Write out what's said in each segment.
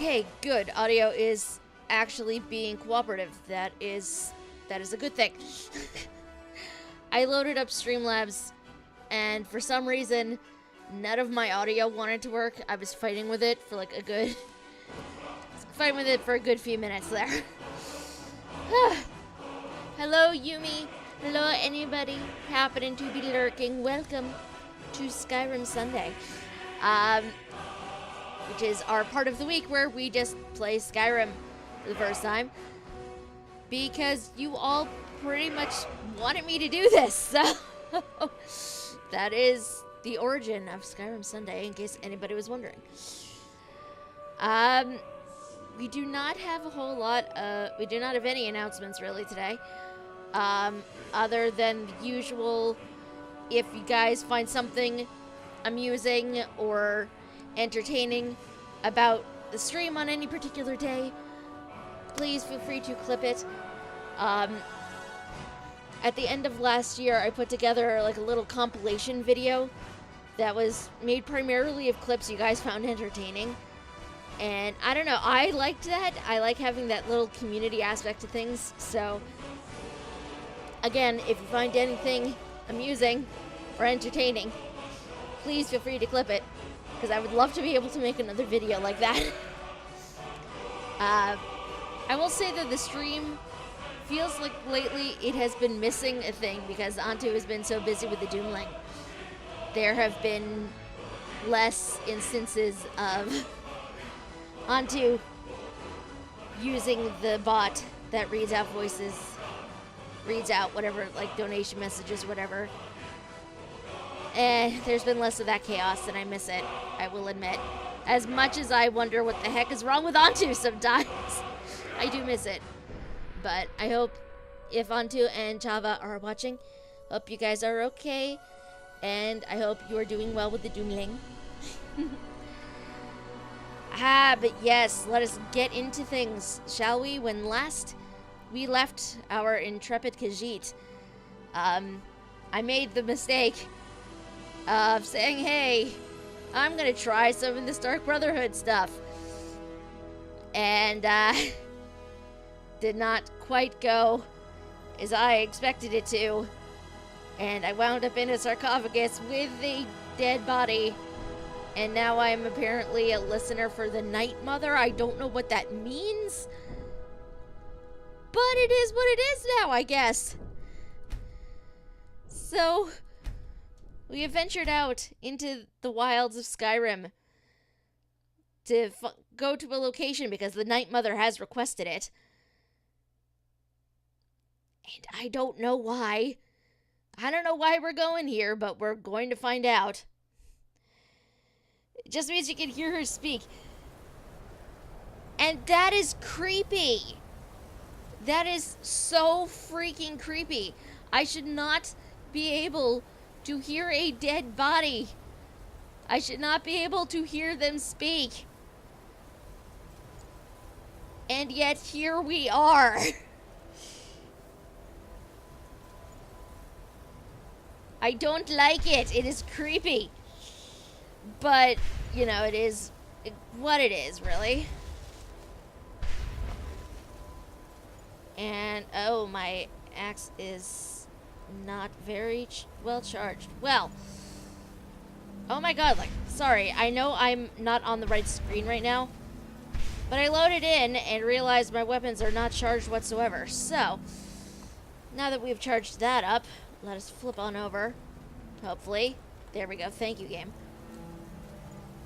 Okay, good. Audio is actually being cooperative. That is a good thing. I loaded up Streamlabs, and for some reason, none of my audio wanted to work. I was fighting with it for like a good few minutes there. Hello, Yumi. Hello, anybody happening to be lurking. Welcome to Skyrim Sunday, which is our part of the week where we just play Skyrim for the first time because you all pretty much wanted me to do this. So that is the origin of Skyrim Sunday, in case anybody was wondering. We do not have a whole lot. We do not have any announcements really today, other than the usual. If you guys find something amusing or entertaining about the stream on any particular day, please feel free to clip it. At the end of last year, I put together like a little compilation video that was made primarily of clips you guys found entertaining. And I don't know, I liked that. I like having that little community aspect to things. So, again, if you find anything amusing or entertaining, please feel free to clip it, because I would love to be able to make another video like that. I will say that the stream feels like lately it has been missing a thing because Antu has been so busy with the Doomling. There have been less instances of Antu using the bot that reads out voices, reads out whatever, like donation messages, whatever. There's been less of that chaos, and I miss it, I will admit. As much as I wonder what the heck is wrong with Antu sometimes, I do miss it. But I hope, if Antu and Chava are watching, hope you guys are okay, and I hope you are doing well with the Doomling. But yes, let us get into things, shall we? When last we left our intrepid Khajiit, I made the mistake of saying, hey, I'm gonna try some of this Dark Brotherhood stuff. And, did not quite go as I expected it to. And I wound up in a sarcophagus with a dead body. And now I'm apparently a listener for the Night Mother. I don't know what that means, but it is what it is now, I guess. So, we have ventured out into the wilds of Skyrim to go to a location because the Night Mother has requested it. And I don't know why. I don't know why we're going here, but we're going to find out. It just means you can hear her speak. And that is creepy. That is so freaking creepy. I should not be able to hear a dead body. I should not be able to hear them speak. And yet here we are. I don't like it. It is creepy. But, you know, it is what it is, really. And, oh, my axe is not very well charged. Well, oh my god, like, sorry, I know I'm not on the right screen right now, but I loaded in and realized my weapons are not charged whatsoever. So, now that we've charged that up, let us flip on over, hopefully. There we go, thank you, game.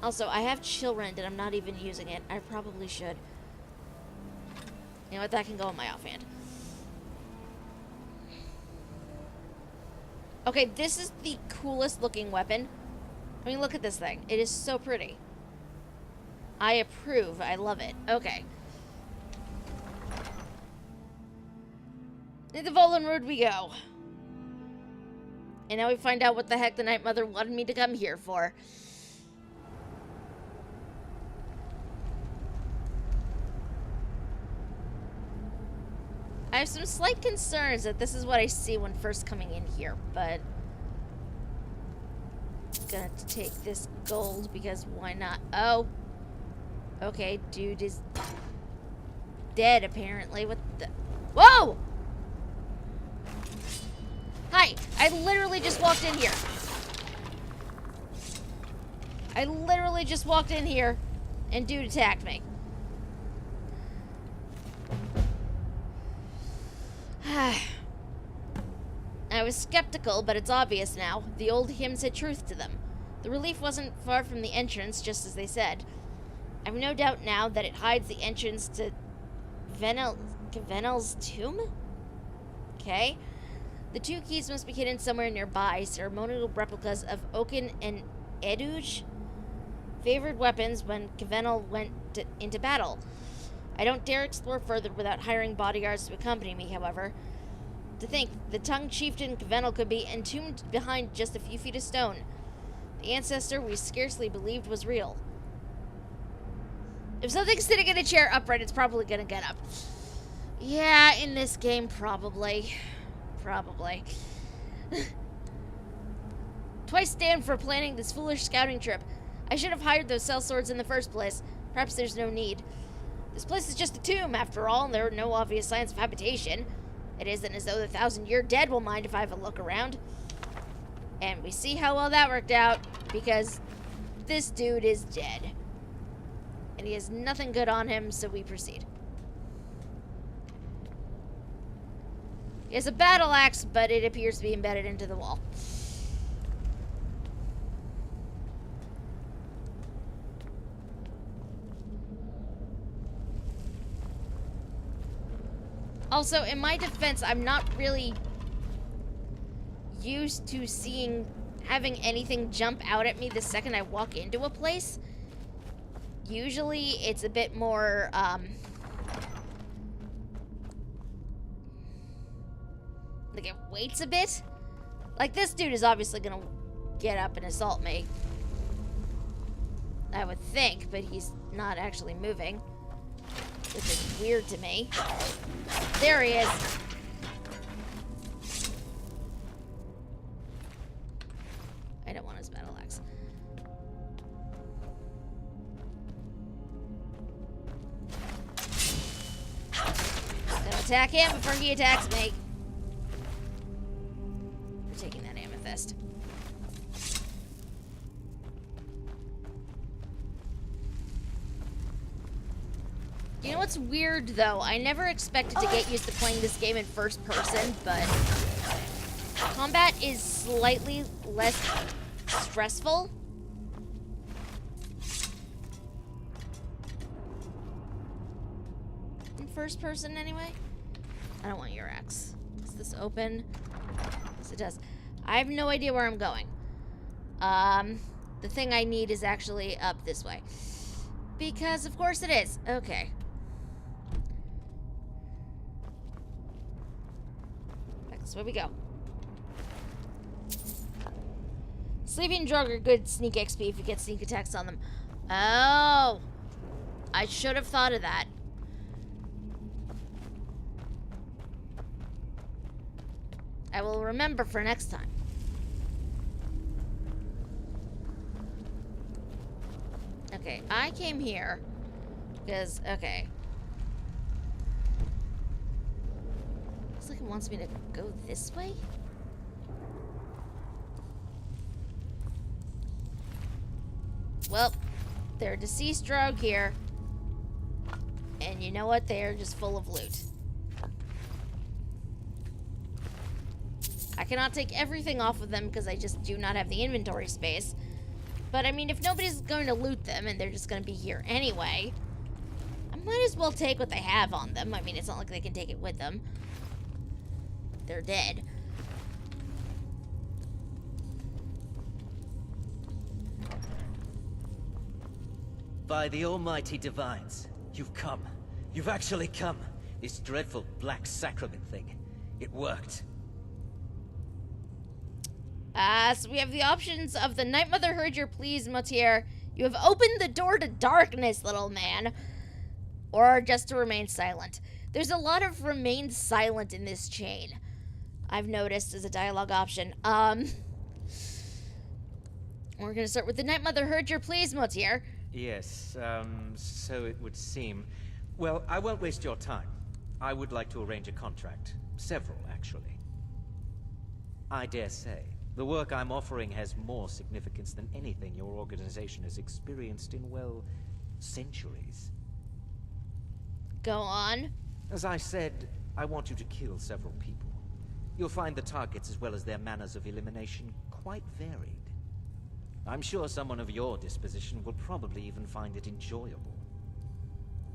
Also, I have chill rend and I'm not even using it. I probably should. You know what, that can go in my offhand. Okay, this is the coolest looking weapon. I mean, look at this thing. It is so pretty. I approve. I love it. Okay. Into Volenrud we go. And now we find out what the heck the Night Mother wanted me to come here for. I have some slight concerns that this is what I see when first coming in here, but I'm gonna have to take this gold because why not? Oh, Okay, dude is dead, apparently. What the? Whoa! Hi, I literally just walked in here. I literally just walked in here, and dude attacked me. I was skeptical, but it's obvious now. The old hymns had truth to them. The relief wasn't far from the entrance, just as they said. I've no doubt now that it hides the entrance to Venel's tomb? Okay. The two keys must be hidden somewhere nearby, ceremonial replicas of Oaken and Eduge, favored weapons when Kvenel went into battle. I don't dare explore further without hiring bodyguards to accompany me, however. To think, the tongue chieftain Kvenel could be entombed behind just a few feet of stone. The ancestor we scarcely believed was real. If something's sitting in a chair upright, it's probably gonna get up. Yeah, in this game, probably. Probably. Twice stand for planning this foolish scouting trip. I should have hired those sellswords in the first place. Perhaps there's no need. This place is just a tomb, after all, and there are no obvious signs of habitation. It isn't as though the 1,000-year dead will mind if I have a look around. And we see how well that worked out, because this dude is dead. And he has nothing good on him, so we proceed. He has a battle axe, but it appears to be embedded into the wall. Also, in my defense, I'm not really used to having anything jump out at me the second I walk into a place. Usually, it's a bit more, like it waits a bit. Like, this dude is obviously gonna get up and assault me. I would think, but he's not actually moving, which is weird to me. There he is. I don't want his battle axe. Gonna attack him before he attacks me. We're taking that amethyst. You know what's weird, though? I never expected to get used to playing this game in first person, but combat is slightly less stressful. In first person, anyway. I don't want your axe. Is this open? Yes, it does. I have no idea where I'm going. The thing I need is actually up this way. Because, of course, it is. Okay. That's where we go. Sleeping Drug are good sneak XP if you get sneak attacks on them. Oh! I should have thought of that. I will remember for next time. Okay, I came here because, okay. Looks like it wants me to go this way? Well, they're a deceased rogue here. And you know what? They are just full of loot. I cannot take everything off of them because I just do not have the inventory space. But, I mean, if nobody's going to loot them and they're just going to be here anyway, I might as well take what they have on them. I mean, it's not like they can take it with them. They're dead. By the almighty divines, you've come. You've actually come. This dreadful black sacrament thing. It worked. So we have the options of the Night Mother heard your pleas, Motier. You have opened the door to darkness, little man. Or just to remain silent. There's a lot of remain silent in this chain. I've noticed as a dialogue option. We're gonna start with the Night Mother heard your pleas, Motier. Yes, so it would seem. Well, I won't waste your time. I would like to arrange a contract. Several, actually. I dare say, the work I'm offering has more significance than anything your organization has experienced in, well, centuries. Go on. As I said, I want you to kill several people. You'll find the targets as well as their manners of elimination quite varied. I'm sure someone of your disposition will probably even find it enjoyable.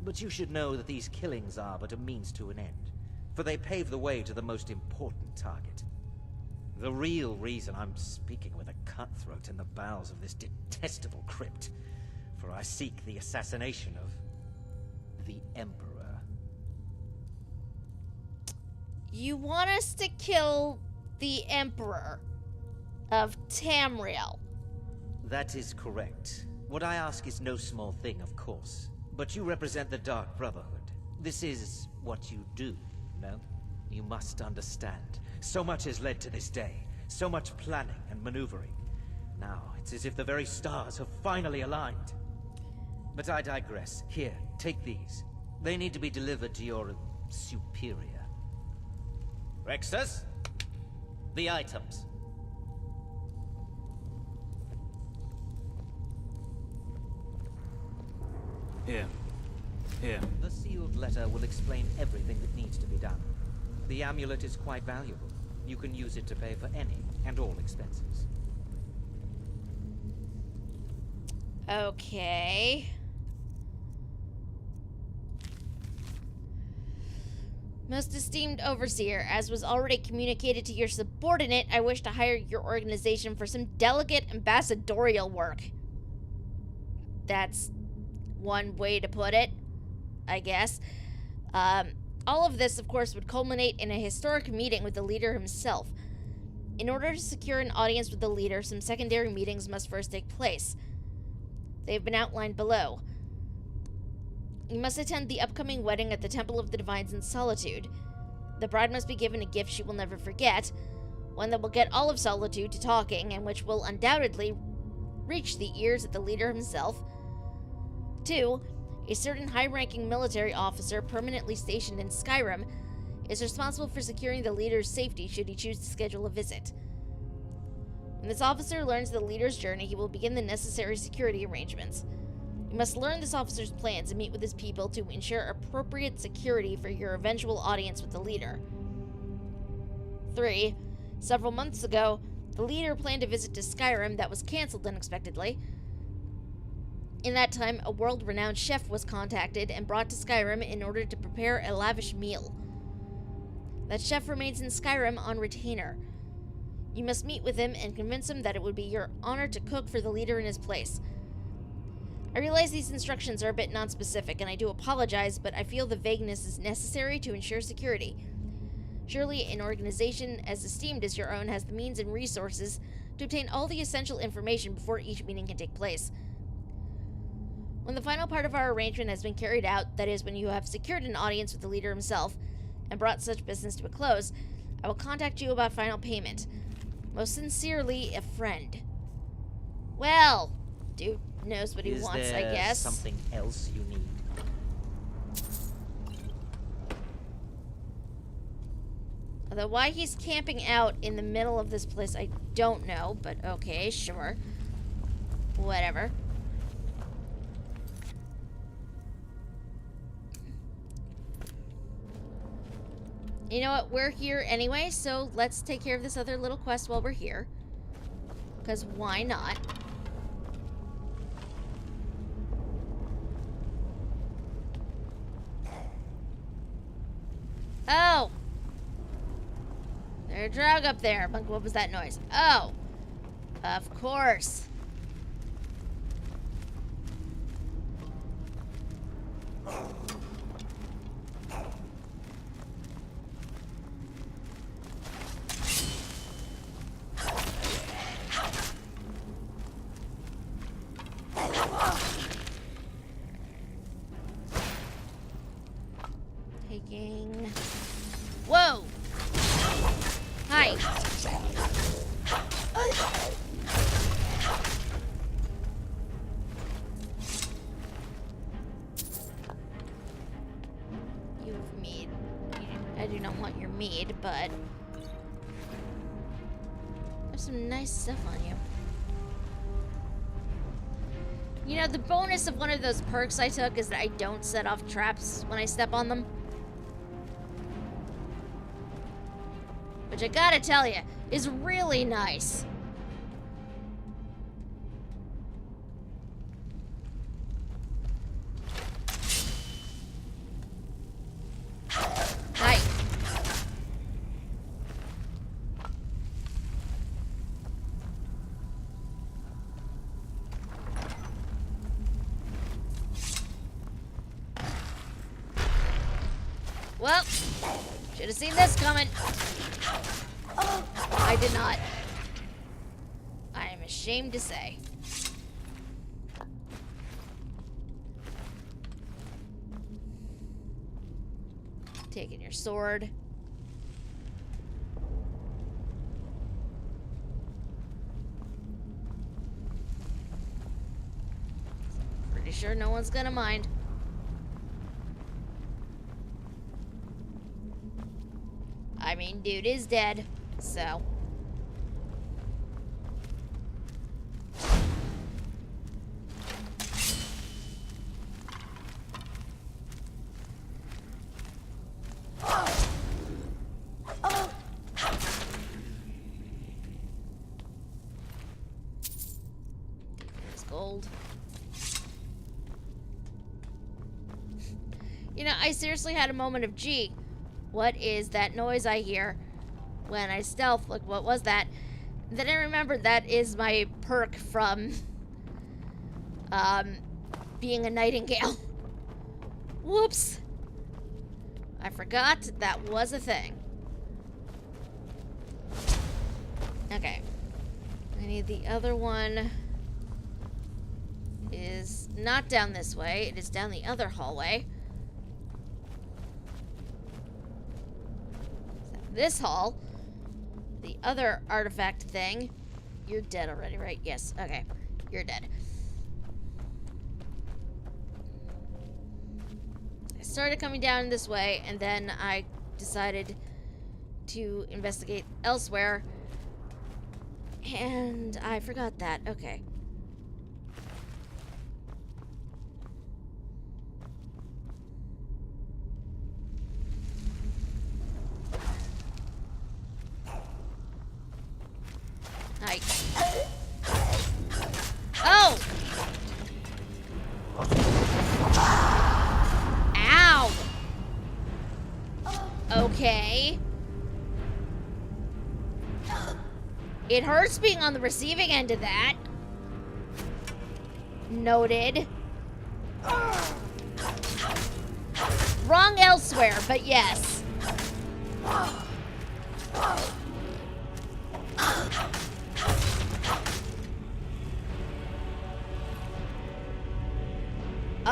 But you should know that these killings are but a means to an end, for they pave the way to the most important target. The real reason I'm speaking with a cutthroat in the bowels of this detestable crypt, for I seek the assassination of the Emperor. You want us to kill the Emperor of Tamriel? That is correct. What I ask is no small thing, of course. But you represent the Dark Brotherhood. This is what you do, no? You must understand. So much has led to this day. So much planning and maneuvering. Now, it's as if the very stars have finally aligned. But I digress. Here, take these. They need to be delivered to your superior. Rexus? The items. Here. The sealed letter will explain everything that needs to be done. The amulet is quite valuable. You can use it to pay for any and all expenses. Okay. Most esteemed overseer, as was already communicated to your subordinate, I wish to hire your organization for some delicate ambassadorial work. That's one way to put it, I guess. All of this, of course, would culminate in a historic meeting with the leader himself. In order to secure an audience with the leader, some secondary meetings must first take place. They have been outlined below. You must attend the upcoming wedding at the Temple of the Divines in Solitude. The bride must be given a gift she will never forget, one that will get all of Solitude to talking, and which will undoubtedly reach the ears of the leader himself. 2. A certain high-ranking military officer permanently stationed in Skyrim is responsible for securing the leader's safety should he choose to schedule a visit. When this officer learns the leader's journey, he will begin the necessary security arrangements. You must learn this officer's plans and meet with his people to ensure appropriate security for your eventual audience with the leader. 3. Several months ago, the leader planned a visit to Skyrim that was cancelled unexpectedly. In that time, a world-renowned chef was contacted and brought to Skyrim in order to prepare a lavish meal. That chef remains in Skyrim on retainer. You must meet with him and convince him that it would be your honor to cook for the leader in his place. I realize these instructions are a bit non-specific, and I do apologize, but I feel the vagueness is necessary to ensure security. Surely an organization as esteemed as your own has the means and resources to obtain all the essential information before each meeting can take place. When the final part of our arrangement has been carried out, that is, when you have secured an audience with the leader himself and brought such business to a close, I will contact you about final payment. Most sincerely, a friend. Well, dude knows what he wants, I guess. Is there something else you need? Although why he's camping out in the middle of this place, I don't know, but okay, sure. Whatever. You know what? We're here anyway, so let's take care of this other little quest while we're here. Because why not? Oh! There's a drug up there. What was that noise? Oh! Of course. Taking... Whoa! Hi! mead. I do not want your mead, but there's some nice stuff on you. You know, the bonus of one of those perks I took is that I don't set off traps when I step on them. Which I gotta tell you, is really nice. Hi. Well, should have seen this coming. I did not. I am ashamed to say. Taking your sword. Pretty sure no one's gonna mind. I mean, dude is dead, so. There's gold. You know, I seriously had a moment of, gee, what is that noise I hear when I stealth? Like, what was that? Then I remembered that is my perk from being a nightingale. Whoops. I forgot that was a thing. Okay. I need the other one. Is not down this way. It is down the other hallway. This hall, the other artifact thing. You're dead already, right? Yes. Okay. You're dead. I started coming down this way, and then I decided to investigate elsewhere, and I forgot that. Okay. Hi. Oh! Ow! Okay. It hurts being on the receiving end of that. Noted. Wrong elsewhere, but yes.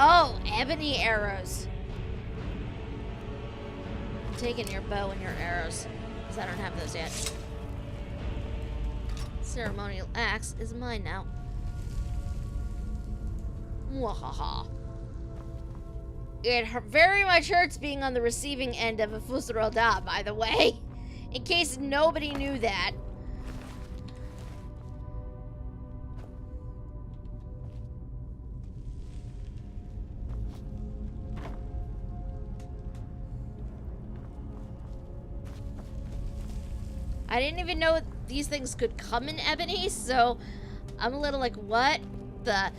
Oh, ebony arrows. I'm taking your bow and your arrows, because I don't have those yet. Ceremonial axe is mine now. Mwahaha. It very much hurts being on the receiving end of a Fusroda, by the way. In case nobody knew that. I didn't even know these things could come in ebony, so I'm a little like, what the?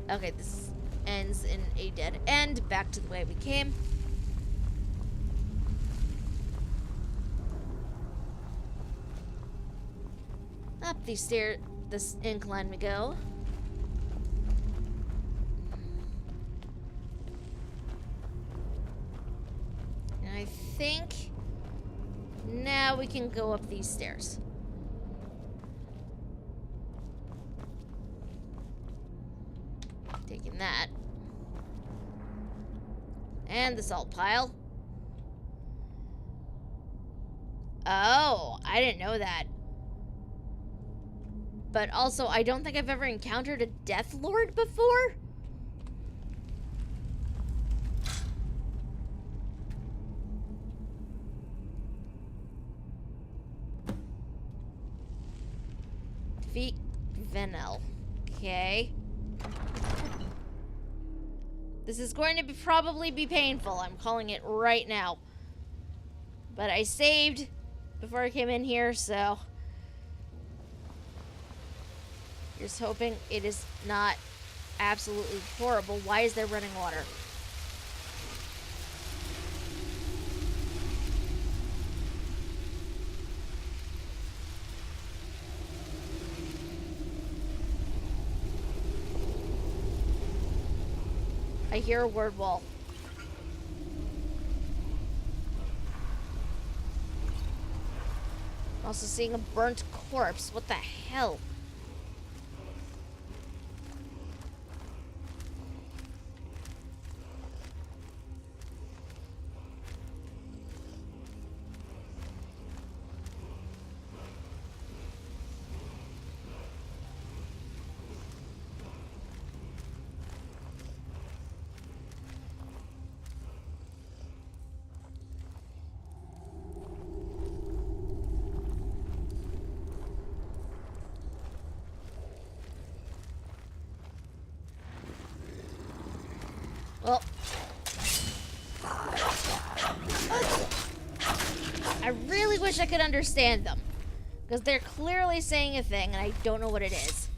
Okay, this ends in a dead end. Back to the way we came. Up these stairs, this incline we go. And I think now we can go up these stairs. Taking that. And the salt pile. Oh, I didn't know that. But also, I don't think I've ever encountered a Death Lord before. Defeat Venel. Okay. This is going to probably be painful. I'm calling it right now. But I saved before I came in here, so... Just hoping it is not absolutely horrible. Why is there running water? I hear a word wall. I'm also seeing a burnt corpse. What the hell? Well, I really wish I could understand them, because they're clearly saying a thing, and I don't know what it is.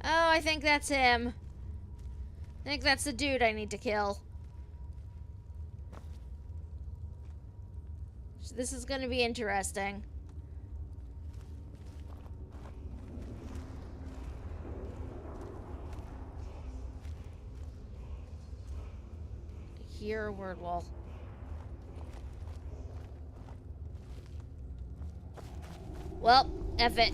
Oh, I think that's him. I think that's the dude I need to kill. So this is going to be interesting. Hear a word wall. Well, F it.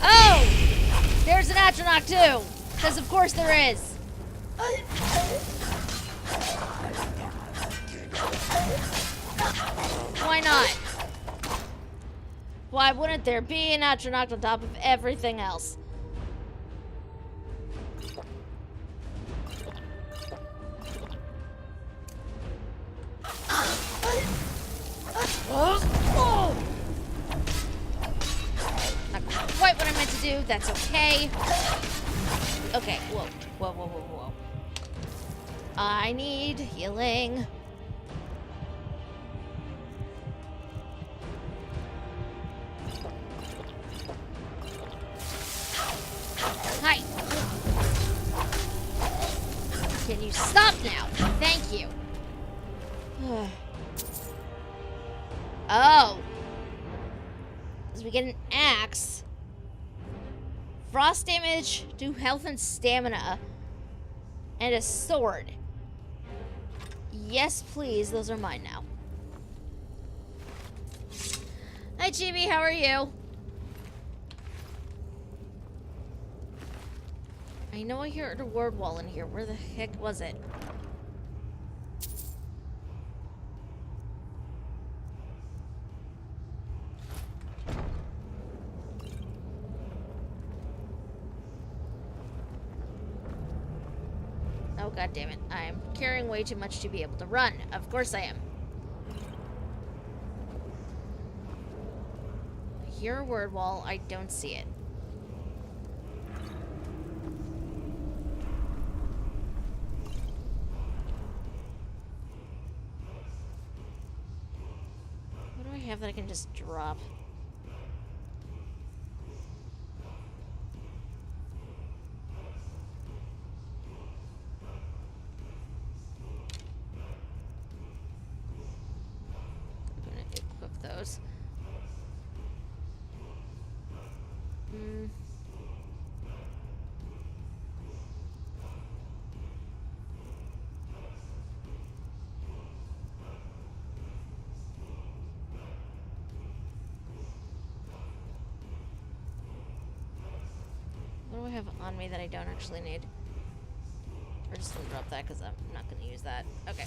Oh! There's an Atronach too! Because of course there is. Why not? Why wouldn't there be an Atronach on top of everything else? Oh. Not quite what I meant to do. That's okay. Okay, whoa. Whoa, whoa, whoa, whoa. I need healing. Hi. Can you stop now? Thank you. Oh. As we get an axe. Frost damage to health and stamina. And a sword. Yes, please. Those are mine now. Hi, Chibi. How are you? I know I heard a word wall in here. Where the heck was it? Oh, god damn it. I'm carrying way too much to be able to run. Of course I am. I hear a word wall. I don't see it. What do I have that I can just drop? Those. What do I have on me that I don't actually need? We're just gonna drop that because I'm not gonna use that. Okay.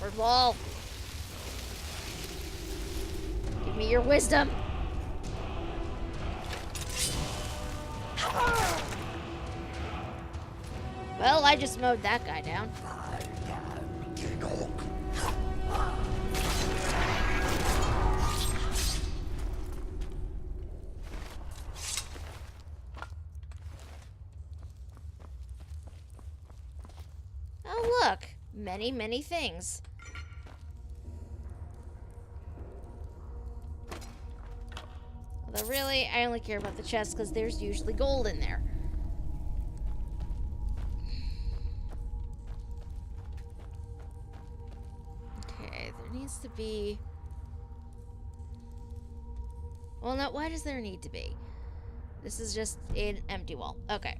Word wall. Give me your wisdom. Well, I just mowed that guy down. Oh, look. Many, many things. Although, really, I only care about the chest because there's usually gold in there. Okay, there needs to be... Well, no, why does there need to be? This is just an empty wall. Okay.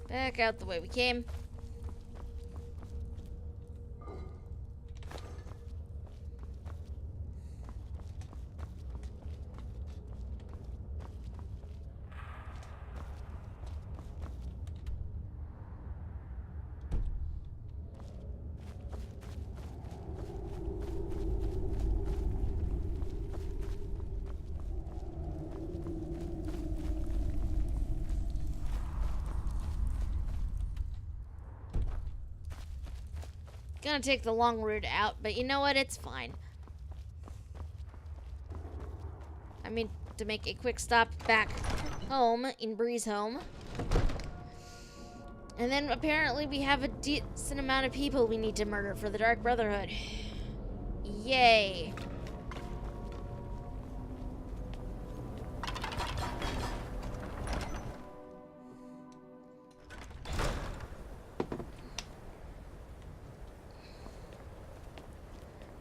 Back out the way we came. Gonna take the long route out, but you know what? It's fine. I mean, to make a quick stop back home in Bree's home. And then apparently we have a decent amount of people we need to murder for the Dark Brotherhood. Yay.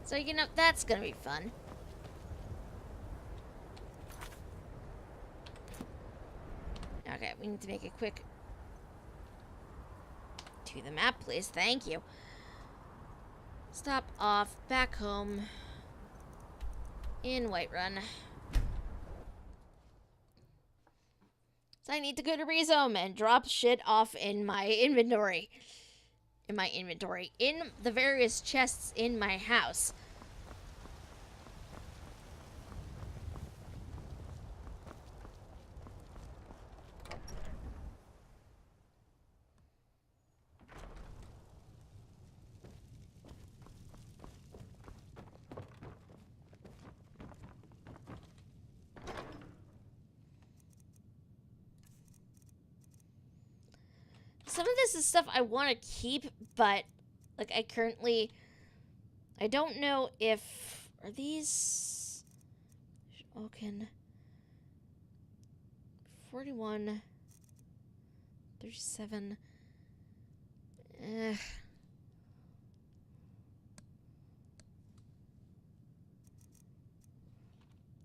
So, you know, that's gonna be fun. Okay, we need to make a quick... To the map, please. Thank you. Stop off, back home. In Whiterun. So I need to go to Rhizome and drop shit off in my inventory. In the various chests in my house. Some of this is stuff I want to keep, but, like, I don't know if, are these, Oaken, 41, 37,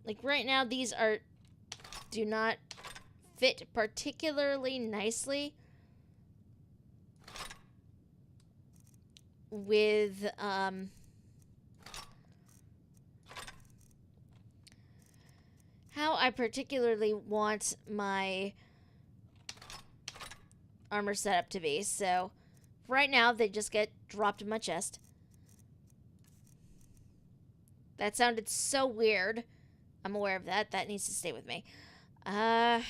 like, right now, these do not fit particularly nicely with how I particularly want my armor setup to be. So right now they just get dropped in my chest. That sounded so weird. I'm aware of that. That needs to stay with me. I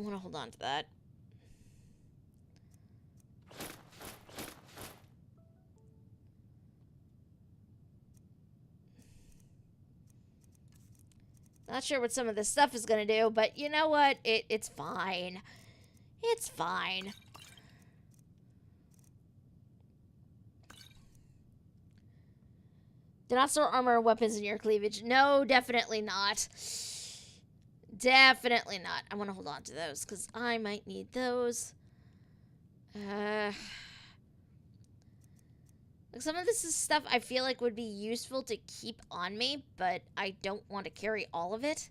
want to hold on to that. Not sure what some of this stuff is going to do, but you know what? It's fine. It's fine. Do not store armor or weapons in your cleavage. No, definitely not. Definitely not. I want to hold on to those because I might need those. Like some of this is stuff I feel like would be useful to keep on me, but I don't want to carry all of it.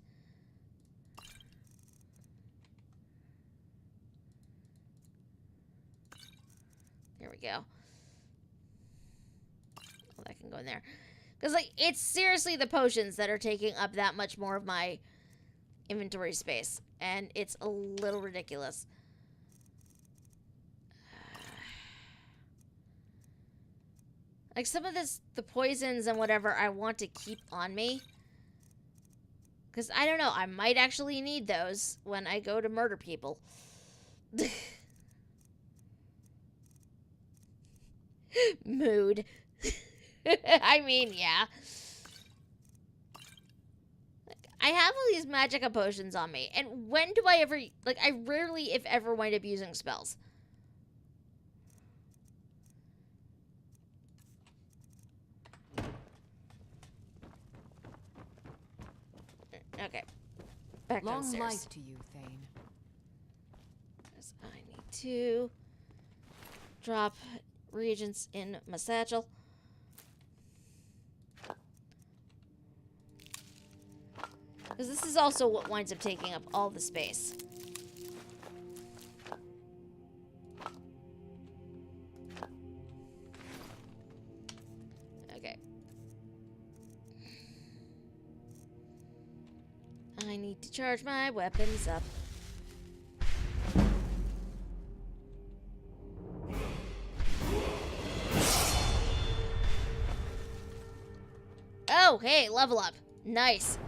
There we go. Oh, that can go in there. Because, like, it's seriously the potions that are taking up that much more of my inventory space, and it's a little ridiculous. Like, some of the poisons and whatever I want to keep on me. Because, I don't know, I might actually need those when I go to murder people. Mood. I mean, yeah. I have all these magicka potions on me. And when do I ever... Like, I rarely, if ever, wind up using spells. Okay. Back downstairs. Long life to you, Thane. I need to drop reagents in my satchel. Because this is also what winds up taking up all the space. Okay. I need to charge my weapons up. Oh, hey, level up. Nice.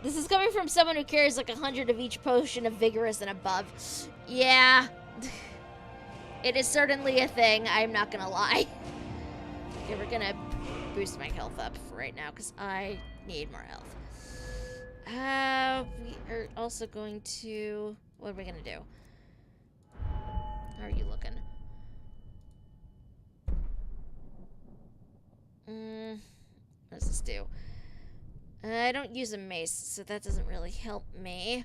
This is coming from someone who carries like 100 of each potion of Vigorous and above. Yeah. It is certainly a thing, I'm not gonna lie. Okay, we're gonna boost my health up for right now, because I need more health. We are also going to... What are we gonna do? How are you looking? What does this do? I don't use a mace, so that doesn't really help me.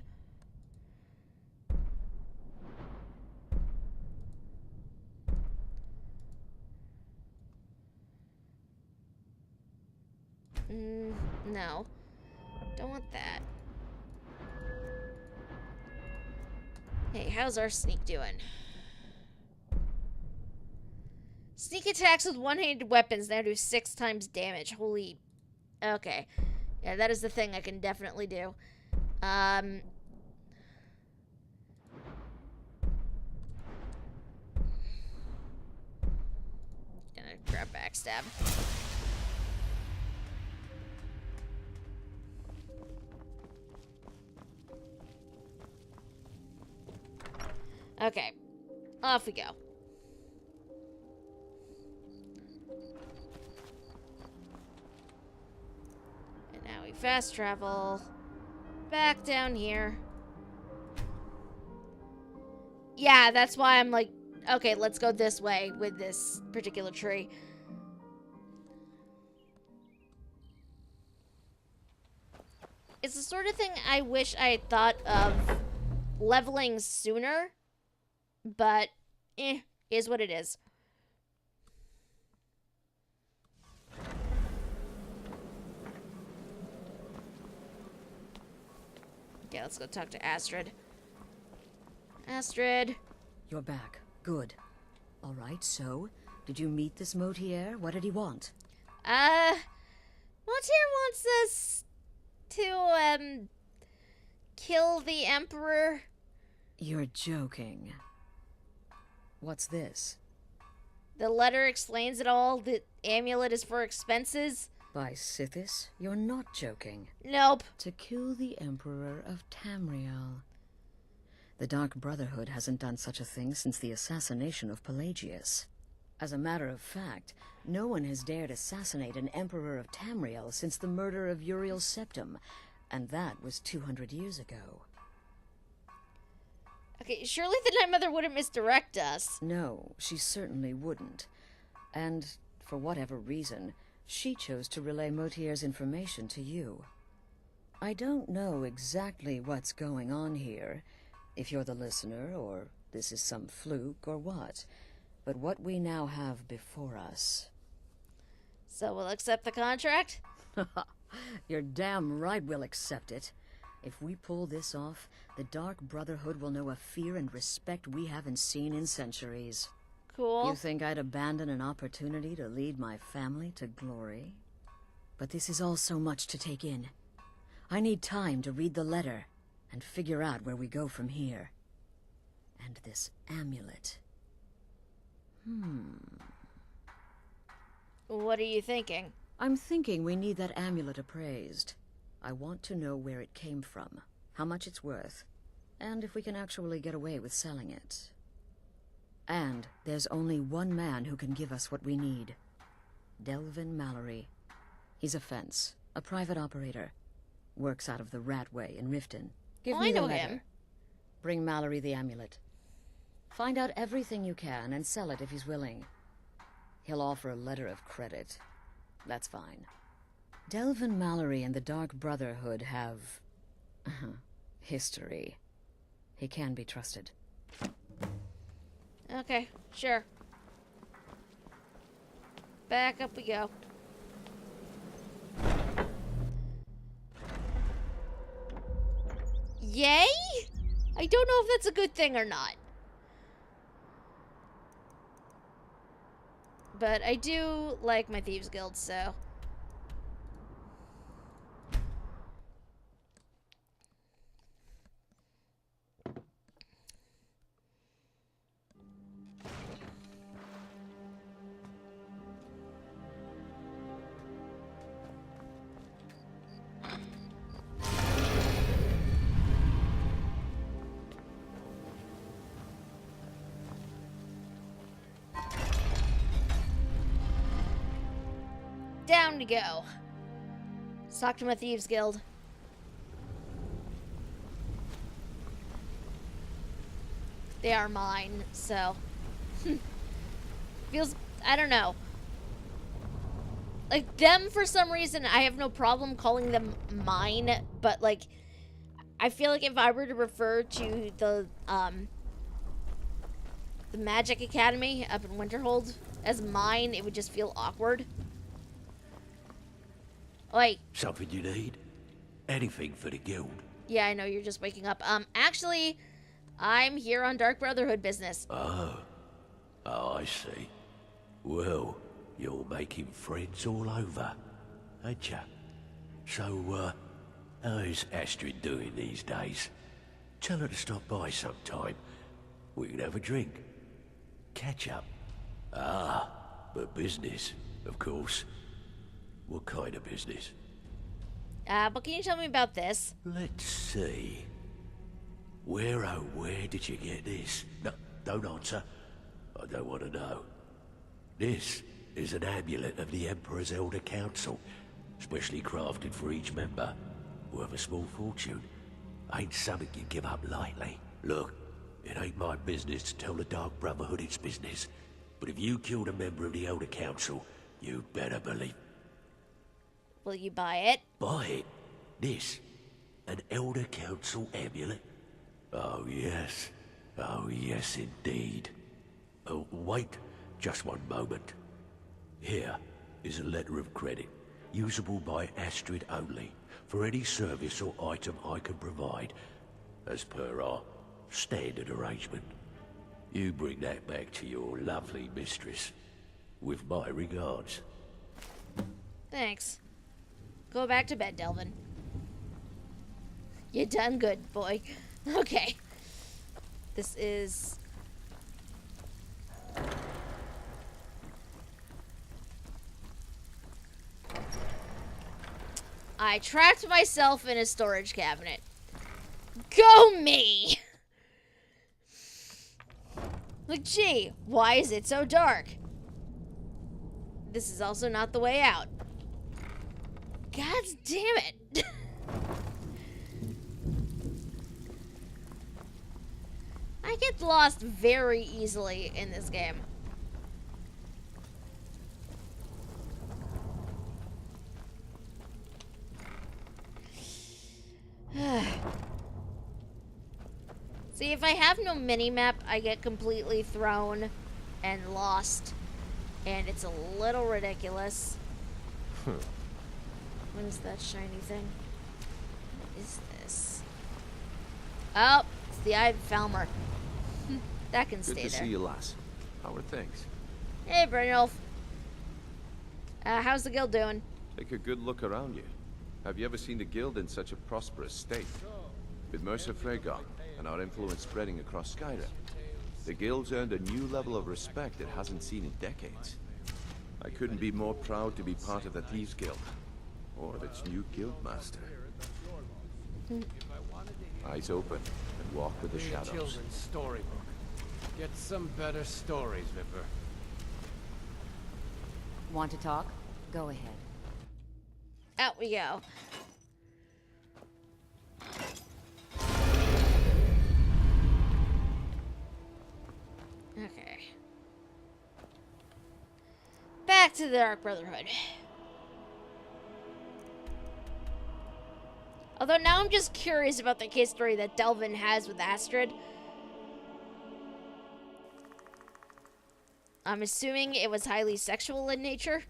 No. Don't want that. Hey, how's our sneak doing? Sneak attacks with one-handed weapons now do 6 times damage. Holy... Okay. Yeah, that is the thing I can definitely do. Gonna grab backstab. Okay. Off we go. And now we fast travel back down here. Yeah, that's why I'm like, okay, let's go this way with this particular tree. It's the sort of thing I wish I had thought of leveling sooner, but is what it is. Okay, let's go talk to Astrid. Astrid. You're back. Good. All right, so, did you meet this Motier? What did he want? Motier wants us to, kill the Emperor. You're joking. What's this? The letter explains it all. The amulet is for expenses. By Sithis? You're not joking. Nope. To kill the Emperor of Tamriel. The Dark Brotherhood hasn't done such a thing since the assassination of Pelagius. As a matter of fact, no one has dared assassinate an Emperor of Tamriel since the murder of Uriel Septim, and that was 200 years ago. Okay, surely the Night Mother wouldn't misdirect us. No, she certainly wouldn't. And, for whatever reason, she chose to relay Motier's information to you. I don't know exactly what's going on here, if you're the listener, or this is some fluke, or what. But what we now have before us... So we'll accept the contract? You're damn right we'll accept it. If we pull this off, the Dark Brotherhood will know a fear and respect we haven't seen in centuries. Cool. You think I'd abandon an opportunity to lead my family to glory? But this is all so much to take in. I need time to read the letter and figure out where we go from here. And this amulet. What are you thinking? I'm thinking we need that amulet appraised. I want to know where it came from, how much it's worth, and if we can actually get away with selling it. And there's only one man who can give us what we need. Delvin Mallory. He's a fence, a private operator. Works out of the Ratway in Riften. Give me I the know letter. him. Bring Mallory the amulet. Find out everything you can and sell it if he's willing. He'll offer a letter of credit. That's fine. Delvin Mallory and the Dark Brotherhood have... history. He can be trusted. Okay, sure. Back up we go. Yay? I don't know if that's a good thing or not. But I do like my Thieves Guild, so... Down to go. Let's talk to my Thieves Guild. They are mine, so... Feels... I don't know. Like, them, for some reason, I have no problem calling them mine, but, like, I feel like if I were to refer to the Magic Academy up in Winterhold as mine, it would just feel awkward. Like... Something you need? Anything for the guild? Yeah, I know, you're just waking up. Actually, I'm here on Dark Brotherhood business. Oh, I see. Well, you're making friends all over, ain't ya? So, how's Astrid doing these days? Tell her to stop by sometime. We can have a drink. Catch up. Ah, but business, of course. What kind of business? But can you tell me about this? Let's see. Where did you get this? No, don't answer. I don't want to know. This is an amulet of the Emperor's Elder Council, specially crafted for each member, worth a small fortune. Ain't something you give up lightly. Look, it ain't my business to tell the Dark Brotherhood its business, but if you killed a member of the Elder Council, you'd better believe. Will you buy it? Buy it? This? An Elder Council amulet? Oh yes. Oh yes indeed. Oh, wait just one moment. Here is a letter of credit, usable by Astrid only, for any service or item I can provide, as per our standard arrangement. You bring that back to your lovely mistress, with my regards. Thanks. Go back to bed, Delvin. You done good, boy. Okay. This is... I trapped myself in a storage cabinet. Go me! Like, gee, why is it so dark? This is also not the way out. God damn it. I get lost very easily in this game. See, if I have no mini-map, I get completely thrown and lost. And it's a little ridiculous. What is that shiny thing? What is this? Oh, it's the Eye of Falmer. That can stay there. Good to see you, lass. How are things? Hey, Brynjolf. How's the guild doing? Take a good look around you. Have you ever seen the guild in such a prosperous state? With Mercer Frey gone, and our influence spreading across Skyrim, The guild's earned a new level of respect it hasn't seen in decades. I couldn't be more proud to be part of the Thieves Guild, or of its new guildmaster. Eyes open and walk with the Read a shadows. children's storybook. Get some better stories, Vipper. Want to talk? Go ahead. Out we go. Okay. Back to the Dark Brotherhood. Although now I'm just curious about the history that Delvin has with Astrid. I'm assuming it was highly sexual in nature.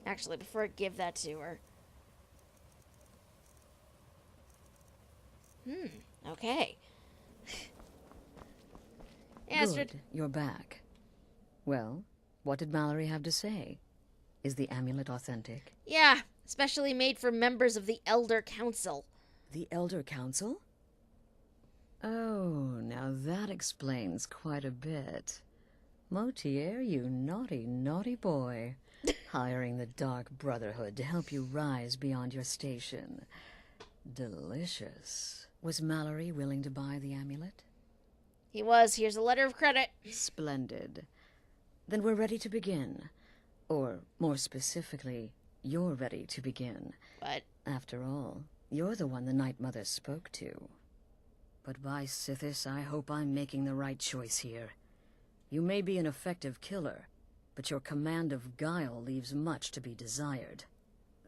Actually, before I give that to her. Okay. Astrid. Good, you're back. Well, what did Mallory have to say? Is the amulet authentic? Yeah, especially made for members of the Elder Council. The Elder Council? Oh, now that explains quite a bit. Motier, you naughty, naughty boy. Hiring the Dark Brotherhood to help you rise beyond your station. Delicious. Was Mallory willing to buy the amulet? He was. Here's a letter of credit. Splendid. Then we're ready to begin. Or, more specifically, you're ready to begin. But After all, you're the one the Night Mother spoke to. But by Sithis, I hope I'm making the right choice here. You may be an effective killer, but your command of guile leaves much to be desired.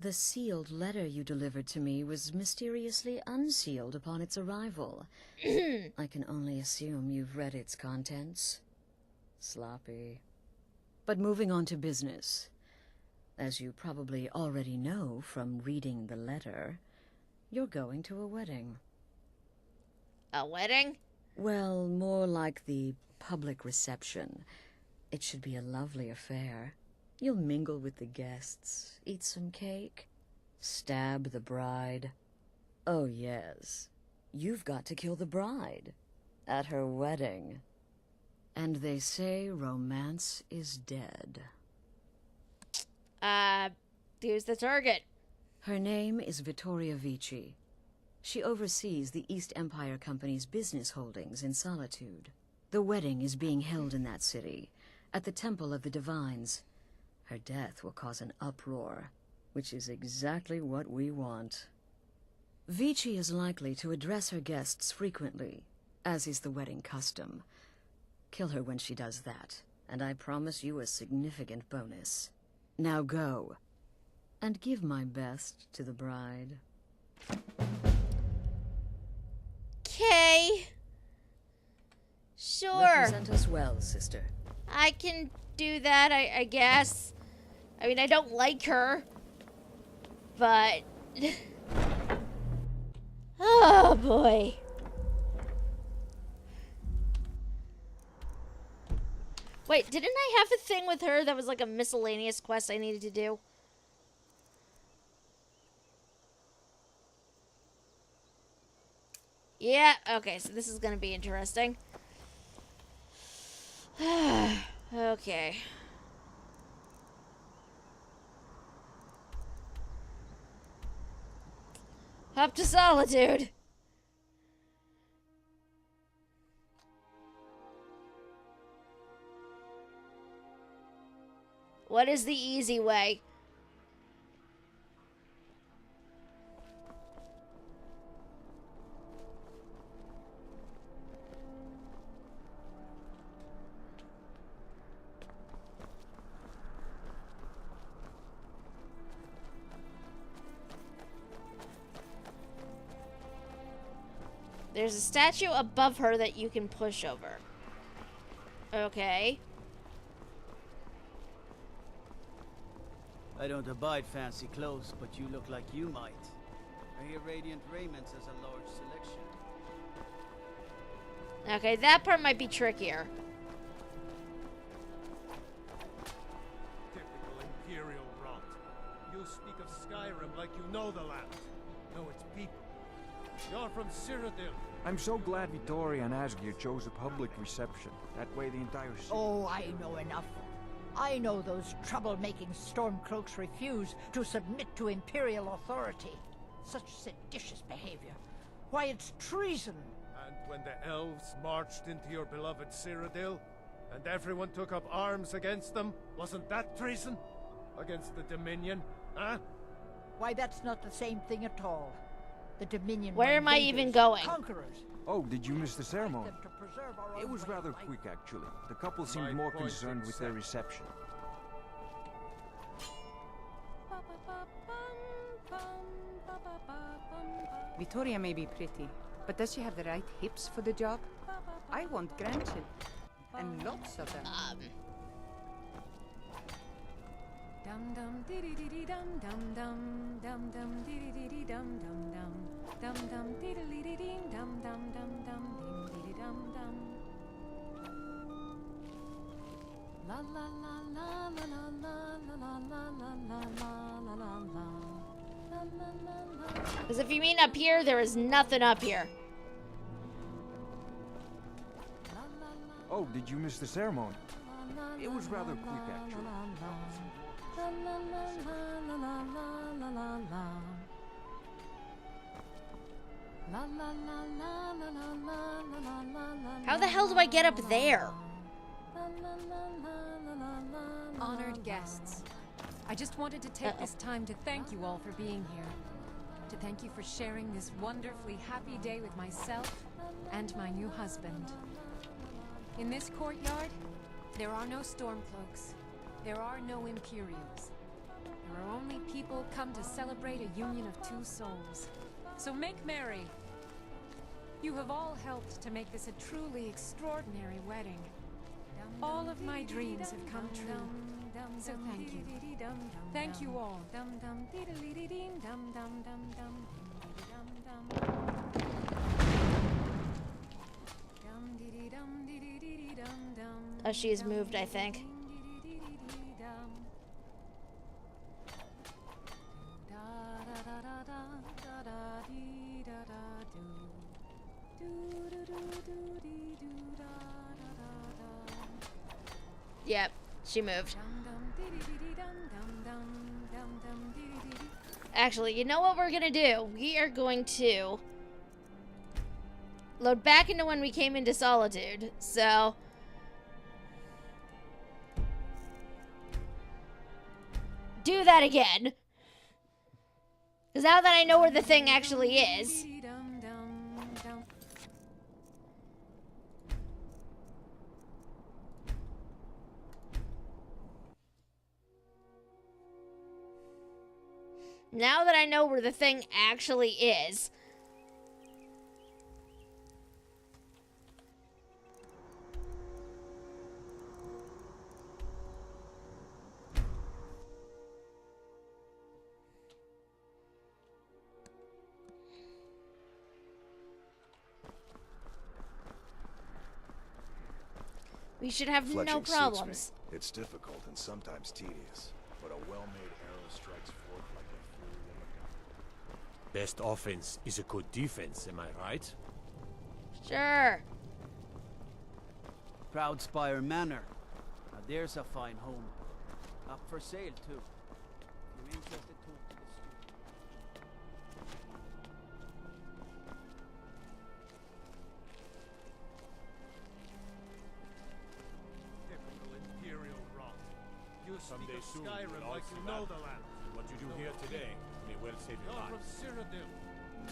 The sealed letter you delivered to me was mysteriously unsealed upon its arrival. I can only assume you've read its contents. Sloppy. But moving on to business. As you probably already know from reading the letter, you're going to a wedding. a wedding? Well, more like the public reception. It should be a lovely affair. You'll mingle with the guests, eat some cake, stab the bride. Oh yes, you've got to kill the bride at her wedding. And they say romance is dead. Who's the target? Her name is Vittoria Vici. She oversees the East Empire Company's business holdings in Solitude. The wedding is being held in that city, at the Temple of the Divines. Her death will cause an uproar, which is exactly what we want. Vici is likely to address her guests frequently, as is the wedding custom. Kill her when she does that, and I promise you a significant bonus. Now go, and give my best to the bride. Okay. Sure. Represent us well, sister. I can do that, I guess. I mean, I don't like her. But... oh, boy. Wait, didn't I have a thing with her that was like a miscellaneous quest I needed to do? Yeah, okay, so this is gonna be interesting. Okay. Up to Solitude. What is the easy way? There's a statue above her that you can push over. Okay. I don't abide fancy clothes, but you look like you might. I hear Radiant Raiments has a large selection. Okay, that part might be trickier. Typical Skyrim like you know the land. Know its people. You're from Cyrodiil. I'm so glad Vittoria and Asgeir chose a public reception. That way the entire city... Oh, I know enough. I know those trouble-making Stormcloaks refuse to submit to Imperial authority. Such seditious behavior. Why, it's treason. And when the elves marched into your beloved Cyrodiil, and everyone took up arms against them, wasn't that treason? Against the Dominion, huh? Why, that's not the same thing at all. The Dominion Where were am I invaders, even going? Conquerors. Oh, did you miss the ceremony? Them to preserve our It own was way of rather life. quick, actually. The couple seemed My more point concerned with their accepted. reception. Vittoria may be pretty, but does she have the right hips for the job? I want grandchildren, and lots of them. Dum dum diddy diddy dum dum dum dum dum diddy diddy dum dum dum dum dum diddly diddy dum dum dum dum ding diddy dum dum. La la la la la la la la la la la la la la. Because if you mean up here, there is nothing up here. Oh, did you miss the ceremony? It was rather quick, actually. How the hell do I get up there? Honored guests, I just wanted to take this time to thank you all for being here. To thank you for sharing this wonderfully happy day with myself and my new husband. In this courtyard, there are no Stormcloaks. There are no Imperials. There are only people come to celebrate a union of two souls. So make merry. You have all helped to make this a truly extraordinary wedding. All of my dreams have come true. So thank you. Thank you all. Oh, she has moved, I think. Yep, she moved. Actually, you know what we're gonna do? We are going to load back into when we came into Solitude. So do that again. Because now that I know where the thing actually is. Now that I know where the thing actually is. We should have no Fletching problems. suits me. It's difficult and sometimes tedious, but a well-made arrow strikes forth like a fury of a gun. Best offense is a good defense, am I right? Sure. Proudspire Manor. Now there's a fine home. Up for sale, too. If you're interested, talk to the steward. Typical Imperial rot. You speak Someday of soon Skyrim we'll all like see you know that. the land. What you do here today may well save your You're from life. Cyrodiil.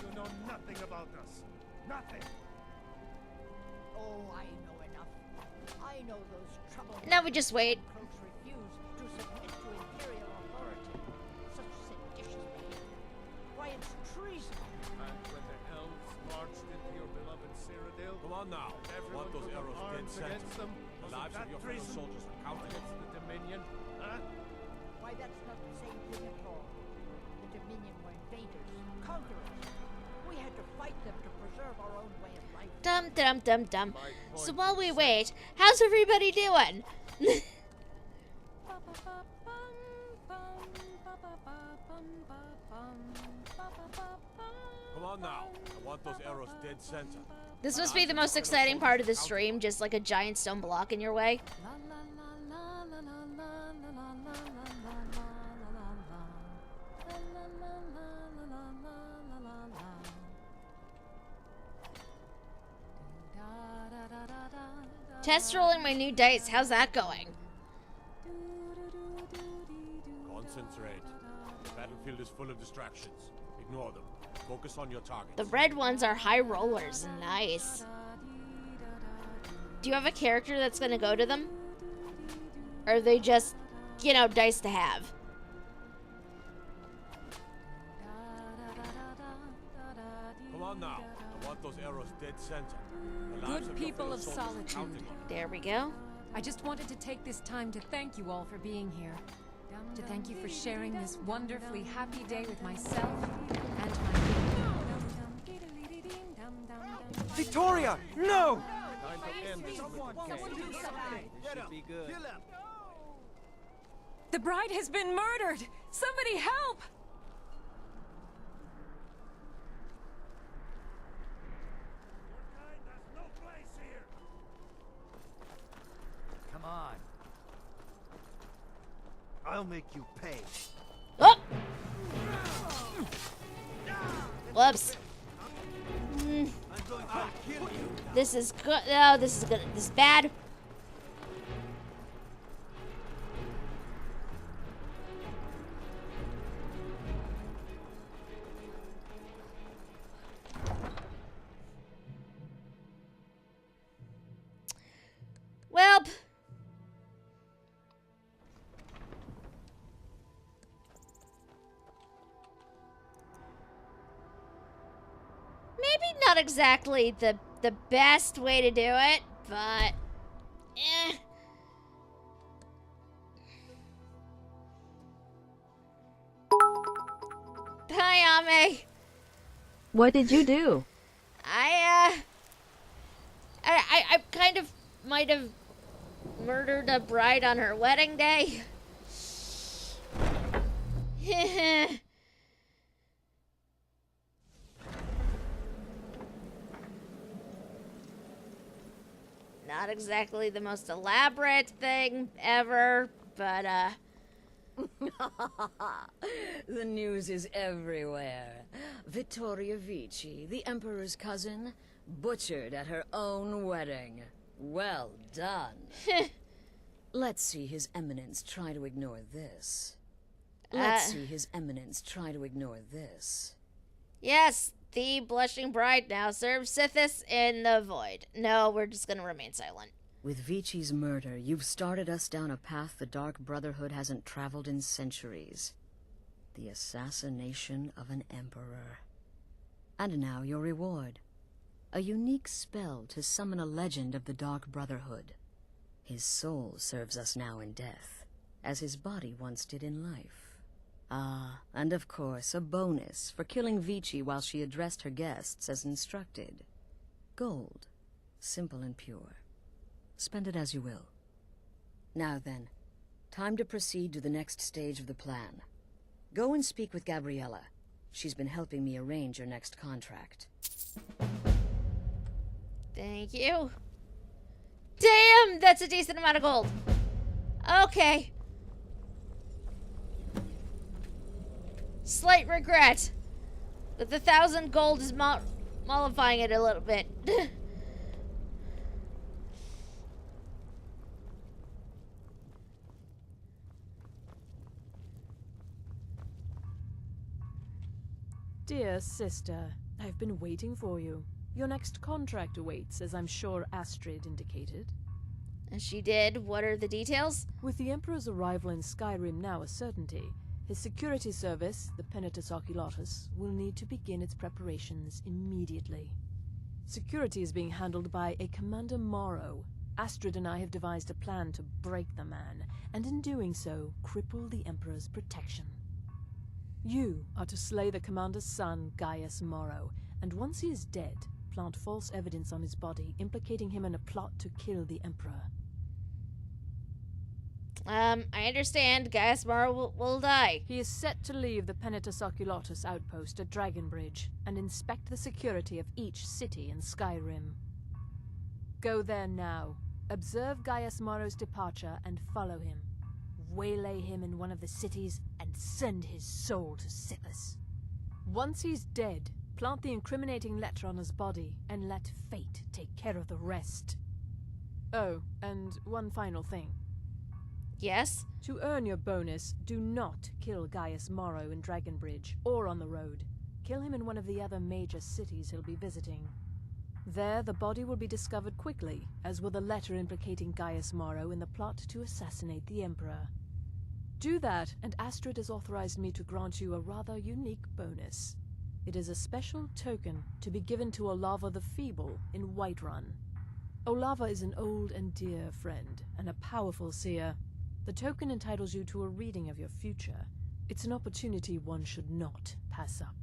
You know nothing about us. Nothing. Oh, I know enough. I know those trouble. Now we just wait. Cloaks refuse to submit to Imperial authority. Such seditious behavior. Why, it's treason. And when the elves marched into your beloved Cyrodiil, Come on now. and everyone Want those took up arrows dead arms center. against them, The wasn't lives that of your fellow treason? soldiers are counted. Against the Dominion, huh? Why, that's not the same thing at all. The Dominion were invaders, conquerors. We had to fight them to preserve our own way of life. Dum dum dum dum. My So point while we is wait, how's everybody doing? on now. I want those arrows dead center. This must be the most exciting part of the stream, just like a giant stone block in your way. Test rolling my new dice. How's that going? Concentrate. The battlefield is full of distractions. Ignore them. Focus on your target. The red ones are high rollers. Nice. Do you have a character that's gonna go to them? Or are they just, you know, dice to have? Come on now. I want those arrows dead center. Good people of solitude. There we go. I just wanted to take this time to thank you all for being here. To thank you for sharing this wonderfully happy day with myself and my... Victoria! No! The bride has been murdered! Somebody help! Come on. I'll make you pay. Oh! Whoops. This is good. No, this is good. This is bad. Well. Maybe not exactly the best way to do it, but Hi, Ame. What did you do? I kind of might have murdered a bride on her wedding day. Not exactly the most elaborate thing ever, but The news is everywhere. Vittoria Vici, the Emperor's cousin, butchered at her own wedding. Well done. Let's see His Eminence try to ignore this. Let's see His Eminence try to ignore this. Yes, the blushing bride now serves Sithis in the void. No, we're just gonna remain silent. With Vici's murder, you've started us down a path the Dark Brotherhood hasn't traveled in centuries. The assassination of an emperor. And now your reward. A unique spell to summon a legend of the Dark Brotherhood. His soul serves us now in death, as his body once did in life. Ah, and of course, a bonus for killing Vici while she addressed her guests as instructed. Gold. Simple and pure. Spend it as you will. Now then, time to proceed to the next stage of the plan. Go and speak with Gabriella. She's been helping me arrange your next contract. Thank you. Damn, that's a decent amount of gold. Okay. Slight regret. But the 1,000 gold is mollifying it a little bit. Dear sister, I've been waiting for you. Your next contract awaits, as I'm sure Astrid indicated. And she did. What are the details? With the Emperor's arrival in Skyrim now a certainty, his security service, the Penitus Oculatus, will need to begin its preparations immediately. Security is being handled by a Commander Morrow. Astrid and I have devised a plan to break the man, and in doing so, cripple the Emperor's protection. You are to slay the Commander's son, Gaius Morrow, and once he is dead, plant false evidence on his body, implicating him in a plot to kill the Emperor. I understand. Gaius Mara will die. He is set to leave the Penitus Oculatus outpost at Dragonbridge and inspect the security of each city in Skyrim. Go there now. Observe Gaius Morrow's departure and follow him. Waylay him in one of the cities and send his soul to Sithis. Once he's dead, plant the incriminating letter on his body and let fate take care of the rest. Oh, and one final thing. Yes? To earn your bonus, do not kill Gaius Morrow in Dragonbridge or on the road. Kill him in one of the other major cities he'll be visiting. There, the body will be discovered quickly, as will the letter implicating Gaius Morrow in the plot to assassinate the Emperor. Do that, and Astrid has authorized me to grant you a rather unique bonus. It is a special token to be given to Olava the Feeble in Whiterun. Olava is an old and dear friend, and a powerful seer. The token entitles you to a reading of your future. It's an opportunity one should not pass up.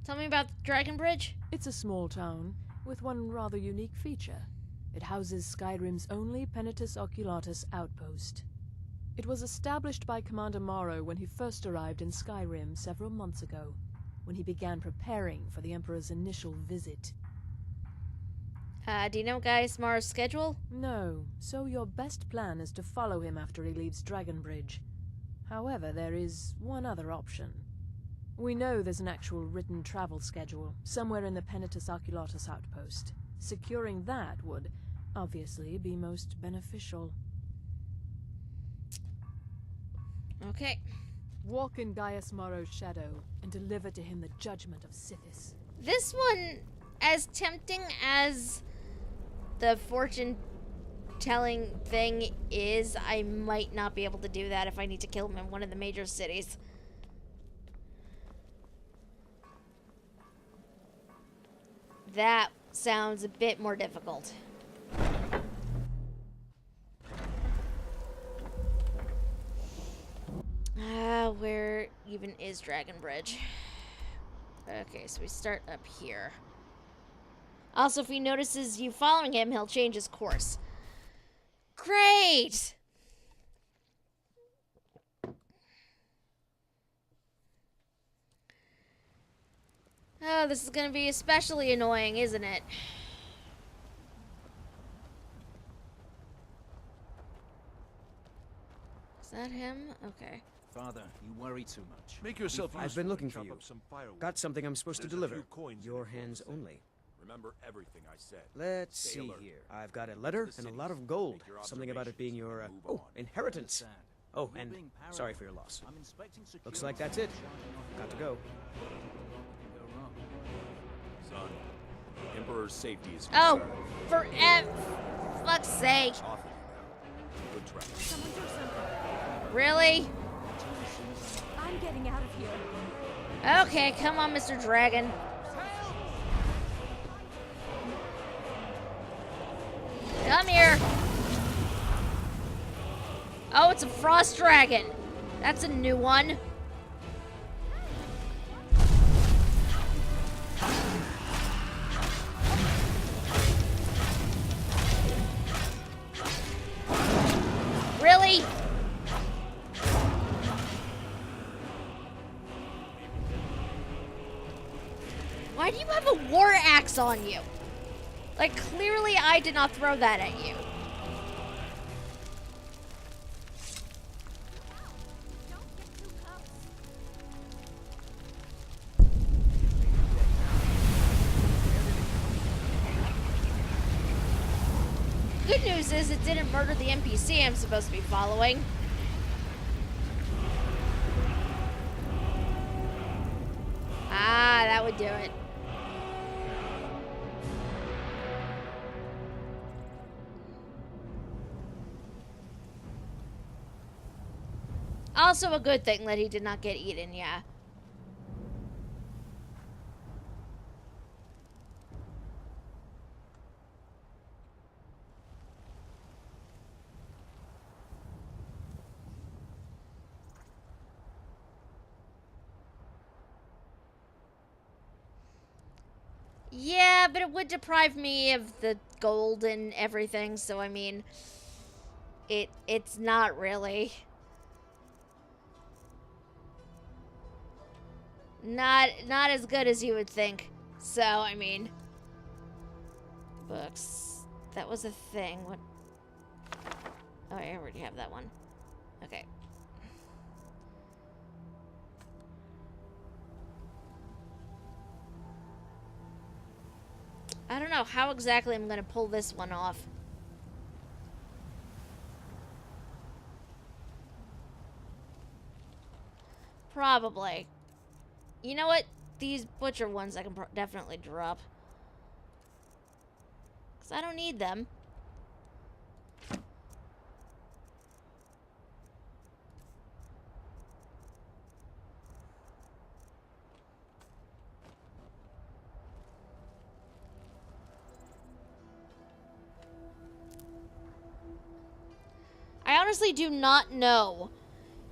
Tell me about Dragonbridge. It's a small town, with one rather unique feature. It houses Skyrim's only Penitus Oculatus outpost. It was established by Commander Morrow when he first arrived in Skyrim several months ago, when he began preparing for the Emperor's initial visit. Do you know Gaius Mara's schedule? No, so your best plan is to follow him after he leaves Dragonbridge. However, there is one other option. We know there's an actual written travel schedule, somewhere in the Penitus Oculatus outpost. Securing that would, obviously, be most beneficial. Okay. Walk in Gaius Morrow's shadow, and deliver to him the judgment of Sithis. This one, as tempting as the fortune-telling thing is, I might not be able to do that if I need to kill him in one of the major cities. That sounds a bit more difficult. Where even is Dragonbridge? Okay, so we start up here. Also, if he notices you following him, he'll change his course. Great! Oh, this is gonna be especially annoying, isn't it? Is that him? Okay. Father, you worry too much. Make yourself useful. I've been looking and for chop you. up some firewood. Got something I'm supposed to There's a deliver. few coins in Your it for hands the only. sake. Remember everything I said. Let's Stay see alert. here. I've got a letter and a lot of gold. Something about it being your, inheritance. Oh, and sorry for your loss. Looks like that's it. Got to go. Son, Emperor's safety is Oh, concerned. fuck's sake. Off with you now. Good travel. Someone do something. Really? I'm getting out of here. Okay, come on, Mr. Dragon. Come here. Oh, it's a frost dragon. That's a new one. Really? Why do you have a war axe on you? Like, clearly I did not throw that at you. Good news is it didn't murder the NPC I'm supposed to be following. Ah, that would do it. Also a good thing that he did not get eaten, yeah. Yeah, but it would deprive me of the gold and everything, so I mean, it's not really. Not as good as you would think. So, I mean, books. That was a thing. What? Oh, I already have that one. Okay. I don't know how exactly I'm going to pull this one off. Probably. You know what? These butcher ones I can definitely drop. Because I don't need them. I honestly do not know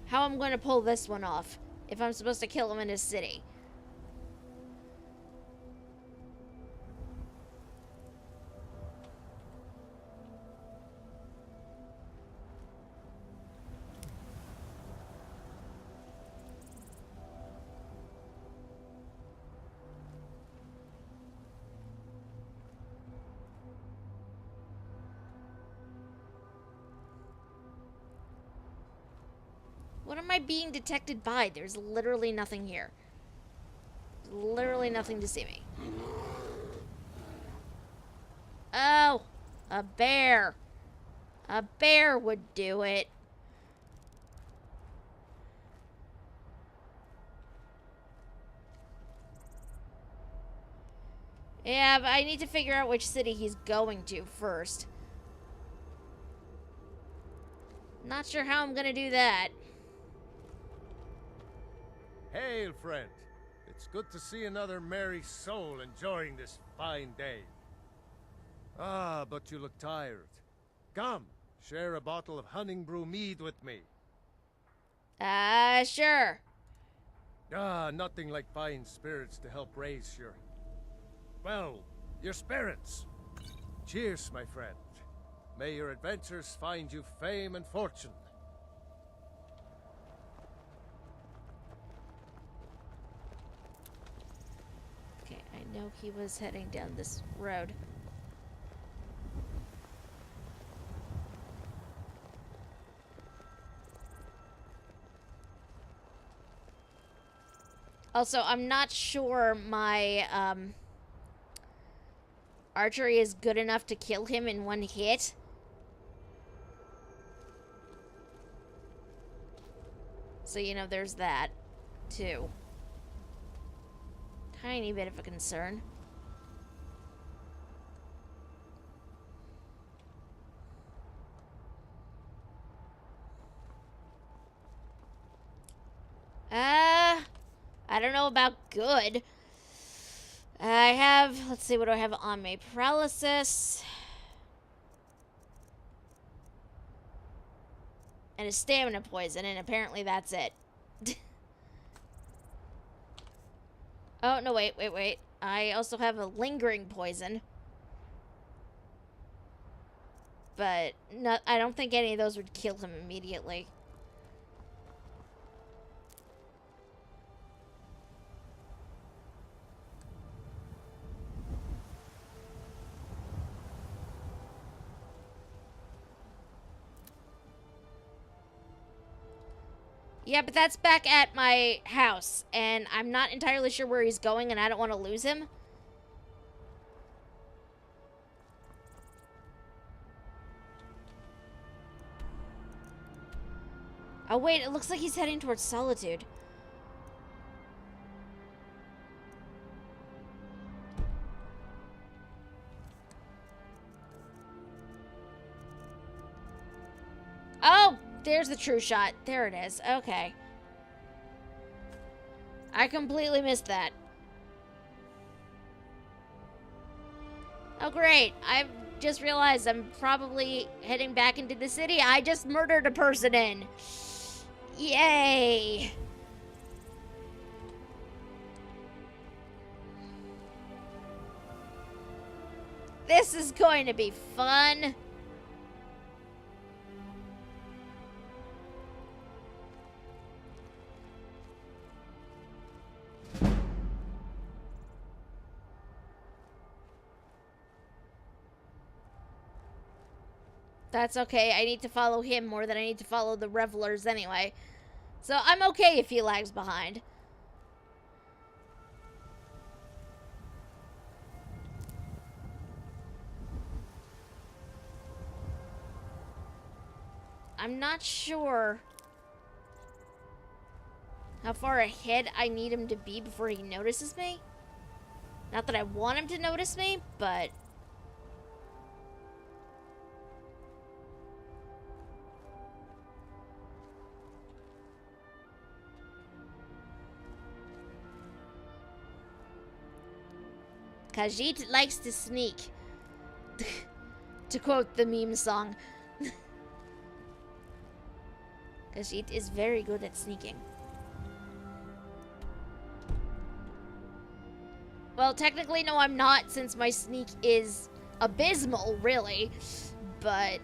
how I'm going to pull this one off. If I'm supposed to kill him in his city. What am I being detected by? There's literally nothing here. Literally nothing to see me. Oh, a bear. A bear would do it. Yeah, but I need to figure out which city he's going to first. Not sure how I'm gonna do that. Hail, friend. It's good to see another merry soul enjoying this fine day. Ah, but you look tired. Come, share a bottle of Hunting Brew mead with me. Sure. Ah, nothing like fine spirits to help raise your... well, your spirits. Cheers, my friend. May your adventures find you fame and fortune. Okay, I know he was heading down this road. Also, I'm not sure my archery is good enough to kill him in one hit. So, you know, there's that, too. Tiny bit of a concern. I don't know about good. I have, let's see, what do I have on me? Paralysis. And a stamina poison, and apparently that's it. Oh, no, wait. I also have a lingering poison. But no, I don't think any of those would kill him immediately. Yeah, but that's back at my house, and I'm not entirely sure where he's going, and I don't want to lose him. Oh, wait, it looks like he's heading towards Solitude. Oh! There's the true shot. There it is. Okay. I completely missed that. Oh, great. I've just realized I'm probably heading back into the city I just murdered a person in. Yay! This is going to be fun. That's okay. I need to follow him more than I need to follow the revelers anyway. So I'm okay if he lags behind. I'm not sure how far ahead I need him to be before he notices me. Not that I want him to notice me, but... Khajiit likes to sneak. To quote the meme song. Khajiit is very good at sneaking. Well, technically, no, I'm not, since my sneak is abysmal, really. But...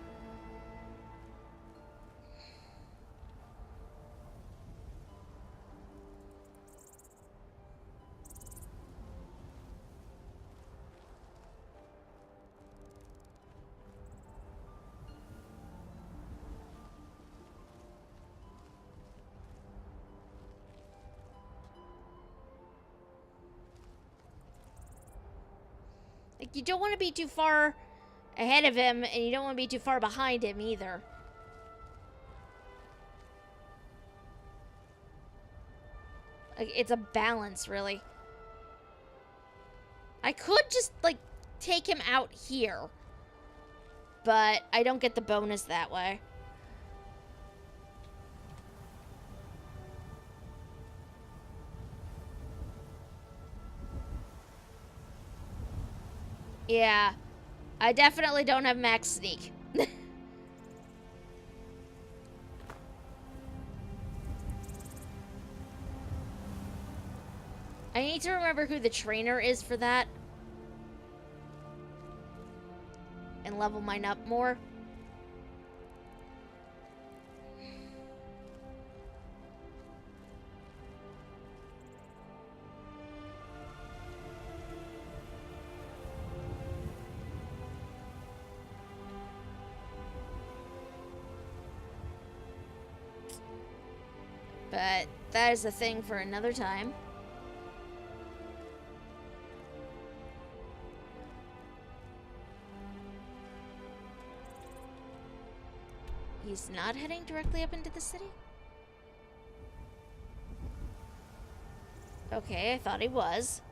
like, you don't want to be too far ahead of him, and you don't want to be too far behind him either. Like, it's a balance, really. I could just, like, take him out here. But I don't get the bonus that way. Yeah. I definitely don't have max sneak. I need to remember who the trainer is for that. And level mine up more. But that is a thing for another time. He's not heading directly up into the city? Okay, I thought he was.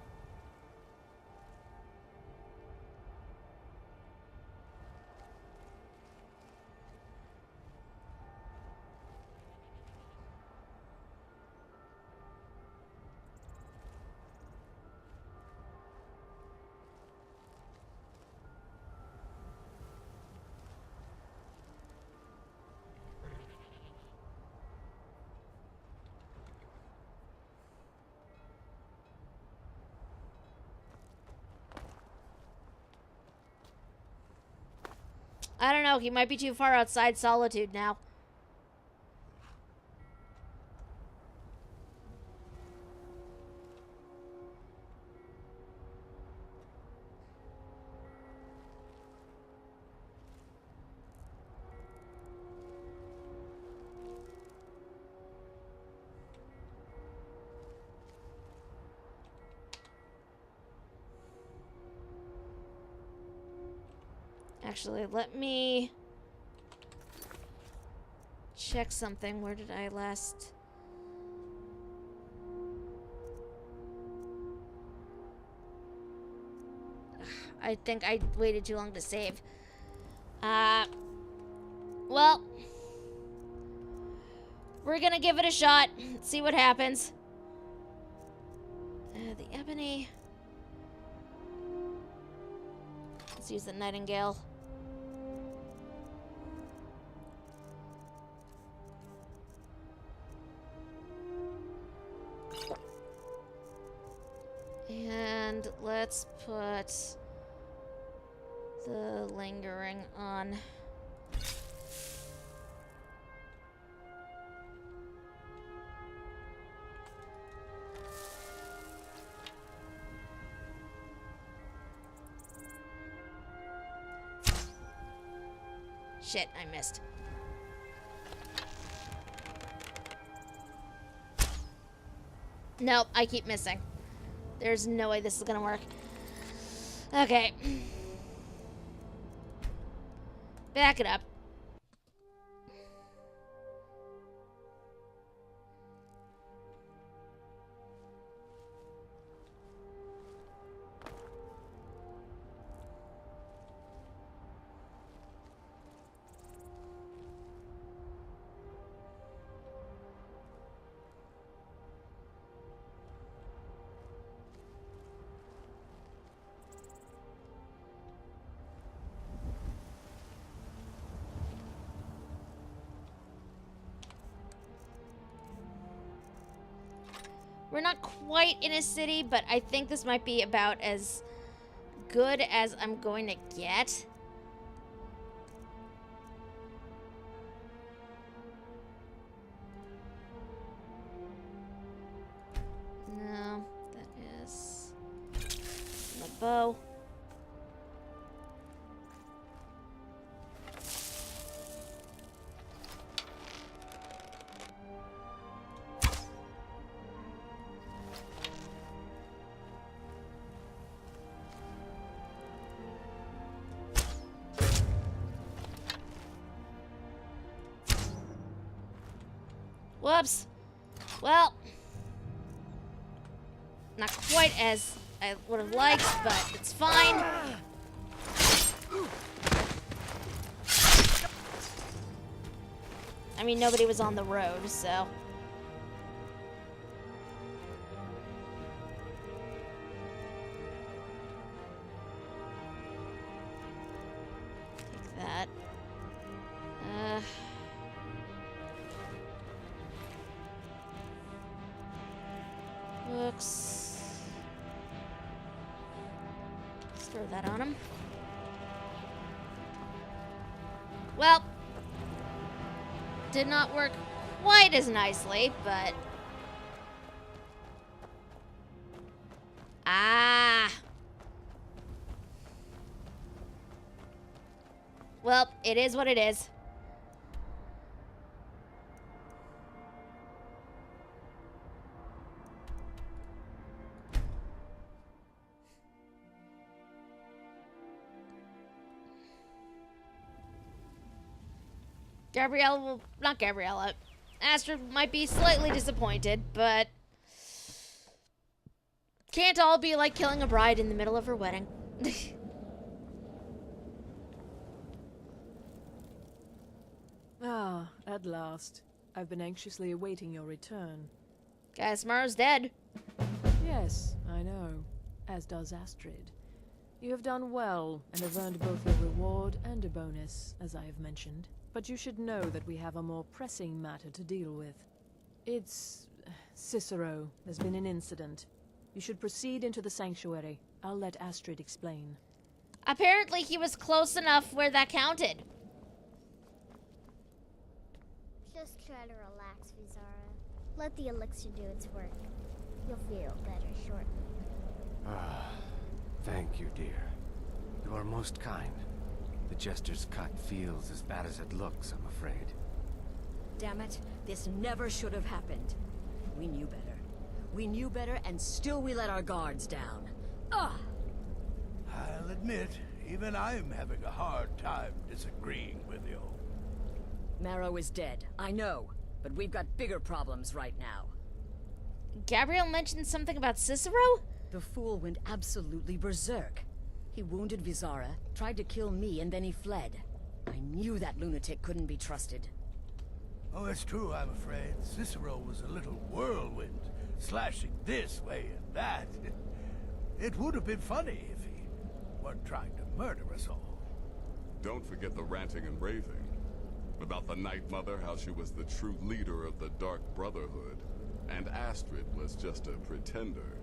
I don't know, he might be too far outside Solitude now. Actually, let me check something. Where did I last... I think I waited too long to save. Well, we're gonna give it a shot. See what happens. The Ebony. Let's use the Nightingale. And let's put the lingering on. Shit, I missed. Nope, I keep missing. There's no way this is gonna work. Okay. Back it up. We're not quite in a city, but I think this might be about as good as I'm going to get. No, that is my bow. Whoops. Well, not quite as I would have liked, but it's fine. I mean, nobody was on the road, so. Take that. Books. Let's throw that on him. Well, did not work quite as nicely, but... Ah! Well, it is what it is. Gabriella will... Not Gabriella. Astrid might be slightly disappointed, but... Can't all be like killing a bride in the middle of her wedding. Ah, at last. I've been anxiously awaiting your return. Guess Morrow's dead. Yes, I know. As does Astrid. You have done well, and have earned both your reward and a bonus, as I have mentioned. But you should know that we have a more pressing matter to deal with. It's... Cicero. There's been an incident. You should proceed into the sanctuary. I'll let Astrid explain. Apparently he was close enough where that counted. Just try to relax, Vizara. Let the elixir do its work. You'll feel better shortly. Ah, thank you, dear. You are most kind. The Jester's cut feels as bad as it looks, I'm afraid. Damn it, this never should have happened. We knew better. We knew better, and still we let our guards down. Ugh! I'll admit, even I'm having a hard time disagreeing with you. Marrow is dead, I know, but we've got bigger problems right now. Gabrielle mentioned something about Cicero? The fool went absolutely berserk. He wounded Vizara, tried to kill me, and then he fled. I knew that lunatic couldn't be trusted. Oh, it's true, I'm afraid. Cicero was a little whirlwind, slashing this way and that. It would have been funny if he weren't trying to murder us all. Don't forget the ranting and raving. About the Night Mother, how she was the true leader of the Dark Brotherhood, and Astrid was just a pretender.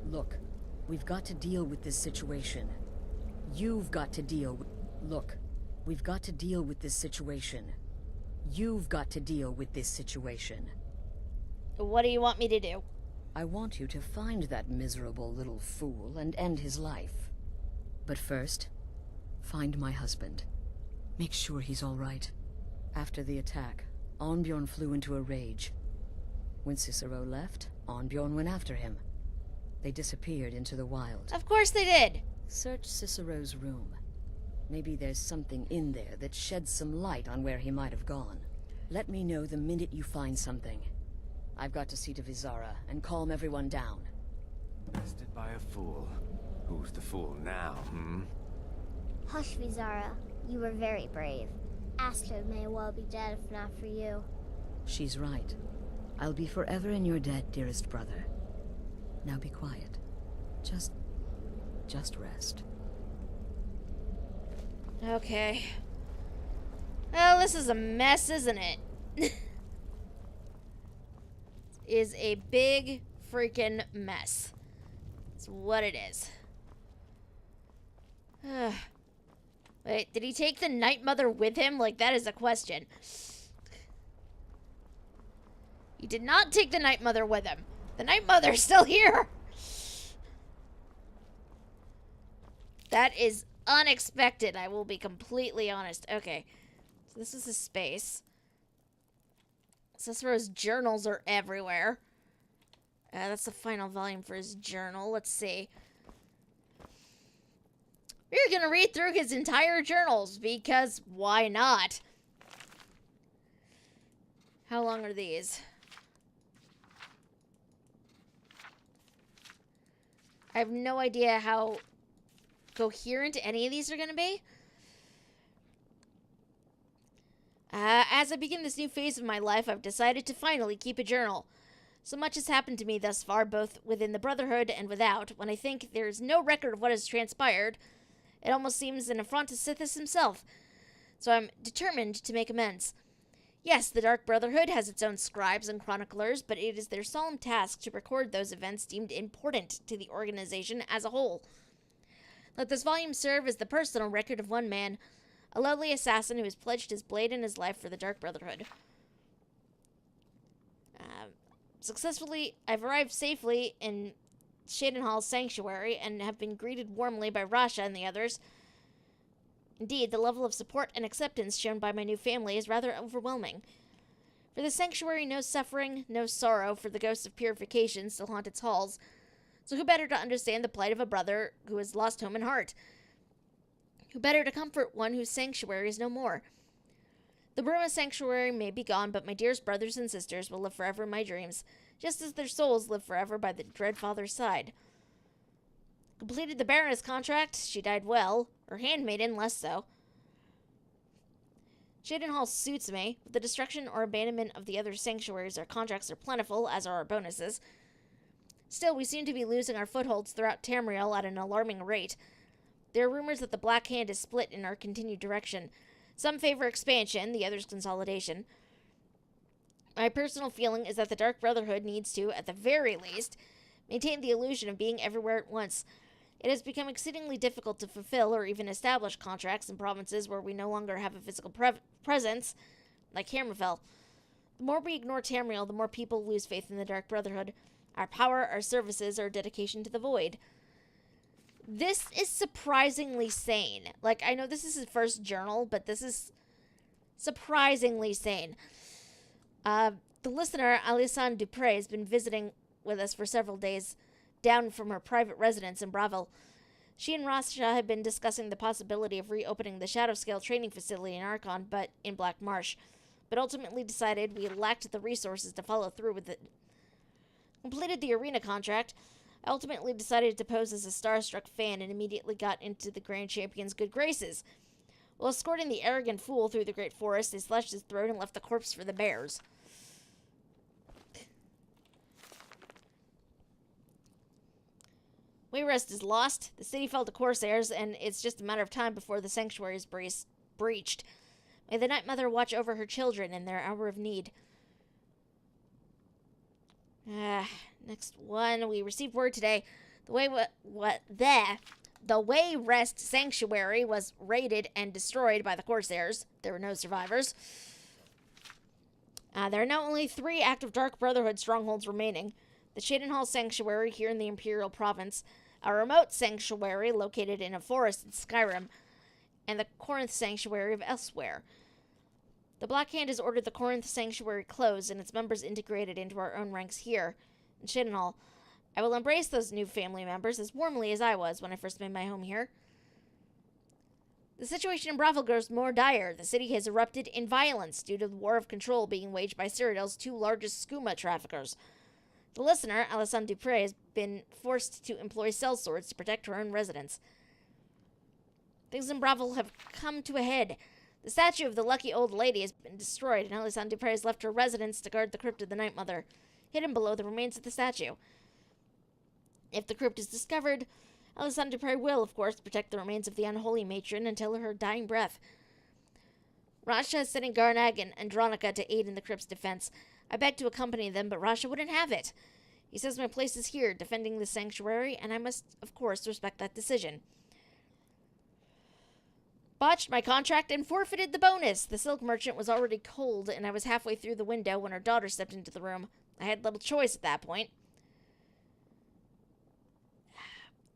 Look, we've got to deal with this situation. You've got to deal with... Look, we've got to deal with this situation. You've got to deal with this situation. What do you want me to do? I want you to find that miserable little fool and end his life. But first, find my husband. Make sure he's all right. After the attack, Arnbjorn flew into a rage. When Cicero left, Arnbjorn went after him. They disappeared into the wild. Of course they did! Search Cicero's room. Maybe there's something in there that sheds some light on where he might have gone. Let me know the minute you find something. I've got to see to Vizara and calm everyone down. Bested by a fool. Who's the fool now, Hush, Vizara. You were very brave. Astrid may well be dead if not for you. She's right. I'll be forever in your debt, dearest brother. Now be quiet. Just rest. Okay. Well, this is a mess, isn't it? Is a big freaking mess. It's what it is. Wait, did he take the Night Mother with him? Like, that is a question. He did not take the Night Mother with him. The Night Mother's still here. That is unexpected, I will be completely honest. Okay, so this is his space. Cicero's journals are everywhere. That's the final volume for his journal. Let's see. We're gonna read through his entire journals, because why not? How long are these? I have no idea how coherent any of these are gonna be. As I begin this new phase of my life, I've decided to finally keep a journal. So much has happened to me thus far, both within the Brotherhood and without. When I think there's no record of what has transpired, it almost seems an affront to Sithis himself. So I'm determined to make amends. Yes, the Dark Brotherhood has its own scribes and chroniclers, but it is their solemn task to record those events deemed important to the organization as a whole. Let this volume serve as the personal record of one man, a lovely assassin who has pledged his blade and his life for the Dark Brotherhood. I've arrived safely in Shadenhall's sanctuary and have been greeted warmly by Rasha and the others. Indeed, the level of support and acceptance shown by my new family is rather overwhelming. For the sanctuary, no suffering, no sorrow, for the ghosts of purification still haunt its halls. So who better to understand the plight of a brother who has lost home and heart? Who better to comfort one whose sanctuary is no more? The Bruma sanctuary may be gone, but my dearest brothers and sisters will live forever in my dreams, just as their souls live forever by the dread father's side. Completed the Baroness contract, she died well. Her handmaiden, less so. Shadenhall suits me. With the destruction or abandonment of the other sanctuaries, our contracts are plentiful, as are our bonuses. Still, we seem to be losing our footholds throughout Tamriel at an alarming rate. There are rumors that the Black Hand is split in our continued direction. Some favor expansion, the others consolidation. My personal feeling is that the Dark Brotherhood needs to, at the very least, maintain the illusion of being everywhere at once. It has become exceedingly difficult to fulfill or even establish contracts in provinces where we no longer have a physical presence, like Hammerfell. The more we ignore Tamriel, the more people lose faith in the Dark Brotherhood. Our power, our services, our dedication to the Void. This is surprisingly sane. Like, I know this is his first journal, but this is surprisingly sane. The listener, Alison Dupre, has been visiting with us for several days, down from her private residence in Bravel. She and Rasha have been discussing the possibility of reopening the Shadowscale training facility in Archon, but in Black Marsh, but ultimately decided we lacked the resources to follow through with it. Completed the arena contract. I ultimately decided to pose as a starstruck fan and immediately got into the Grand Champion's good graces. While escorting the arrogant fool through the great forest, they slashed his throat and left the corpse for the bears. Wayrest is lost, the city fell to Corsairs, and it's just a matter of time before the sanctuary is breached. May the Night Mother watch over her children in their hour of need. Next one. We received word today. The The Way Rest Sanctuary was raided and destroyed by the Corsairs. There were no survivors. There are now only 3 active Dark Brotherhood strongholds remaining. The Shadenhall Sanctuary here in the Imperial Province, a remote sanctuary located in a forest in Skyrim, and the Corinth Sanctuary of Elsewhere. The Black Hand has ordered the Corinth Sanctuary closed and its members integrated into our own ranks here in Shadenhall. I will embrace those new family members as warmly as I was when I first made my home here. The situation in Bravo grows more dire. The city has erupted in violence due to the war of control being waged by Citadel's 2 largest skooma traffickers. The listener, Alessandre Dupre, has been forced to employ sellswords to protect her own residents. Things in Bravo have come to a head. The statue of the lucky old lady has been destroyed, and Alessandre Dupre has left her residence to guard the crypt of the Night Mother, hidden below the remains of the statue. If the crypt is discovered, Alessandre Dupre will, of course, protect the remains of the unholy matron until her dying breath. Rasha is sending Garnag and Andronica to aid in the crypt's defense. I begged to accompany them, but Rasha wouldn't have it. He says my place is here, defending the sanctuary, and I must, of course, respect that decision. Botched my contract and forfeited the bonus. The silk merchant was already cold, and I was halfway through the window when her daughter stepped into the room. I had little choice at that point.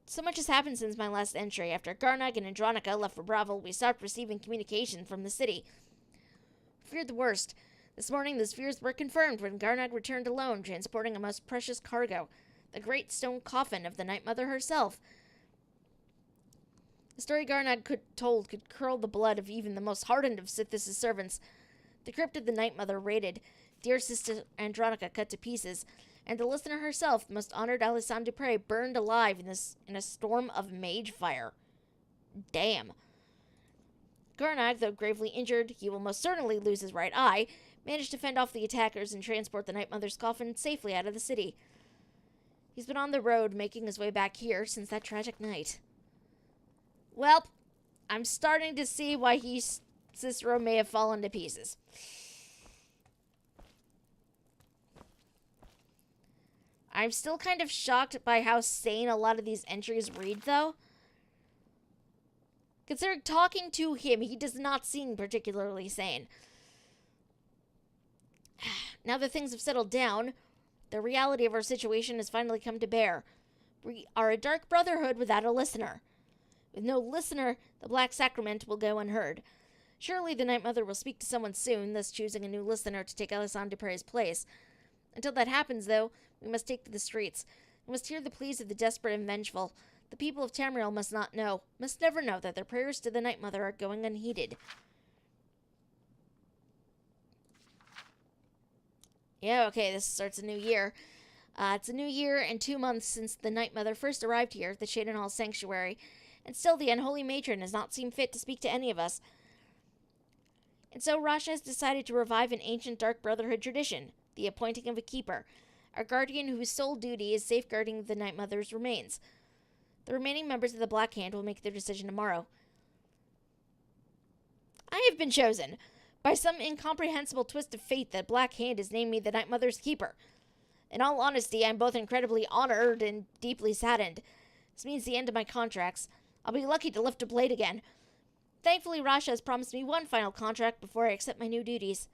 So much has happened since my last entry. After Garnag and Andronica left for Bravo, we stopped receiving communication from the city. We feared the worst. This morning, those fears were confirmed when Garnag returned alone, transporting a most precious cargo, the great stone coffin of the Night Mother herself. The story Garnag told could curl the blood of even the most hardened of Sithis' servants. The crypt of the Night Mother raided, dear sister Andronica cut to pieces, and the listener herself, the most honored Alessandre Dupre, burned alive in a storm of mage fire. Damn. Garnag, though gravely injured, he will most certainly lose his right eye, managed to fend off the attackers and transport the Night Mother's coffin safely out of the city. He's been on the road, making his way back here since that tragic night. Well, I'm starting to see why Cicero may have fallen to pieces. I'm still kind of shocked by how sane a lot of these entries read, though. Considering talking to him, he does not seem particularly sane. Now that things have settled down, the reality of our situation has finally come to bear. We are a Dark Brotherhood without a listener. With no listener, the Black Sacrament will go unheard. Surely the Night Mother will speak to someone soon, thus choosing a new listener to take Alessandre Dupre's place. Until that happens, though, we must take to the streets. We must hear the pleas of the desperate and vengeful. The people of Tamriel must not know, must never know, that their prayers to the Night Mother are going unheeded. Yeah, okay, this starts a new year. It's a new year and 2 months since the Night Mother first arrived here at the Shadenhall Sanctuary, and still the unholy matron has not seen fit to speak to any of us. And so Rasha has decided to revive an ancient Dark Brotherhood tradition, the appointing of a keeper, a guardian whose sole duty is safeguarding the Night Mother's remains. The remaining members of the Black Hand will make their decision tomorrow. I have been chosen. By some incomprehensible twist of fate, the Black Hand has named me the Night Mother's keeper. In all honesty, I'm both incredibly honored and deeply saddened. This means the end of my contracts. I'll be lucky to lift a blade again. Thankfully, Rasha has promised me one final contract before I accept my new duties.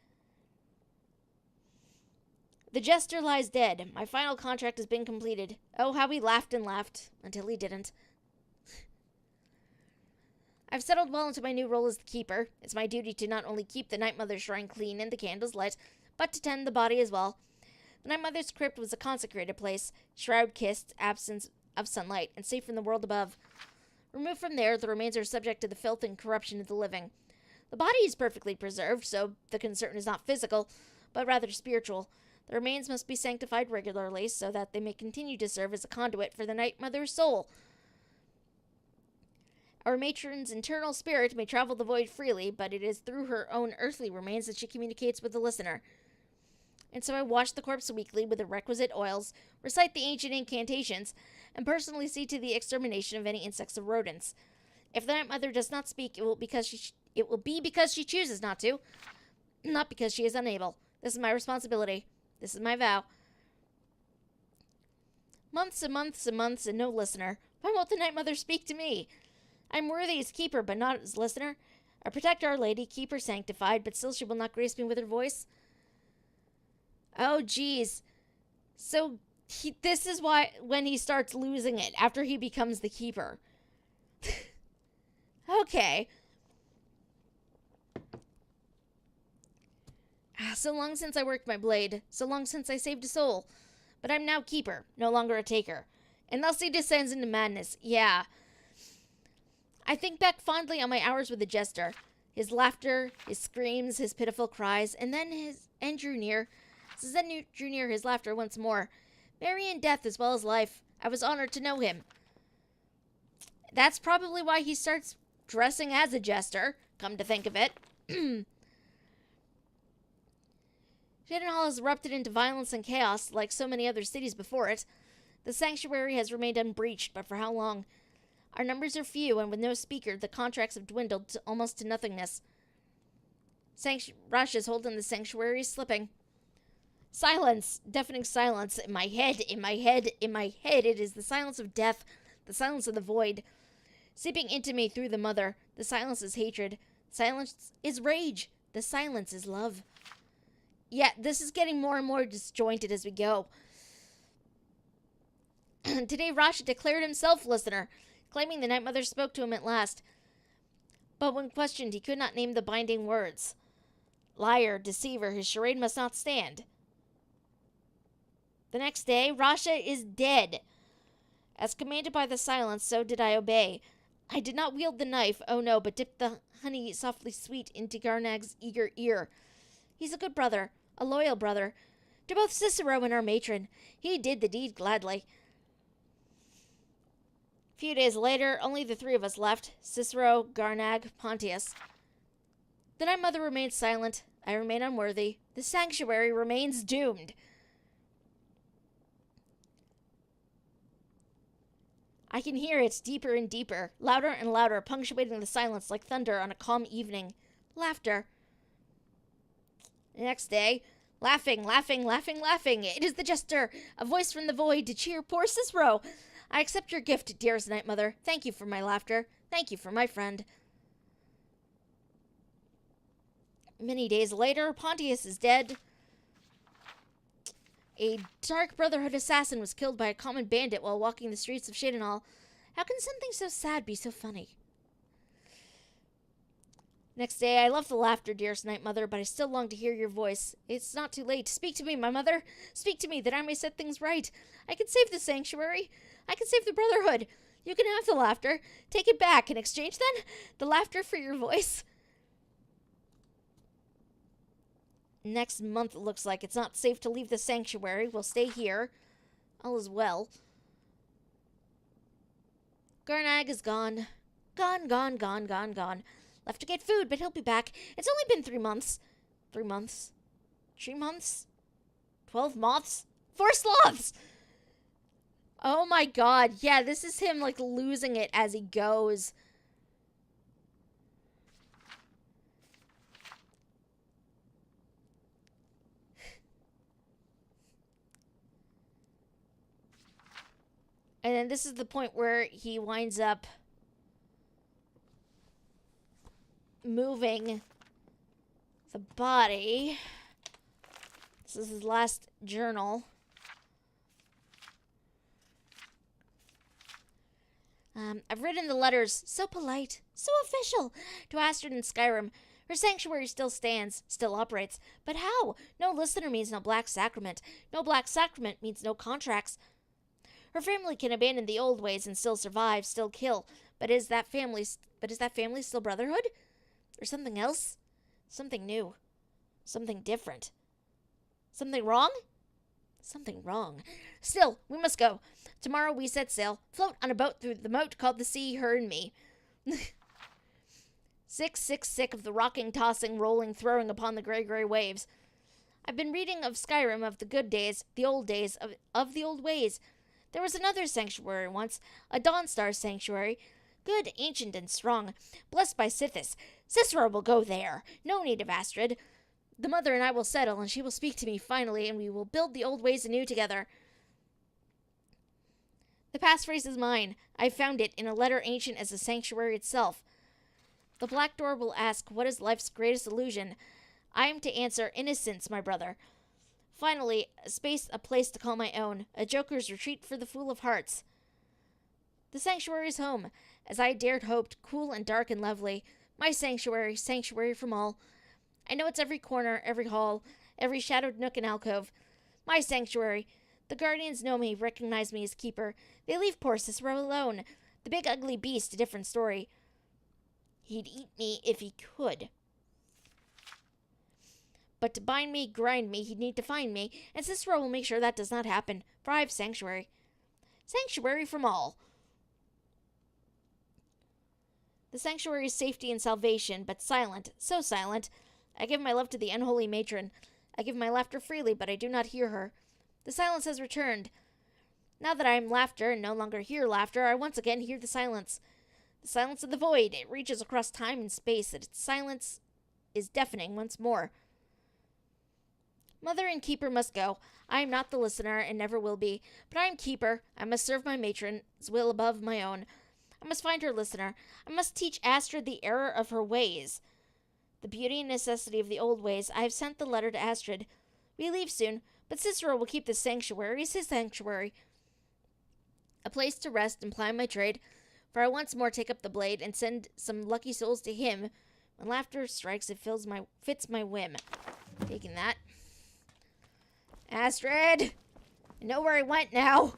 The jester lies dead. My final contract has been completed. Oh, how he laughed and laughed, until he didn't. I've settled well into my new role as the keeper. It's my duty to not only keep the Night Mother's shrine clean and the candles lit, but to tend the body as well. The Night Mother's crypt was a consecrated place, shroud-kissed, absence of sunlight, and safe from the world above. Removed from there, the remains are subject to the filth and corruption of the living. The body is perfectly preserved, so the concern is not physical, but rather spiritual. The remains must be sanctified regularly, so that they may continue to serve as a conduit for the Night Mother's soul. Our matron's internal spirit may travel the void freely, but it is through her own earthly remains that she communicates with the listener. And so I wash the corpse weekly with the requisite oils, recite the ancient incantations, and personally see to the extermination of any insects or rodents. If the Night Mother does not speak, it will be because she chooses not to, not because she is unable. This is my responsibility. This is my vow. Months and months and months and no listener. Why won't the Night Mother speak to me? I'm worthy as keeper, but not as listener. I protect Our Lady, keep her sanctified, but still she will not grace me with her voice. Oh, geez. So, this is why, when he starts losing it, after he becomes the keeper. Okay. So long since I worked my blade, so long since I saved a soul. But I'm now keeper, no longer a taker. And thus he descends into madness. Yeah. I think back fondly on my hours with the jester. His laughter, his screams, his pitiful cries, and then drew near. Drew near his laughter once more. Merry in death as well as life. I was honored to know him. That's probably why he starts dressing as a jester, come to think of it. Shadenhall has erupted into violence and chaos like so many other cities before it. The sanctuary has remained unbreached, but for how long? Our numbers are few, and with no speaker, the contracts have dwindled almost to nothingness. Rasha's hold on the sanctuary is slipping. Silence! Deafening silence. In my head, in my head, in my head. It is the silence of death, the silence of the void. Seeping into me through the mother. The silence is hatred. Silence is rage. The silence is love. Yeah, this is getting more and more disjointed as we go. Today, Rasha declared himself listener, claiming the Night Mother spoke to him at last. But when questioned, he could not name the binding words. Liar, deceiver, his charade must not stand. The next day, Rasha is dead. As commanded by the silence, so did I obey. I did not wield the knife, oh no, but dipped the honey softly sweet into Garnag's eager ear. He's a good brother, a loyal brother, to both Cicero and our matron. He did the deed gladly. A few days later, only the three of us left, Cicero, Garnag, Pontius. The Night Mother remains silent. I remain unworthy. The sanctuary remains doomed. I can hear it deeper and deeper, louder and louder, punctuating the silence like thunder on a calm evening. Laughter. The next day, laughing, laughing, laughing, laughing. It is the jester, a voice from the void to cheer poor Cicero. I accept your gift, dearest Night Mother. Thank you for my laughter. Thank you for my friend. Many days later, Pontius is dead. A Dark Brotherhood assassin was killed by a common bandit while walking the streets of Shadenhall. How can something so sad be so funny? Next day, I love the laughter, dearest Night Mother, but I still long to hear your voice. It's not too late. Speak to me, my mother. Speak to me, that I may set things right. I can save the sanctuary. I can save the Brotherhood. You can have the laughter. Take it back. In exchange, then, the laughter for your voice. Next month, it looks like. It's not safe to leave the sanctuary. We'll stay here. All is well. Garnag is gone. Gone, gone, gone, gone, gone. Left to get food, but he'll be back. It's only been 3 months. 3 months? 3 months? 12 moths? 4 sloths! Oh my god. Yeah, this is him, like, losing it as he goes. And then this is the point where he winds up moving the body. This is his last journal. I've written the letters, so polite, so official, to Astrid in Skyrim. Her sanctuary still stands, still operates. But how? No listener means no black sacrament. No black sacrament means no contracts. Her family can abandon the old ways and still survive, still kill. But is that family still Brotherhood? Or something else? Something new. Something different. Something wrong? Something wrong. Still, we must go. Tomorrow we set sail, float on a boat through the moat called the sea, her and me. Sick of the rocking, tossing, rolling, throwing upon the gray waves. I've been reading of Skyrim, of the good days, the old days, of the old ways. There was another sanctuary once, a Dawnstar sanctuary, good, ancient, and strong, blessed by Sithis. Cicero will go there. No need of Astrid. The mother and I will settle, and she will speak to me finally, and we will build the old ways anew together. The passphrase is mine. I found it in a letter ancient as the sanctuary itself. The black door will ask, what is life's greatest illusion? I am to answer, innocence, my brother. Finally, a place to call my own, a joker's retreat for the fool of hearts. The sanctuary is home, as I dared hoped, cool and dark and lovely. My sanctuary, sanctuary from all. I know it's every corner, every hall, every shadowed nook and alcove. My sanctuary. The guardians know me, recognize me as keeper. They leave poor Cicero alone. The big ugly beast, a different story. He'd eat me if he could. But to bind me, grind me, he'd need to find me, and Cicero will make sure that does not happen, for I have sanctuary. Sanctuary from all. The sanctuary is safety and salvation, but silent, so silent. I give my love to the unholy matron. I give my laughter freely, but I do not hear her. The silence has returned. Now that I am laughter and no longer hear laughter, I once again hear the silence. The silence of the void. It reaches across time and space, and its silence is deafening once more. Mother and keeper must go. I am not the listener, and never will be. But I am keeper. I must serve my matron's will above my own. I must find her listener. I must teach Astrid the error of her ways. The beauty and necessity of the old ways. I have sent the letter to Astrid. We leave soon, but Cicero will keep this sanctuary as his sanctuary. A place to rest and ply my trade, for I once more take up the blade and send some lucky souls to him. When laughter strikes, it fits my whim. Taking that. Astrid! I know where I went now.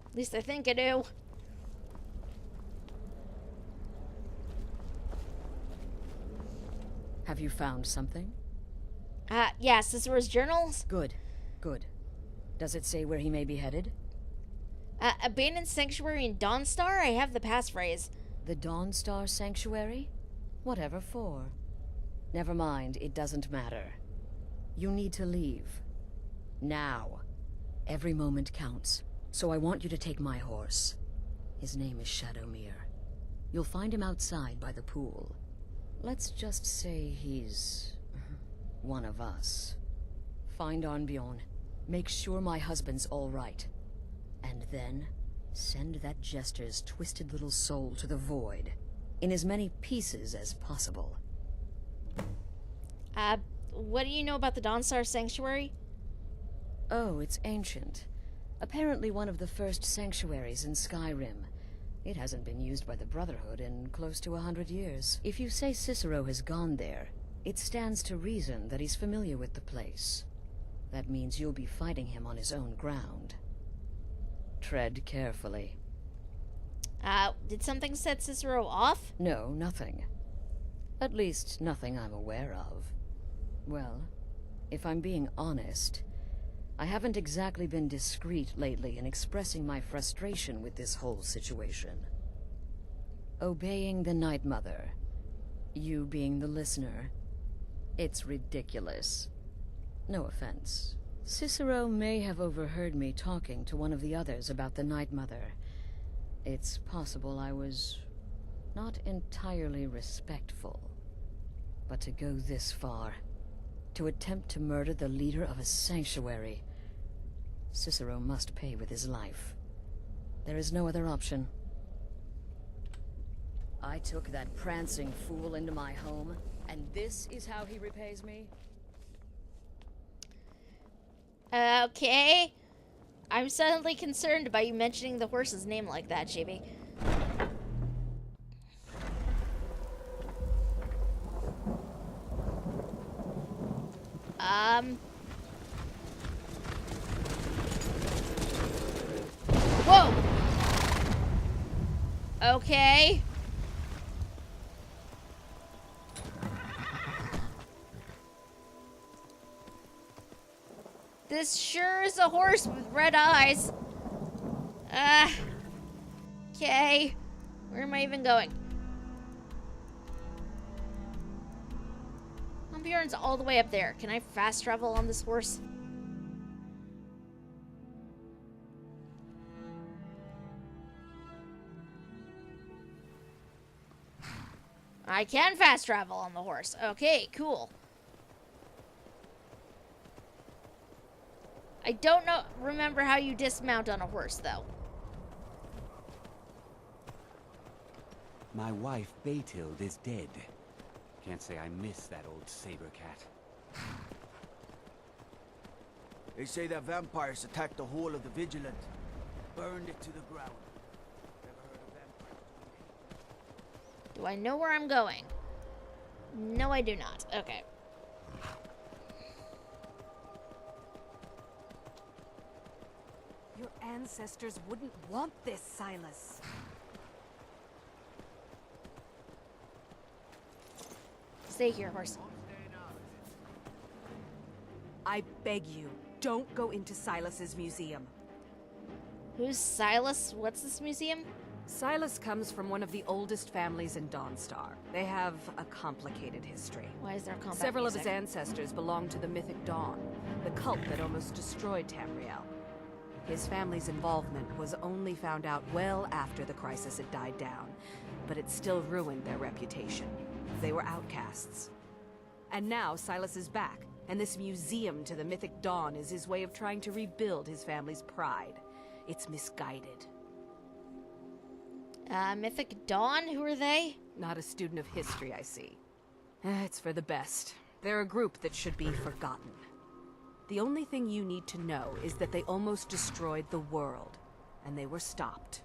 At least I think I do. Have you found something? Yeah, Cicero's journals? Good, good. Does it say where he may be headed? Abandoned Sanctuary in Dawnstar? I have the passphrase. The Dawnstar Sanctuary? Whatever for. Never mind, it doesn't matter. You need to leave. Now. Every moment counts, so I want you to take my horse. His name is Shadowmere. You'll find him outside by the pool. Let's just say he's one of us. Find Arnbjorn. Make sure my husband's all right. And then send that jester's twisted little soul to the void, in as many pieces as possible. What do you know about the Dawnstar Sanctuary? Oh, it's ancient. Apparently one of the first sanctuaries in Skyrim. It hasn't been used by the Brotherhood in close to 100 years. If you say Cicero has gone there, it stands to reason that he's familiar with the place. That means you'll be fighting him on his own ground. Tread carefully. Did something set Cicero off? No, nothing. At least, nothing I'm aware of. Well, if I'm being honest, I haven't exactly been discreet lately in expressing my frustration with this whole situation. Obeying the Night Mother, you being the listener, it's ridiculous. No offense. Cicero may have overheard me talking to one of the others about the Night Mother. It's possible I was not entirely respectful. But to go this far, to attempt to murder the leader of a sanctuary, Cicero must pay with his life. There is no other option. I took that prancing fool into my home, and this is how he repays me? Okay. I'm suddenly concerned by you mentioning the horse's name like that, Chibi. Whoa! Okay. This sure is a horse with red eyes. Okay. Where am I even going? Bjorn's all the way up there. Can I fast travel on this horse? I can fast travel on the horse. Okay, cool. I don't remember how you dismount on a horse, though. My wife, Betild, is dead. Can't say I miss that old saber cat. They say that vampires attacked the whole of the Vigilant. Burned it to the ground. Never heard of vampires doing anything. Do I know where I'm going? No, I do not. Okay. Your ancestors wouldn't want this, Silas. Stay here, horse. I beg you, don't go into Silas's museum. Who's Silas? What's this museum? Silas comes from one of the oldest families in Dawnstar. They have a complicated history. Why is there combat Several music? of his ancestors belonged to the Mythic Dawn, the cult that almost destroyed Tamriel. His family's involvement was only found out well after the crisis had died down, but it still ruined their reputation. They were outcasts. And now Silas is back, and this museum to the Mythic Dawn is his way of trying to rebuild his family's pride. It's misguided. Mythic Dawn? Who are they? Not a student of history, I see. It's for the best. They're a group that should be forgotten. The only thing you need to know is that they almost destroyed the world, and they were stopped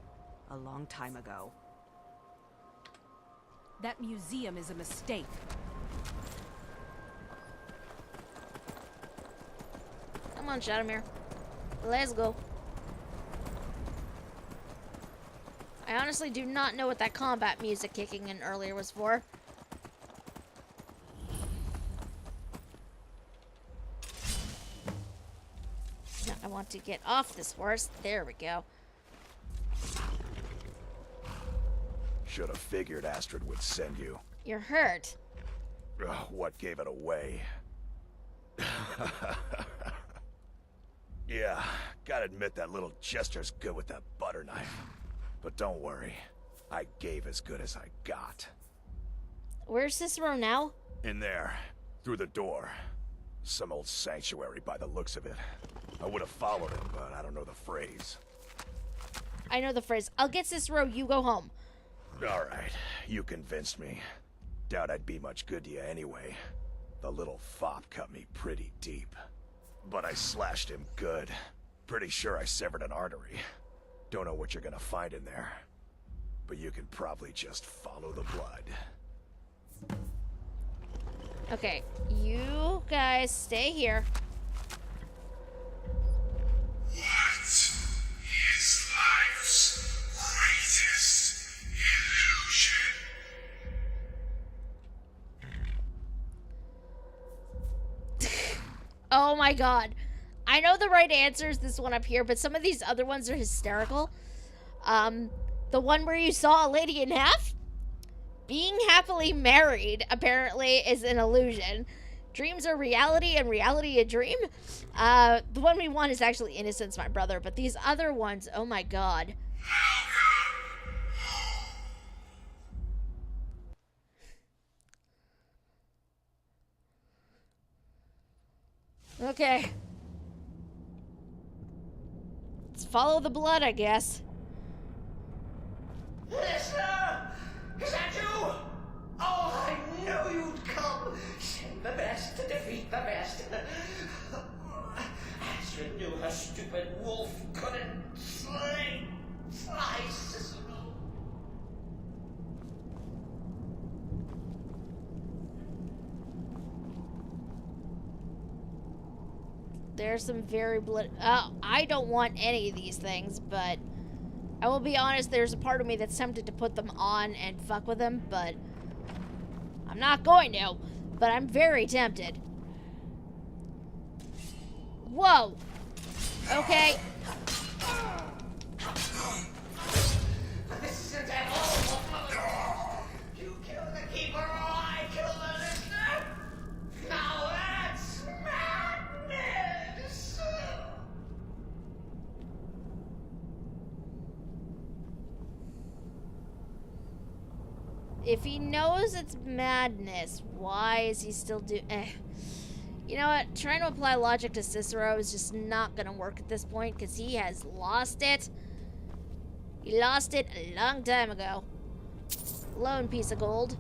a long time ago. That museum is a mistake. Come on, Shadowmere. Let's go. I honestly do not know what that combat music kicking in earlier was for. Now I want to get off this horse. There we go. Should have figured Astrid would send you. You're hurt. Ugh, what gave it away? Yeah, gotta admit that little Jester's good with that butter knife. But don't worry, I gave as good as I got. Where's Cicero now? In there, through the door. Some old sanctuary by the looks of it. I would have followed him, but I don't know the phrase. I know the phrase. I'll get Cicero, you go home. Alright, you convinced me. Doubt I'd be much good to you anyway. The little fop cut me pretty deep. But I slashed him good. Pretty sure I severed an artery. Don't know what you're gonna find in there. But you can probably just follow the blood. Okay, you guys stay here. What is life's greatest illusion? Oh my god. I know the right answer is this one up here, but some of these other ones are hysterical. The one where you saw a lady in half? Being happily married, apparently, is an illusion. Dreams are reality and reality a dream? The one we want is actually Innocence, my brother, but these other ones, oh my god. Okay. Let's follow the blood, I guess. Listener! Is that you? Oh, I knew you'd come. Send the best to defeat the best. Astrid knew her stupid wolf couldn't slay Cicero. There's some very blood. I don't want any of these things, but I will be honest, there's a part of me that's tempted to put them on and fuck with them, but I'm not going to. But I'm very tempted. Whoa. Okay. This isn't at all what you kill the keeper or I kill the listener? Now that's madness! If he knows it's madness, why is he still You know what? Trying to apply logic to Cicero is just not gonna work at this point because he has lost it. He lost it a long time ago. Lone piece of gold.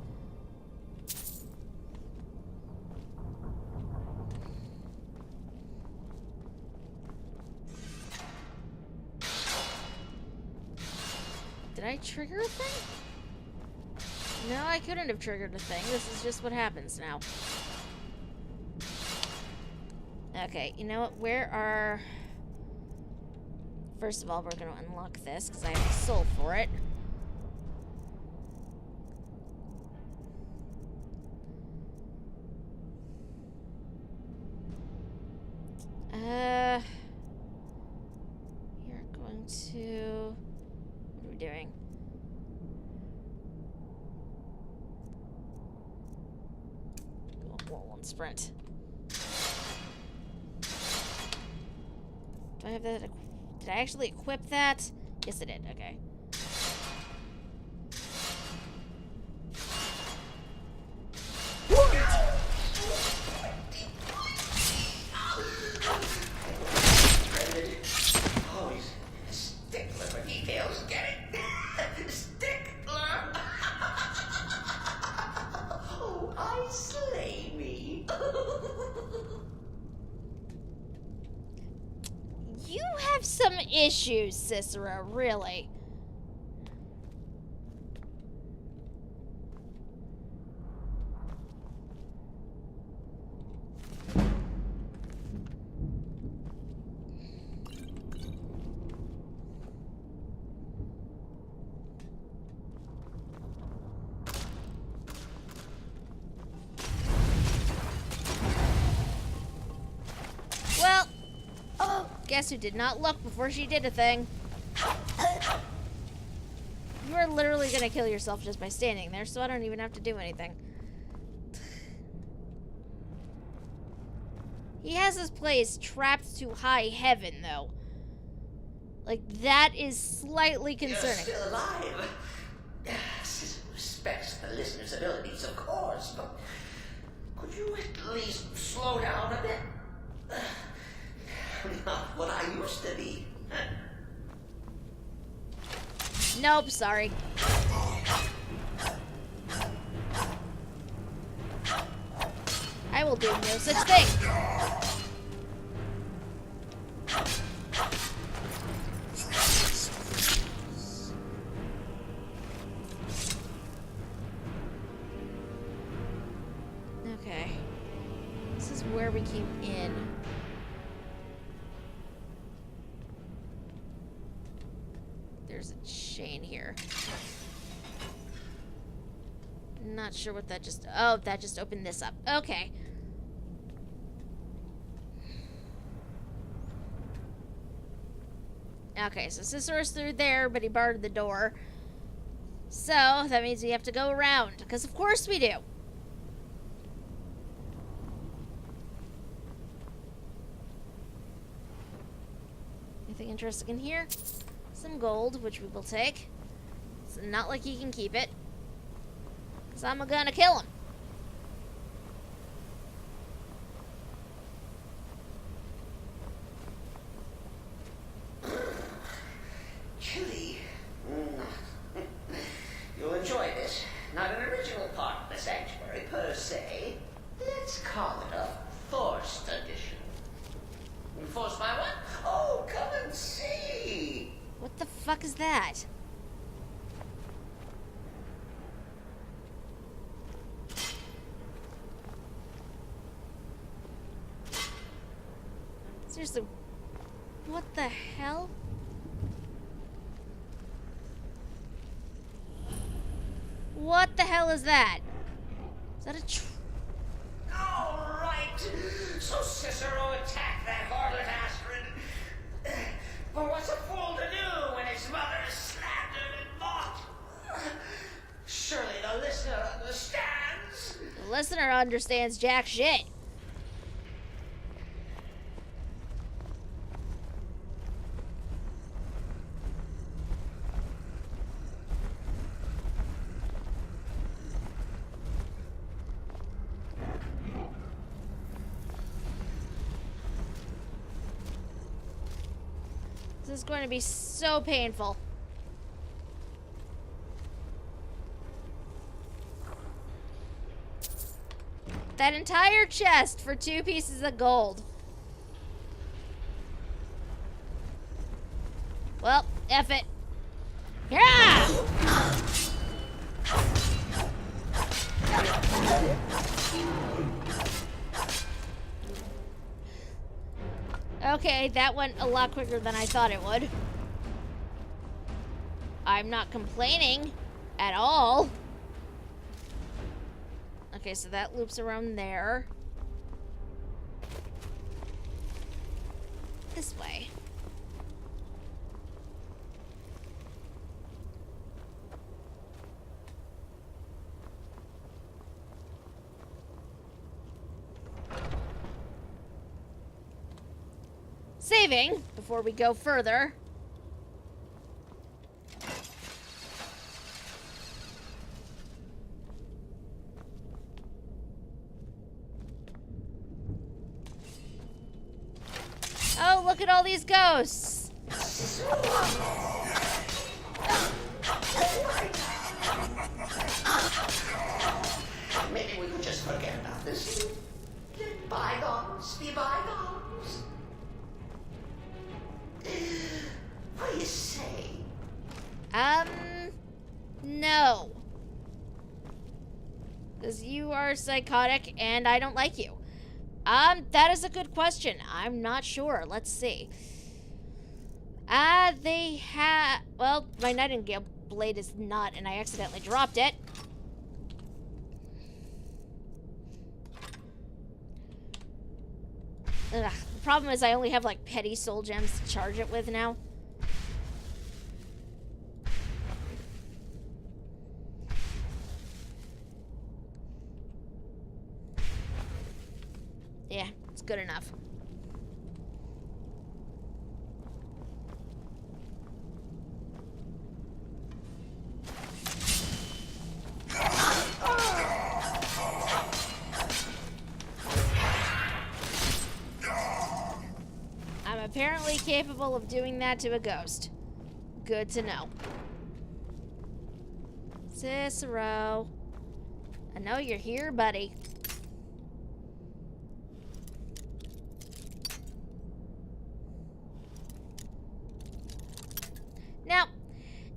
Did I trigger a thing? No, I couldn't have triggered a thing. This is just what happens now. Okay, you know what? Where are... First of all, we're going to unlock this because I have a soul for it. You're going to... What are we doing? One sprint. Do I have that? Did I actually equip that? Yes, I did. Okay. Oh, he's a stickler for details. Get it? Stickler. Oh, I slay me. You have some issues, Cicero, really. Well, guess who did not look before she did a thing? You are literally gonna kill yourself just by standing there, so I don't even have to do anything. He has this place trapped to high heaven, though. Like, that is slightly concerning. You're still alive. Respects the listener's abilities, of course, but could you at least slow down a bit? Not what I used to be. Nope, sorry. I will do no such thing. Okay. This is where we came in. There's a chain here. Not sure what that just... Oh, that just opened this up. Okay. Okay, so Cicero's through there, but he barred the door. So, that means we have to go around. Because of course we do. Anything interesting in here? Some gold, which we will take. It's not like he can keep it. Because I'm gonna kill him. Chilly. You'll enjoy this. Not an original part of the sanctuary, per se. Let's call it a forced addition. Forced by what? Oh, come and see. What the fuck is that? Seriously, what the hell? What the hell is that? Is that a All right. So Cicero attacked that harlot Astrid. But what's a fool to do when his mother is slandered and mocked? Surely the listener understands. The listener understands jack shit. is going to be so painful. That entire chest for 2 pieces of gold. Well, F it. Yeah! Okay, that went a lot quicker than I thought it would. I'm not complaining at all. Okay, so that loops around there. This way. Saving before we go further. Oh, look at all these ghosts. Maybe we could just forget about this. Let bygones be bygones. What do you say? No. Because you are psychotic and I don't like you. That is a good question. I'm not sure. Let's see. They have... Well, my nightingale blade is not, and I accidentally dropped it. Ugh. The problem is I only have, like, petty soul gems to charge it with now. Yeah, it's good enough. I'm apparently capable of doing that to a ghost. Good to know. Cicero. I know you're here, buddy. Now,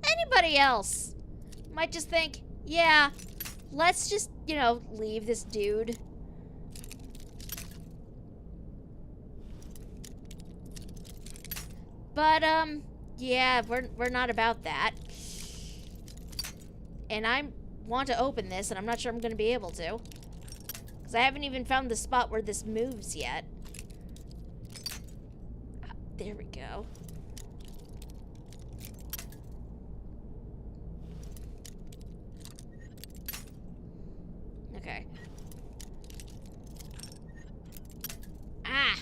anybody else might just think, yeah, let's just, you know, leave this dude. But, yeah, we're not about that. And I want to open this, and I'm not sure I'm going to be able to. Because I haven't even found the spot where this moves yet. There we go. Okay. Ah!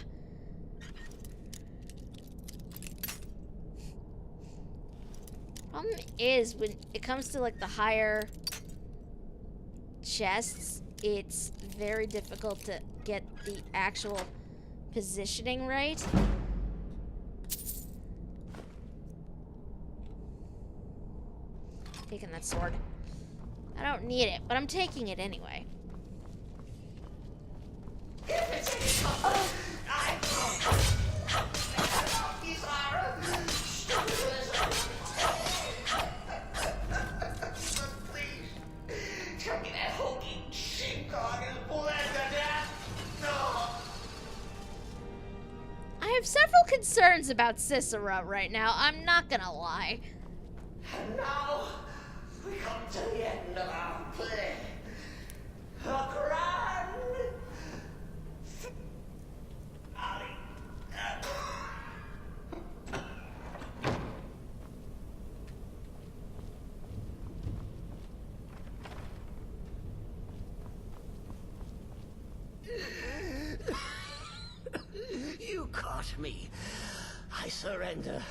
Problem is, when it comes to, like, the higher chests, it's very difficult to get the actual positioning right. Taking that sword. I don't need it, but I'm taking it anyway. Tell me that hokey sheepdog is bled to death. No. I have several concerns about Cicero right now, I'm not gonna lie. And now we come to the end of our play. A grand You caught me. I surrender.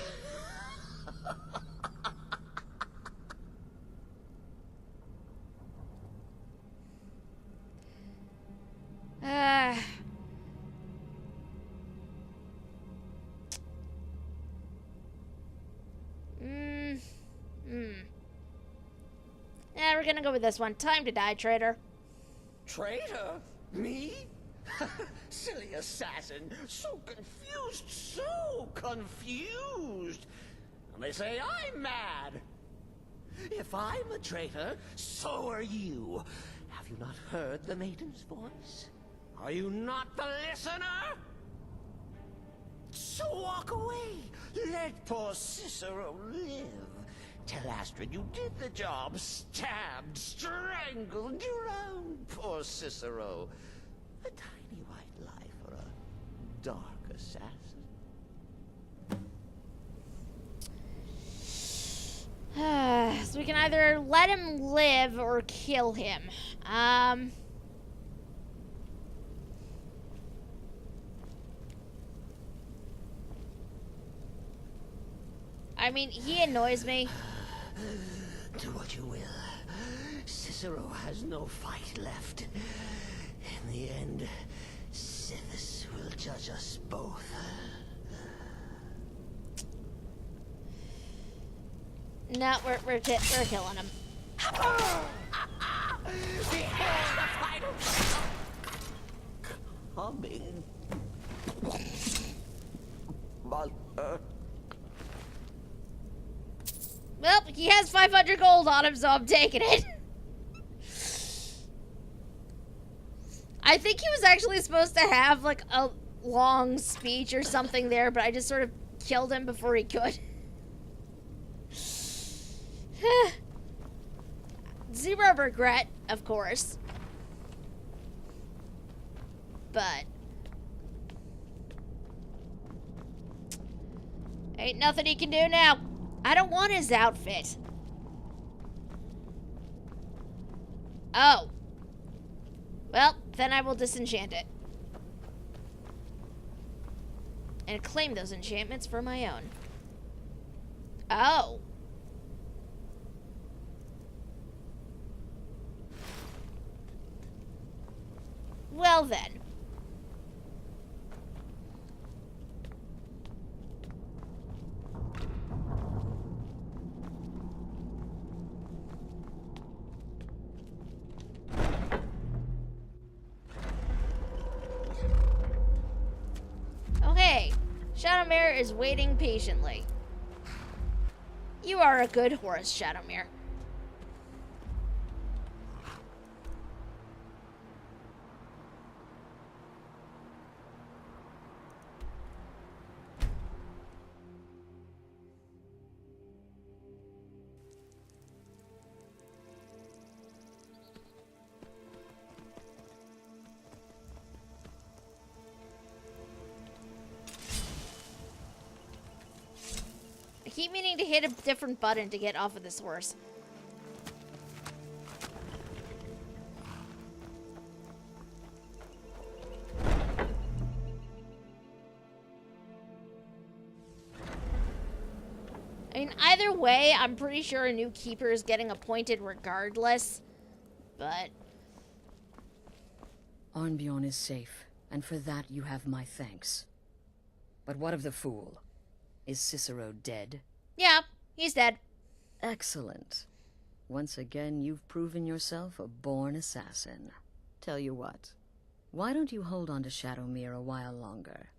we're gonna go with this one. Time to die, traitor. Traitor? Me? Silly assassin. So confused, so confused. And they say I'm mad. If I'm a traitor, so are you. Have you not heard the maiden's voice? Are you not the listener? So walk away. Let poor Cicero live. Tell Astrid you did the job. Stabbed, strangled, drowned poor Cicero. A tiny white lie for a dark assassin. So we can either let him live or kill him. I mean, he annoys me. Do what you will. Cicero has no fight left. In the end, Sithis will judge us both. No, we're killing him. Behold the final coming. Well, he has 500 gold on him, so I'm taking it. I think he was actually supposed to have, like, a long speech or something there, but I just sort of killed him before he could. Zero regret, of course. But ain't nothing he can do now. I don't want his outfit. Oh. Well, then I will disenchant it. And claim those enchantments for my own. Oh. Well then. Okay, Shadowmere is waiting patiently. You are a good horse, Shadowmere. I keep meaning to hit a different button to get off of this horse. I mean, either way, I'm pretty sure a new keeper is getting appointed regardless, but... Arnbjorn is safe, and for that you have my thanks. But what of the fool? Is Cicero dead? Yeah, he's dead. Excellent. Once again, you've proven yourself a born assassin. Tell you what, why don't you hold on to Shadowmere a while longer?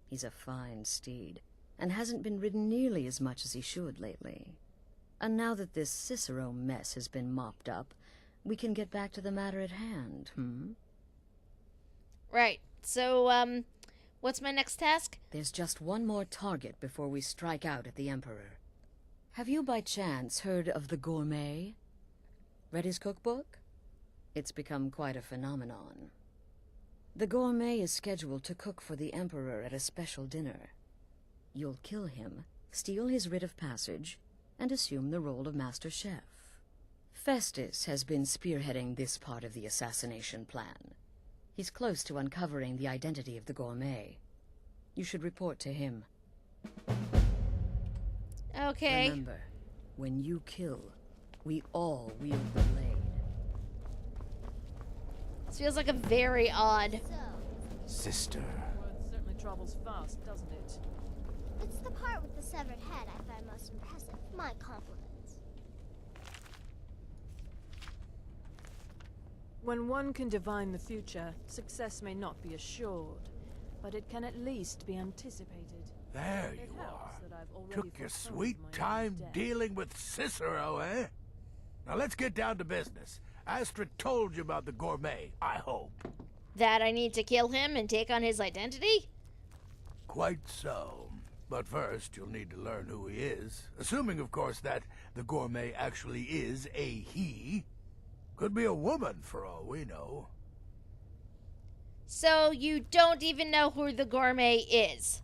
He's a fine steed, and hasn't been ridden nearly as much as he should lately. And now that this Cicero mess has been mopped up, we can get back to the matter at hand, Right. So, what's my next task? There's just one more target before we strike out at the Emperor. Have you by chance heard of the Gourmet? Read his cookbook? It's become quite a phenomenon. The Gourmet is scheduled to cook for the Emperor at a special dinner. You'll kill him, steal his writ of passage, and assume the role of Master Chef. Festus has been spearheading this part of the assassination plan. He's close to uncovering the identity of the Gourmet. You should report to him. Okay. Remember, when you kill, we all wield the blade. This feels like a very odd... Sister. Word certainly travels fast, doesn't it? It's the part with the severed head I find most impressive. My compliments. When one can divine the future, success may not be assured, but it can at least be anticipated. There It you helps are. that I've already Took your foretold sweet my own time death. dealing with Cicero, eh? Now let's get down to business. Astrid told you about the gourmet, I hope. That I need to kill him and take on his identity? Quite so. But first, you'll need to learn who he is. Assuming, of course, that the gourmet actually is a he. Could be a woman, for all we know. So you don't even know who the gourmet is.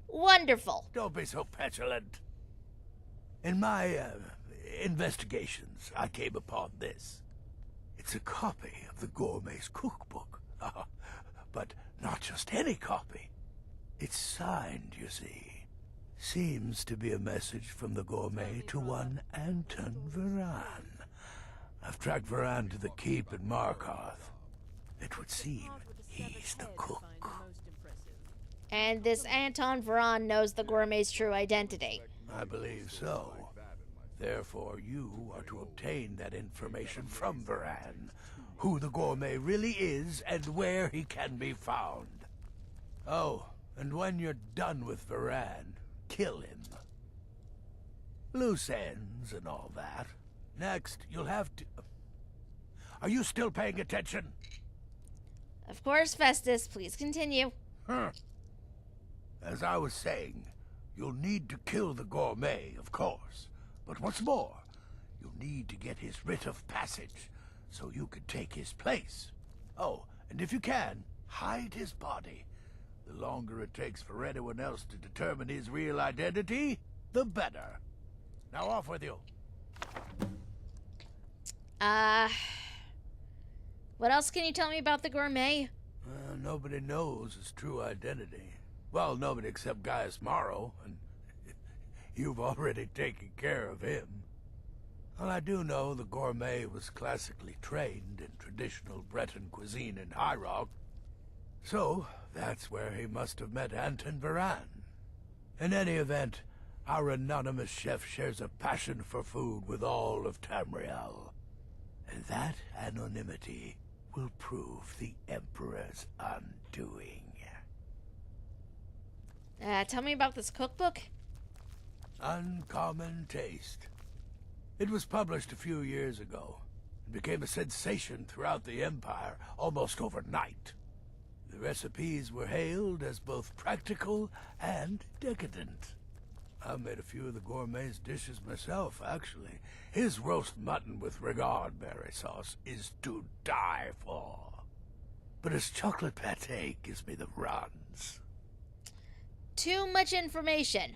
Wonderful. Don't be so petulant. In my investigations, I came upon this. It's a copy of the gourmet's cookbook. But not just any copy. It's signed, you see. Seems to be a message from the gourmet to one Anton Varan. I've tracked Varan to the keep at Markarth. It would seem he's the cook. And this Anton Varan knows the gourmet's true identity. I believe so. Therefore, you are to obtain that information from Varan. Who the gourmet really is and where he can be found. Oh, and when you're done with Varan, kill him. Loose ends and all that. Next, you'll have to... Are you still paying attention? Of course, Festus. Please continue. As I was saying, you'll need to kill the gourmet, of course. But what's more, you'll need to get his writ of passage, so you can take his place. Oh, and if you can, hide his body. The longer it takes for anyone else to determine his real identity, the better. Now off with you. What else can you tell me about the gourmet? Nobody knows his true identity. Well, nobody except Gaius Morrow, and you've already taken care of him. Well, I do know the gourmet was classically trained in traditional Breton cuisine in High Rock. So, that's where he must have met Anton Varan. In any event, our anonymous chef shares a passion for food with all of Tamriel. And that anonymity will prove the Emperor's undoing. Tell me about this cookbook. Uncommon Taste. It was published a few years ago and became a sensation throughout the Empire almost overnight. The recipes were hailed as both practical and decadent. I've made a few of the gourmet's dishes myself, actually. His roast mutton with regard berry sauce is to die for. But his chocolate pate gives me the runs. Too much information.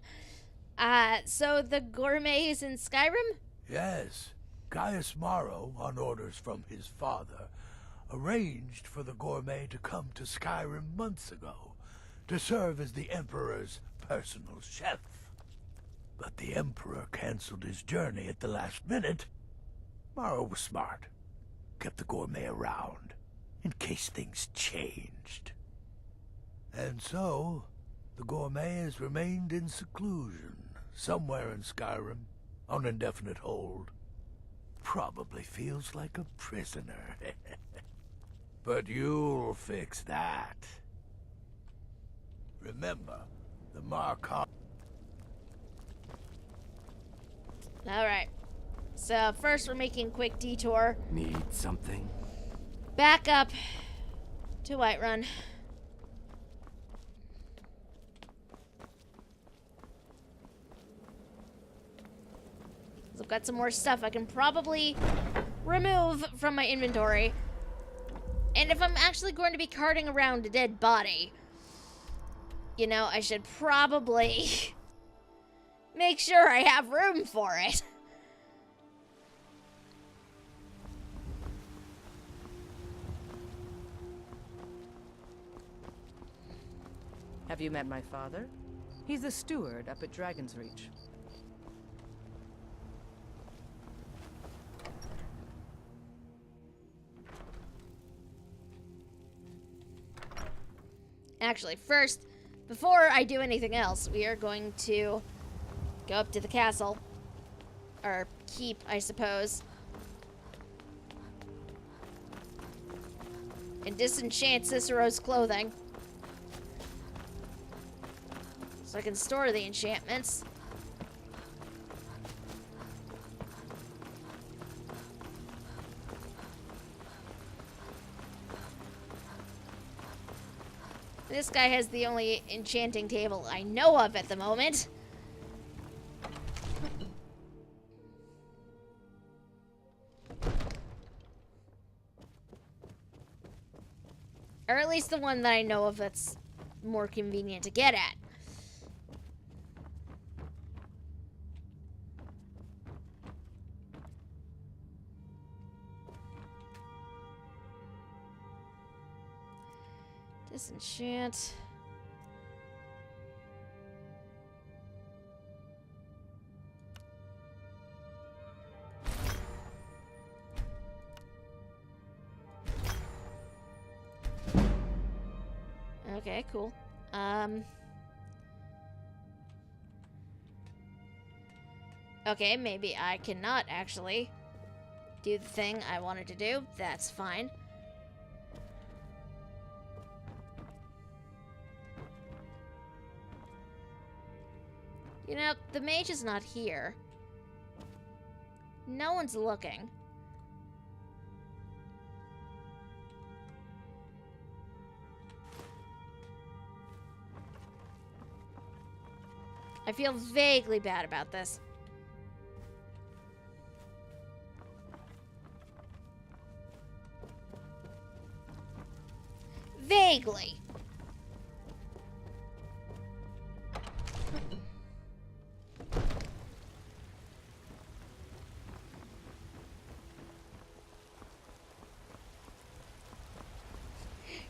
So the gourmet is in Skyrim? Yes. Gaius Morrow, on orders from his father, arranged for the gourmet to come to Skyrim months ago to serve as the Emperor's personal chef. But the Emperor canceled his journey at the last minute. Morrow was smart. Kept the gourmet around, in case things changed. And so, the gourmet has remained in seclusion, somewhere in Skyrim, on indefinite hold. Probably feels like a prisoner. But you'll fix that. Remember, the Markarth... Alright. So, first we're making a quick detour. Need something? Back up to Whiterun. I've got some more stuff I can probably remove from my inventory. And if I'm actually going to be carting around a dead body, you know, I should probably make sure I have room for it. Have you met my father? He's the steward up at Dragon's Reach. Actually, first, before I do anything else, we are going to go up to the castle. Or keep, I suppose. and disenchant Cicero's clothing. So I can store the enchantments. This guy has the only enchanting table I know of at the moment. Or at least the one that I know of that's more convenient to get at. Disenchant. Okay, cool. Okay, maybe I cannot actually do the thing I wanted to do. That's fine. You know, the mage is not here. No one's looking. I feel vaguely bad about this. Vaguely.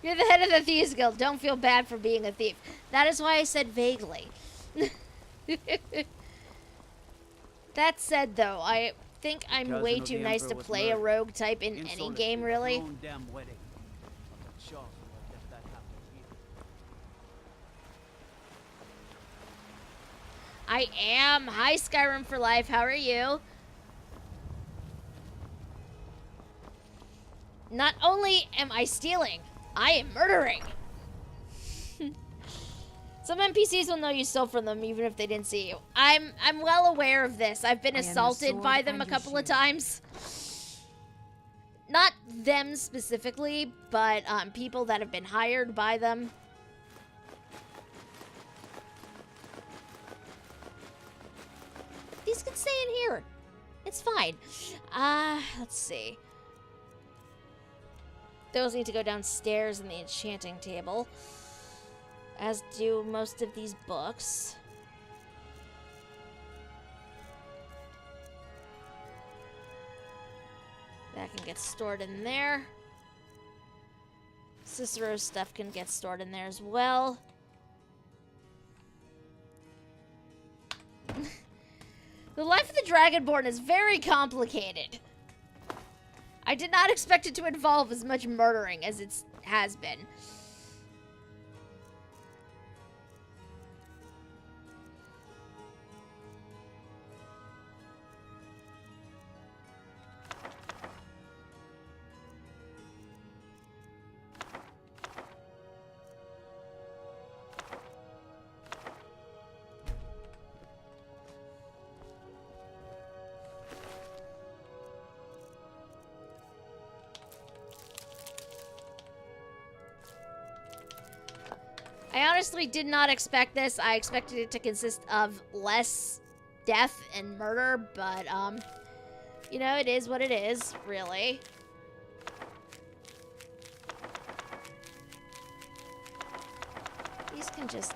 You're the head of the Thieves Guild. Don't feel bad for being a thief. That is why I said vaguely. That said, though, I think I'm way too nice to play a rogue type in any game, really. I am. Hi, Skyrim for life. How are you? Not only am I stealing, I am murdering. Some NPCs will know you stole from them even if they didn't see you. I'm well aware of this. I've been assaulted by them a couple of times. Not them specifically, but people that have been hired by them. These can stay in here. It's fine. Let's see. Those need to go downstairs in the enchanting table. As do most of these books. That can get stored in there. Cicero's stuff can get stored in there as well. The life of the Dragonborn is very complicated. I did not expect it to involve as much murdering as it has been. I honestly did not expect this. I expected it to consist of less death and murder, but, you know, it is what it is, really. These can just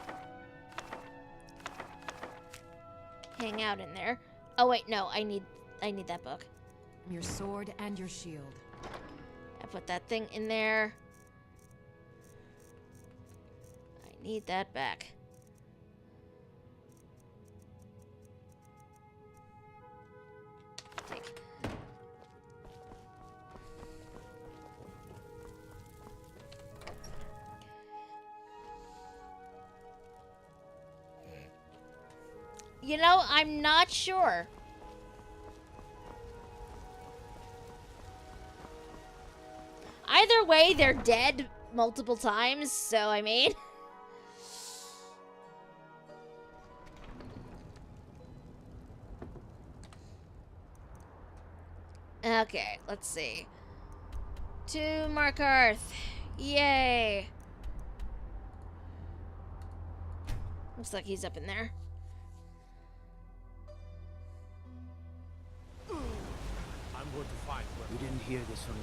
hang out in there. Oh, wait, no, I need that book. Your sword and your shield. I put that thing in there. Need that back. Take. You know, I'm not sure. Either way, they're dead multiple times, so I mean... Okay, let's see. To Markarth. Yay. Looks like he's up in there. I'm going to find her. You didn't hear this from me.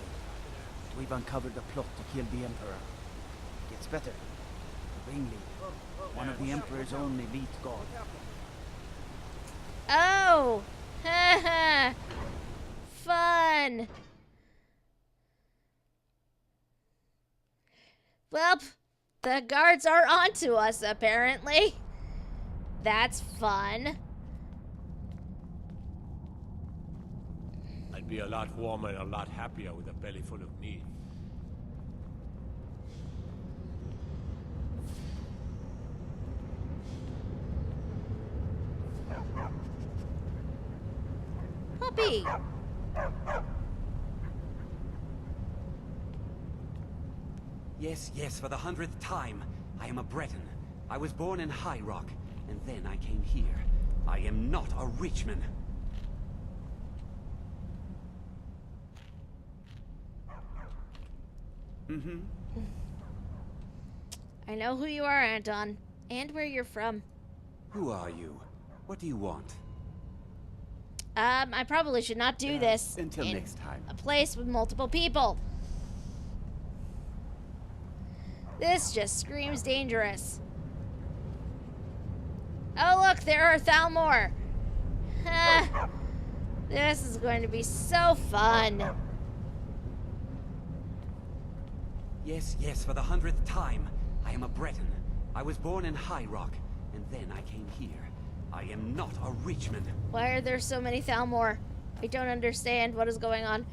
We've uncovered the plot to kill the Emperor. It gets better. The ringleader. One of the Emperor's own elite guard. Oh! Haha! Fun! Well, the guards are onto us, apparently. That's fun. I'd be a lot warmer and a lot happier with a belly full of meat. Puppy! Yes, yes, for the 100th time. I am a Breton. I was born in High Rock, and then I came here. I am not a Richman. Mm-hmm. I know who you are, Anton, and where you're from. Who are you? What do you want? I probably should not do this Until in next time. a place with multiple people. This just screams dangerous. Oh look, there are Thalmor. This is going to be so fun. Yes, yes, for the 100th time. I am a Breton. I was born in High Rock, and then I came here. I am not a Richman. Why are there so many Thalmor? I don't understand what is going on.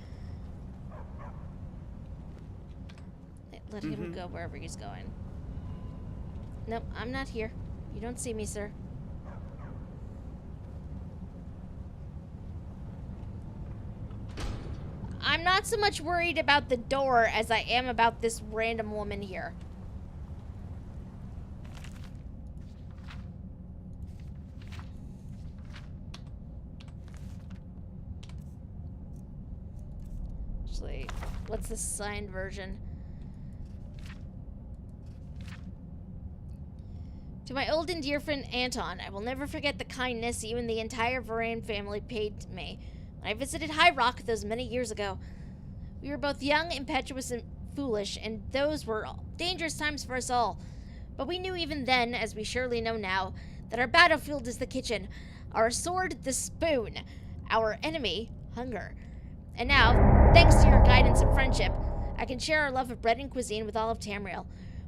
Let him go wherever he's going. Nope, I'm not here. You don't see me, sir. I'm not so much worried about the door as I am about this random woman here. Actually, what's the signed version? To my old and dear friend Anton, I will never forget the kindness you and the entire Varan family paid to me when I visited High Rock those many years ago. We were both young, impetuous, and foolish, and those were dangerous times for us all. But we knew even then, as we surely know now, that our battlefield is the kitchen, our sword the spoon, our enemy hunger. And now, thanks to your guidance and friendship, I can share our love of bread and cuisine with all of Tamriel.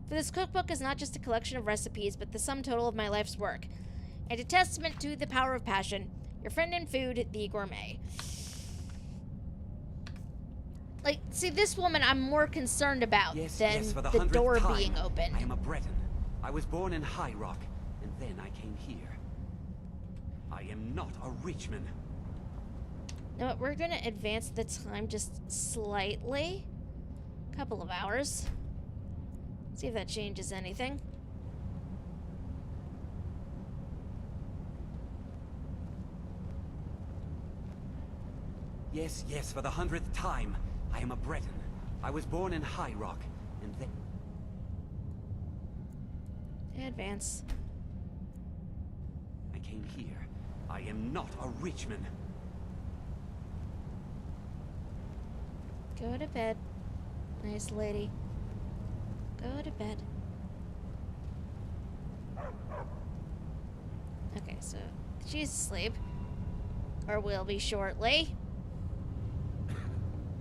For this cookbook is not just a collection of recipes, but the sum total of my life's work. And a testament to the power of passion. Your friend in food, the gourmet. Like, see, this woman I'm more concerned about than for the door 100th time, being open. I am a Breton. I was born in High Rock, and then I came here. I am not a Richman. Now what, we're gonna advance the time just slightly. A couple of hours. See if that changes anything. Yes, yes, for the 100th time. I am a Breton. I was born in High Rock, and then... Advance. I came here. I am not a Richman. Go to bed. Nice lady. Go to bed. Okay, so she's asleep. Or will be shortly.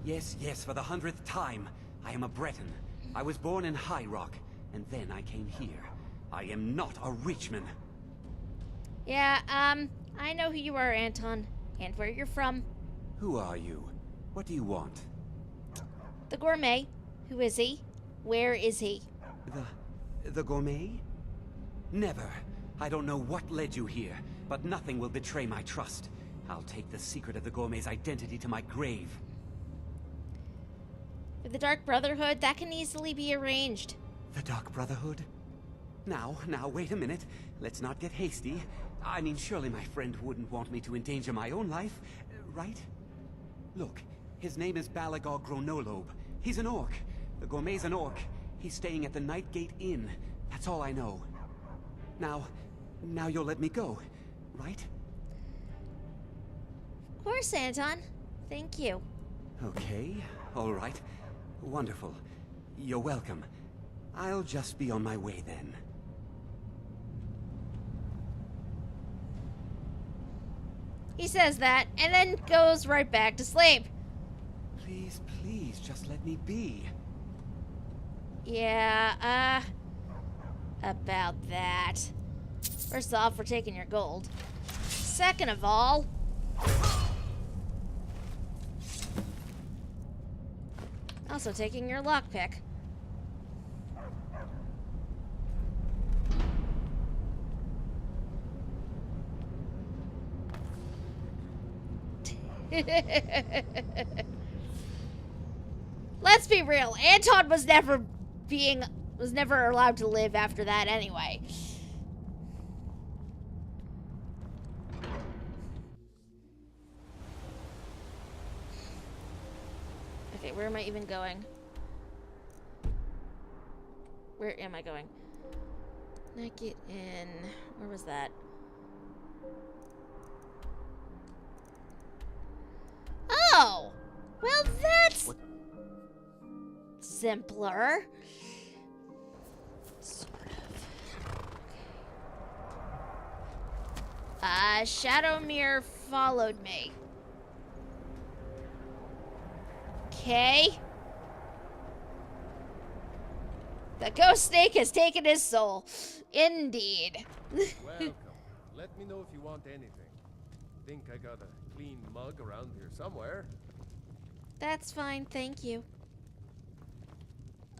Yes, yes, for the 100th time. I am a Breton. I was born in High Rock, and then I came here. I am not a Richman. Yeah, I know who you are, Anton, and where you're from. Who are you? What do you want? The gourmet. Who is he? Where is he? The gourmet? Never. I don't know what led you here, but nothing will betray my trust. I'll take the secret of the gourmet's identity to my grave. With the Dark Brotherhood, that can easily be arranged. The Dark Brotherhood? Now, wait a minute. Let's not get hasty. I mean, surely my friend wouldn't want me to endanger my own life, right? Look, his name is Balagor Gronolobe. He's an orc. The gourmet's an orc. He's staying at the Nightgate Inn. That's all I know. Now you'll let me go, right? Of course, Anton. Thank you. Okay, all right. Wonderful. You're welcome. I'll just be on my way then. He says that, and then goes right back to sleep. Please, just let me be. Yeah, about that. First off, we're taking your gold. Second of all... also taking your lockpick. Let's be real. Anton was never allowed to live after that anyway. Okay, where am I even going? Where am I going? Naked in... Where was that? Oh! Well, that's... simpler. Sort of. Shadowmere followed me. Okay. The ghost snake has taken his soul. Indeed. Welcome. Let me know if you want anything. Think I got a clean mug around here somewhere. That's fine, thank you.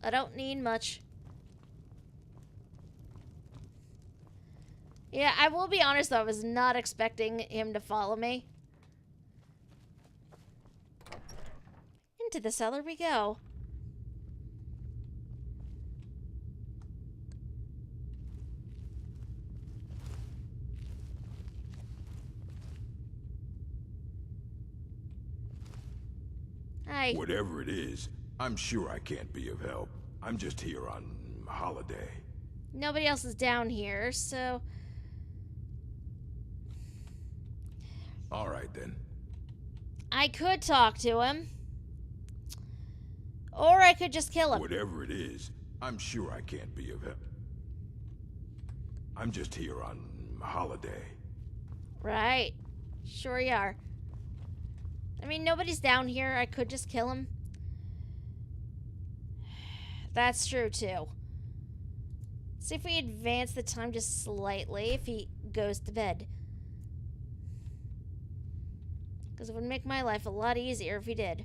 I don't need much. Yeah, I will be honest though, I was not expecting him to follow me. Into the cellar we go. Hi. Whatever it is, I'm sure I can't be of help. I'm just here on holiday. Nobody else is down here, so... All right, then. I could talk to him. Or I could just kill him. Whatever it is, I'm sure I can't be of help. I'm just here on holiday. Right. Sure you are. I mean, nobody's down here. I could just kill him. That's true, too. See if we advance the time just slightly if he goes to bed. Because it would make my life a lot easier if he did.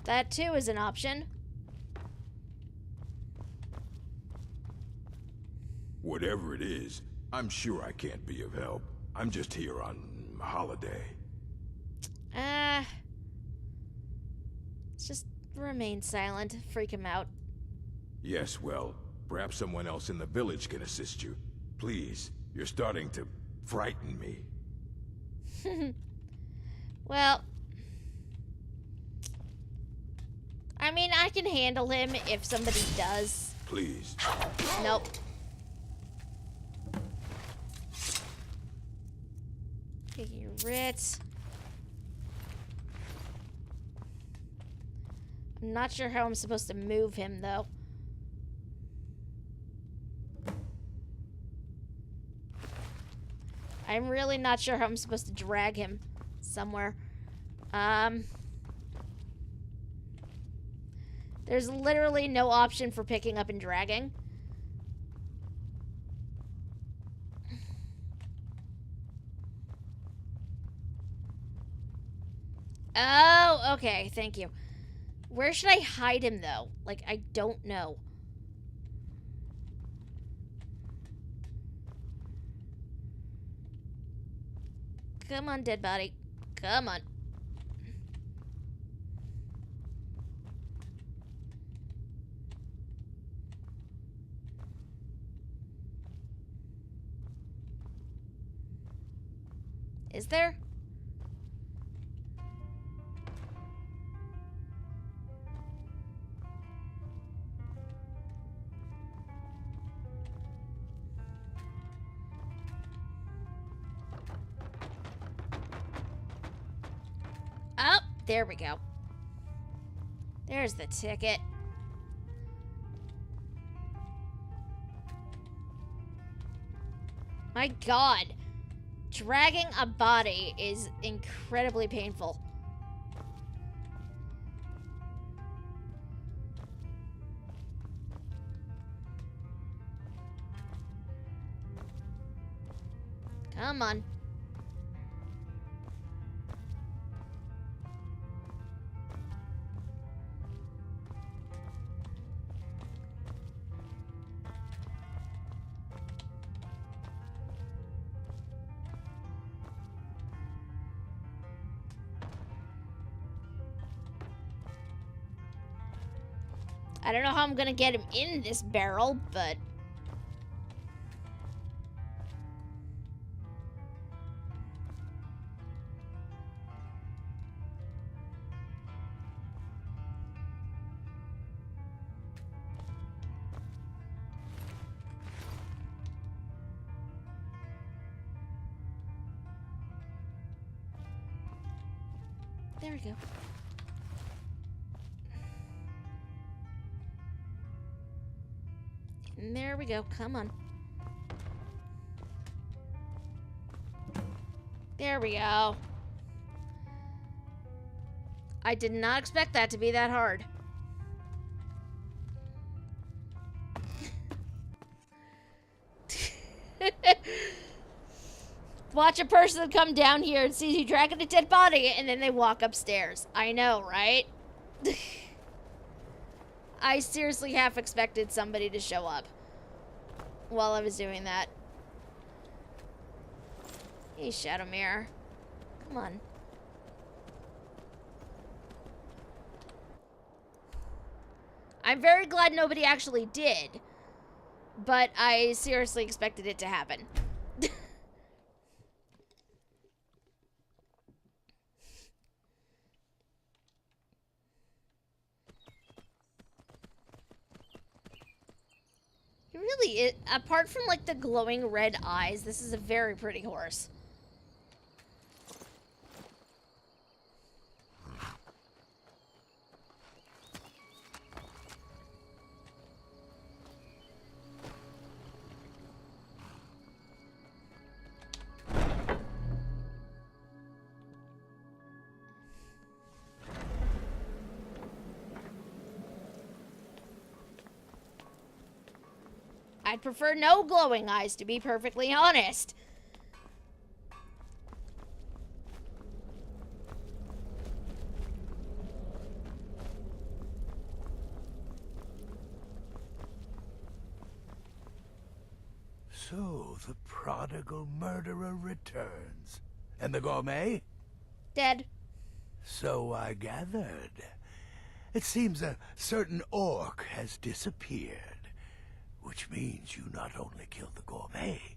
That, too, is an option. Whatever it is, I'm sure I can't be of help. I'm just here on holiday. Just remain silent. Freak him out. Yes, well, perhaps someone else in the village can assist you. Please, you're starting to frighten me. Well... I mean, I can handle him if somebody does. Please. Nope. Taking your writs. I'm not sure how I'm supposed to move him, though. I'm really not sure how I'm supposed to drag him somewhere. There's literally no option for picking up and dragging. Oh, okay, thank you. Where should I hide him, though? Like, I don't know. Come on, dead body. Come on. Is there? Oh, there we go. There's the ticket. My God. Dragging a body is incredibly painful. Come on. I don't know how I'm gonna get him in this barrel, but... There we go. And there we go. Come on. There we go. I did not expect that to be that hard. Watch a person come down here and sees you dragging a dead body, and then they walk upstairs. I know, right? I seriously half expected somebody to show up while I was doing that. Hey, Shadow Mirror. Come on. I'm very glad nobody actually did, but I seriously expected it to happen. Really, apart from like the glowing red eyes, this is a very pretty horse. I'd prefer no glowing eyes, to be perfectly honest. So, the prodigal murderer returns. And the gourmet? Dead. So I gathered. It seems a certain orc has disappeared. Which means you not only killed the gourmet,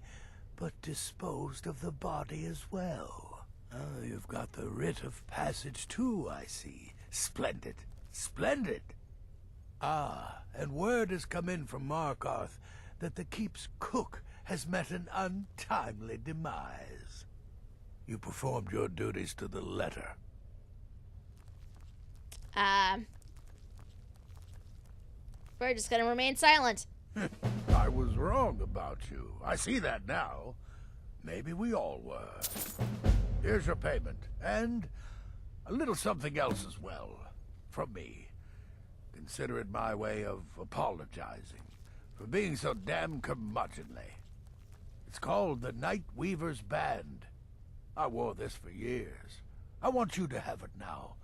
but disposed of the body as well. Oh, you've got the writ of passage too, I see. Splendid. Splendid. Ah, and word has come in from Markarth that the keep's cook has met an untimely demise. You performed your duties to the letter. We're just gonna remain silent. I was wrong about you. I see that now. Maybe we all were. Here's your payment, and a little something else as well, from me. Consider it my way of apologizing for being so damn curmudgeonly. It's called the Night Weaver's Band. I wore this for years. I want you to have it now.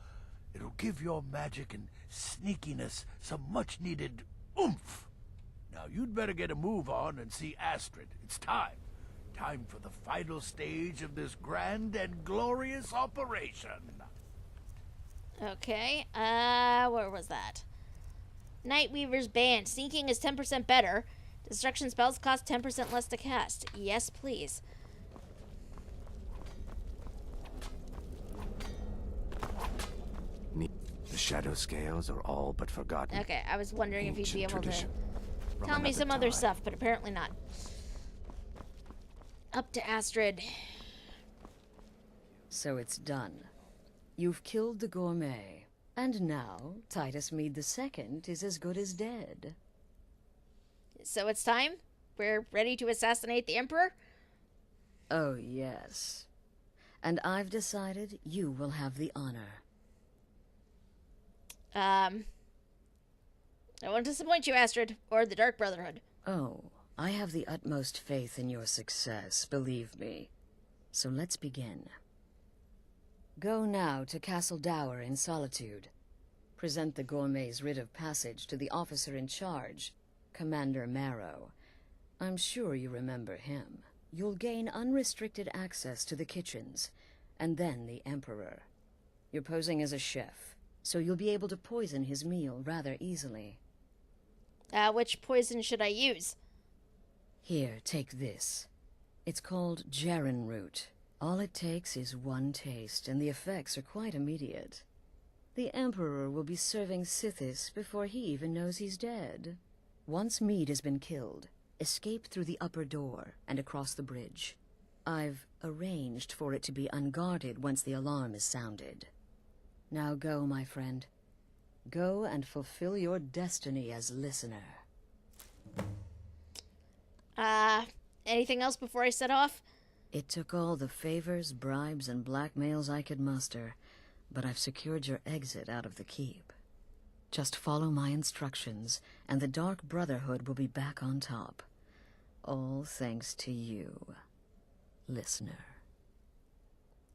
It'll give your magic and sneakiness some much-needed oomph. Now, you'd better get a move on and see Astrid. It's time. Time for the final stage of this grand and glorious operation. Okay, where was that? Nightweaver's banned. Sneaking is 10% better. Destruction spells cost 10% less to cast. Yes, please. The shadow scales are all but forgotten. Okay, I was wondering if you'd be able tradition to tell me some other stuff, but apparently not. Up to Astrid. So it's done. You've killed the gourmet. And now, Titus Mead II is as good as dead. So it's time? We're ready to assassinate the Emperor? Oh, yes. And I've decided you will have the honor. I won't disappoint you, Astrid, or the Dark Brotherhood. Oh, I have the utmost faith in your success, believe me. So let's begin. Go now to Castle Dower in Solitude. Present the gourmet's writ of passage to the officer in charge, Commander Marrow. I'm sure you remember him. You'll gain unrestricted access to the kitchens, and then the Emperor. You're posing as a chef, so you'll be able to poison his meal rather easily. Which poison should I use? Here, take this. It's called Jaren root. All it takes is one taste, and the effects are quite immediate. The Emperor will be serving Sithis before he even knows he's dead. Once Mead has been killed, escape through the upper door and across the bridge. I've arranged for it to be unguarded once the alarm is sounded. Now go, my friend. Go and fulfill your destiny as listener. Anything else before I set off? It took all the favors, bribes, and blackmails I could muster, but I've secured your exit out of the keep. Just follow my instructions, and the Dark Brotherhood will be back on top. All thanks to you, listener.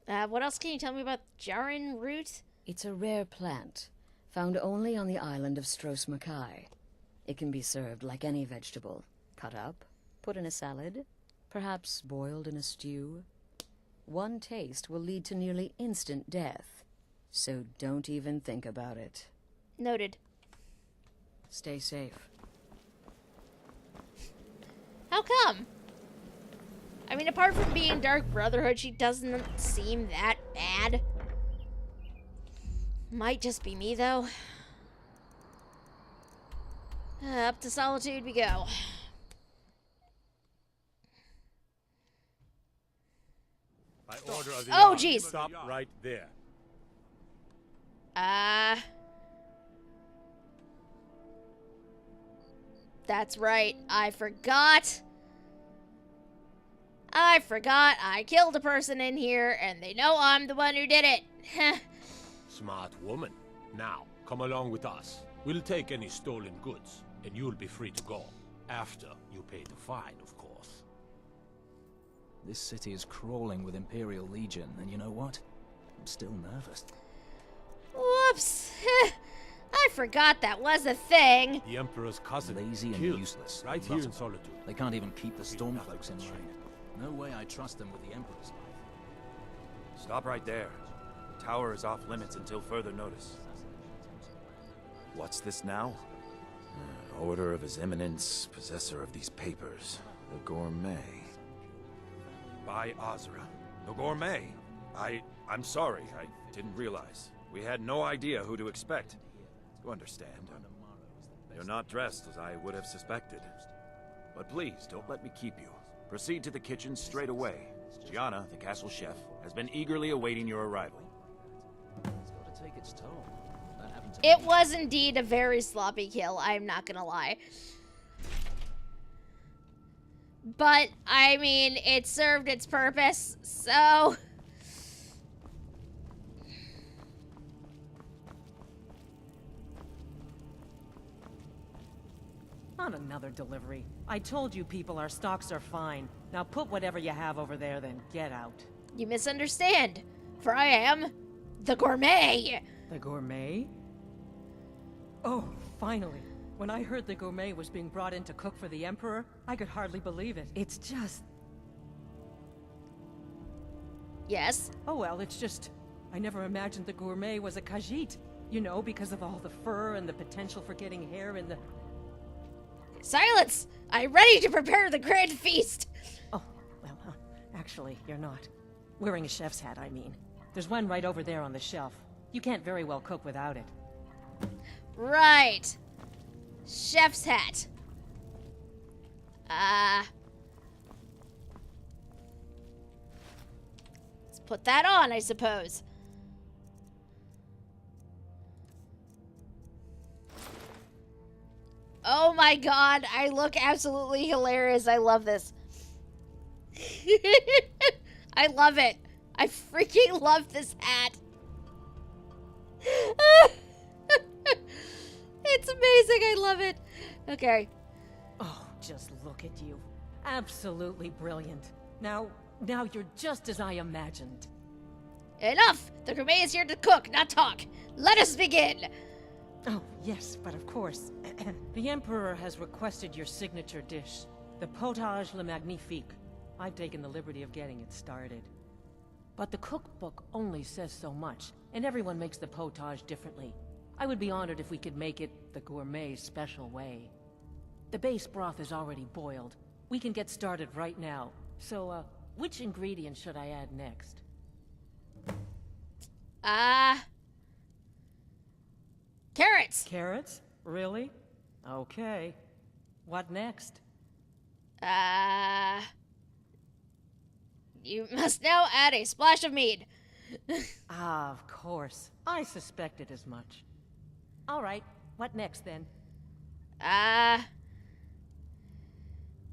What else can you tell me about Jaren root? It's a rare plant, found only on the island of Stros Makai. It can be served like any vegetable, cut up, put in a salad, perhaps boiled in a stew. One taste will lead to nearly instant death, so don't even think about it. Noted. Stay safe. How come? I mean, apart from being Dark Brotherhood, she doesn't seem that bad. Might just be me, though. Up to Solitude we go. By order of the Oh, army, jeez. Stop right there. That's right. I forgot. I killed a person in here, and they know I'm the one who did it. Smart woman. Now, come along with us. We'll take any stolen goods, and you'll be free to go. After you pay the fine, of course. This city is crawling with Imperial Legion, and you know what? I'm still nervous. Whoops. I forgot that was a thing. The Emperor's cousin. Lazy and killed useless. Right here in Solitude. They can't even keep the Stormcloaks in line. No way I trust them with the Emperor's life. Stop right there. The tower is off limits until further notice. What's this now? Order of His Eminence, possessor of these papers. The Gourmet. By Azra. The Gourmet. I'm sorry. I didn't realize. We had no idea who to expect. You understand. You're not dressed as I would have suspected. But please, don't let me keep you. Proceed to the kitchen straight away. Gianna, the castle chef, has been eagerly awaiting your arrival. It's got to take its toll. That happened to It me. was indeed a very sloppy kill, I'm not gonna lie. But, I mean, it served its purpose, so... On another delivery. I told you people our stocks are fine. Now put whatever you have over there, then get out. You misunderstand, for I am the Gourmet. The Gourmet? Oh, finally. When I heard the Gourmet was being brought in to cook for the Emperor, I could hardly believe it. It's just... Yes? Oh well, it's just... I never imagined the gourmet was a Khajiit. You know, because of all the fur and the potential for getting hair in the... Silence! I'm ready to prepare the grand feast! Oh, well, actually, you're not. Wearing a chef's hat, I mean. There's one right over there on the shelf. You can't very well cook without it. Right. Chef's hat. Let's put that on, I suppose. Oh my god, I look absolutely hilarious. I love this. I love it. I freaking love this hat. It's amazing. I love it. Okay. Oh, just look at you. Absolutely brilliant. Now you're just as I imagined. Enough! The gourmet is here to cook, not talk. Let us begin. Oh, yes, but of course. The Emperor has requested your signature dish, the potage le magnifique. I've taken the liberty of getting it started. But the cookbook only says so much, and everyone makes the potage differently. I would be honored if we could make it the gourmet's special way. The base broth is already boiled. We can get started right now. So, which ingredient should I add next? Carrots! Carrots? Really? Okay. What next? You must now add a splash of mead. Of course. I suspected as much. All right. What next, then?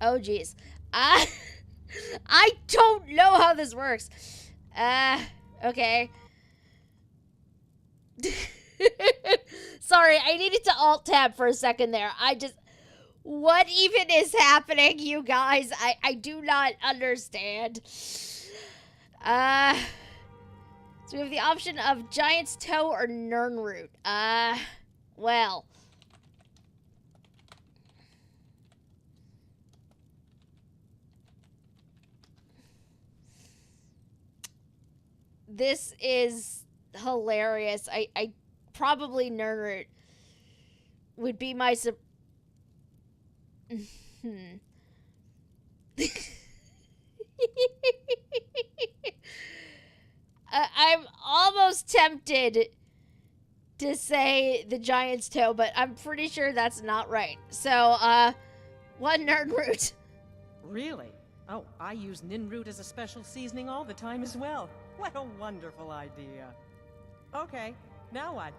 Oh, geez. I don't know how this works. Okay. Sorry, I needed to alt-tab for a second there. What even is happening, you guys? I do not understand. So we have the option of Giant's Toe or Nernroot. Well. This is hilarious. I probably Nernroot would be my I'm almost tempted to say the Giant's Toe, but I'm pretty sure that's not right. So, one Nernroot. Really? Oh, I use Ninroot as a special seasoning all the time as well. What a wonderful idea. Okay, now what?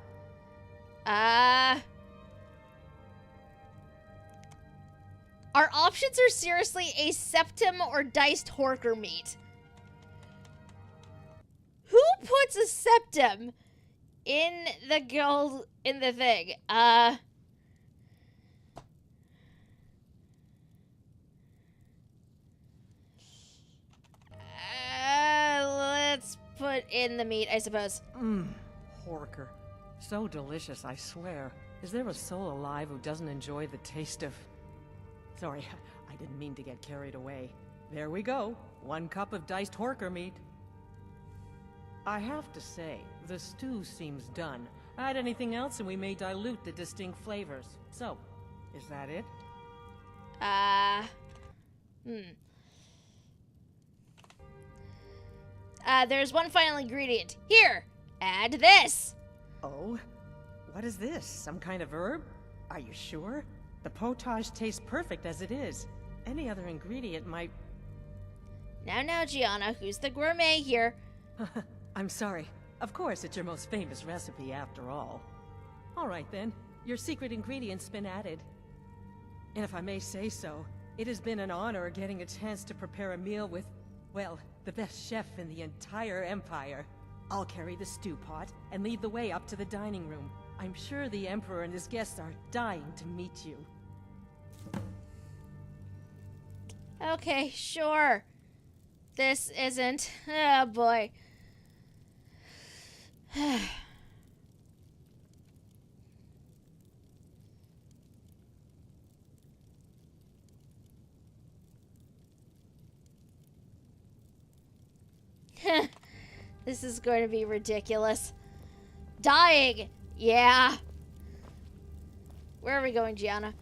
Our options are seriously a septum or diced horker meat. Who puts a septum in the thing? Let's put in the meat, I suppose. Horker. So delicious, I swear. Is there a soul alive who doesn't enjoy the taste of... Sorry, I didn't mean to get carried away. There we go. 1 cup of diced horker meat. I have to say, the stew seems done. Add anything else and we may dilute the distinct flavors. So, is that it? There's one final ingredient. Here, add this. Oh? What is this? Some kind of herb? Are you sure? The potage tastes perfect as it is. Any other ingredient might... Now, Gianna, who's the gourmet here? I'm sorry. Of course, it's your most famous recipe after all. All right then, your secret ingredient's been added. And if I may say so, it has been an honor getting a chance to prepare a meal with, well, the best chef in the entire empire. I'll carry the stew pot and lead the way up to the dining room. I'm sure the Emperor and his guests are dying to meet you. Okay, sure. This isn't... Oh, boy. This is going to be ridiculous. Dying! Yeah. Where are we going, Gianna?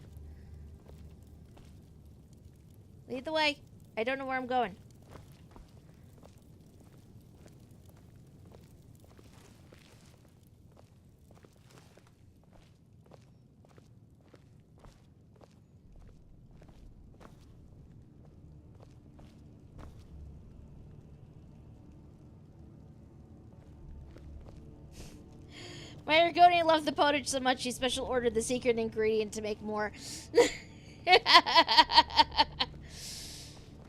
Lead the way. I don't know where I'm going. My Argonian loved the potage so much he special ordered the secret ingredient to make more.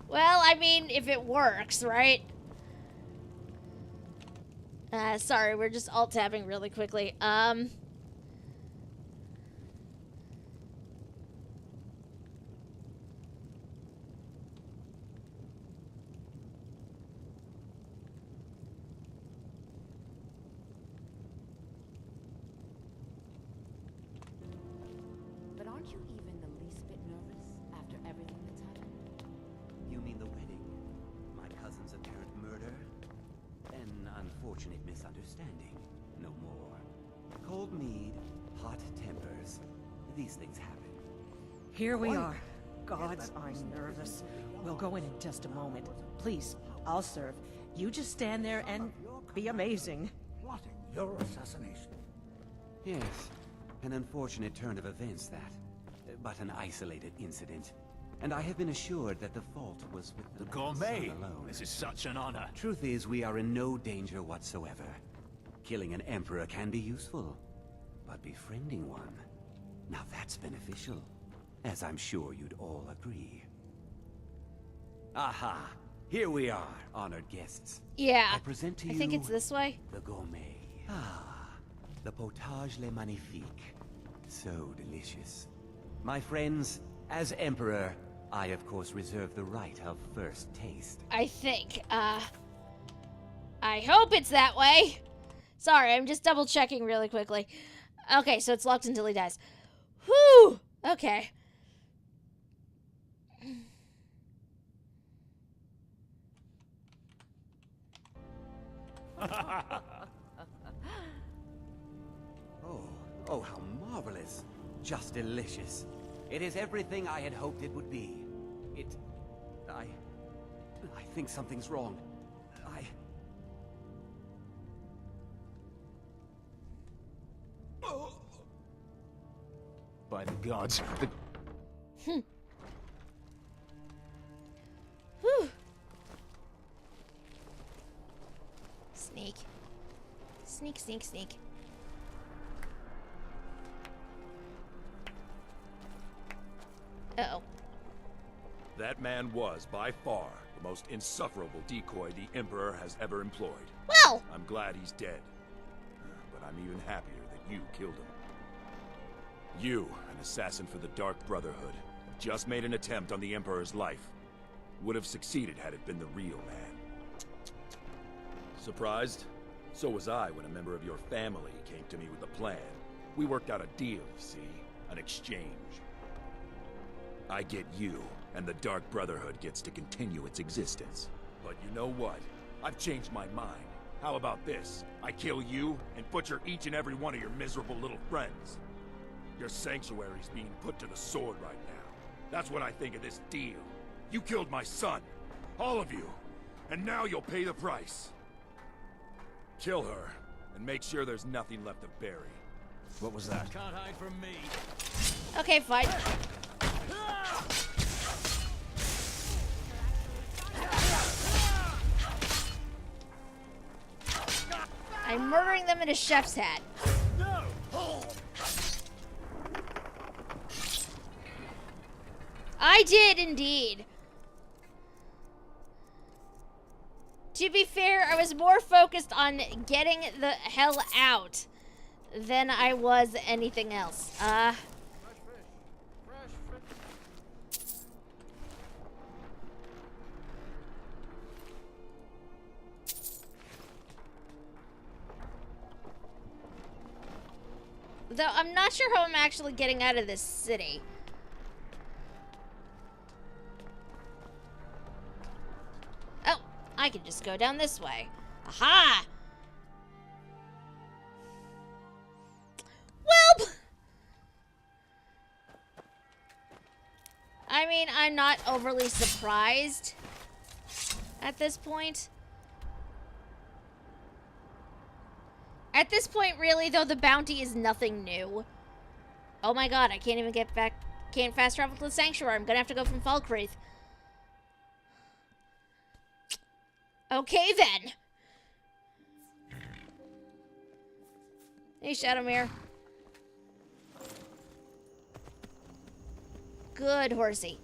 Well, I mean, if it works, right? Sorry, we're just alt-tabbing really quickly. But aren't you even the least bit nervous after everything that's happened? You mean the wedding? My cousin's apparent murder? An unfortunate misunderstanding. No more. Cold mead, hot tempers. These things happen. Here we are. Gods, I'm nervous. We'll go in just a moment. Please, I'll serve. You just stand there and be amazing. Plotting your assassination. Yes, an unfortunate turn of events that. But an isolated incident. And I have been assured that the fault was with the gourmet. son alone. This is such an honor. Truth is, we are in no danger whatsoever. Killing an emperor can be useful, but befriending one, now that's beneficial, as I'm sure you'd all agree. Aha! Here we are, honored guests. Yeah. I present to you I think it's this way. the gourmet. Ah, the potage le magnifique. So delicious. My friends, as emperor, I of course reserve the right of first taste. I think, I hope it's that way. Sorry, I'm just double checking really quickly. Okay, so it's locked until he dies. Whew! Okay. Oh, how marvelous. Just delicious. It is everything I had hoped it would be. I think something's wrong. By the gods, Whew. Sneak. Sneak, sneak, sneak. Uh-oh. That man was, by far, the most insufferable decoy the Emperor has ever employed. Well! I'm glad he's dead. But I'm even happier that you killed him. You, an assassin for the Dark Brotherhood, have just made an attempt on the Emperor's life. Would have succeeded had it been the real man. Surprised? So was I when a member of your family came to me with a plan. We worked out a deal, you see? An exchange. I get you, and the Dark Brotherhood gets to continue its existence. But you know what? I've changed my mind. How about this? I kill you, and butcher each and every one of your miserable little friends. Your sanctuary's being put to the sword right now. That's what I think of this deal. You killed my son. All of you. And now you'll pay the price. Kill her, and make sure there's nothing left to bury. What was that? Can't hide from me. Okay, fine. I'm murdering them in a chef's hat. I did indeed. To be fair, I was more focused on getting the hell out than I was anything else. Though I'm not sure how I'm actually getting out of this city. Oh, I can just go down this way. Aha! Well, I mean, I'm not overly surprised at this point. At this point, really, though, the bounty is nothing new. Oh my god, I can't even get back. Can't fast travel to the Sanctuary. I'm gonna have to go from Falkreath. Okay, then. Hey, Shadowmere. Good, horsey.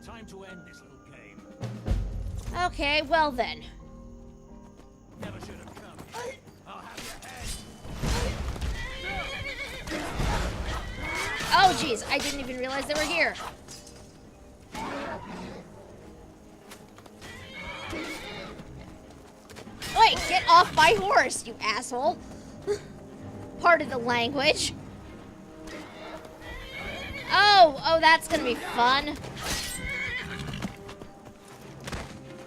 Time to end this little game. Okay, well then. Never should have come. I'll have your head. Oh, jeez, I didn't even realize they were here. Wait, get off my horse, you asshole. Part of the language. Oh, that's gonna be fun.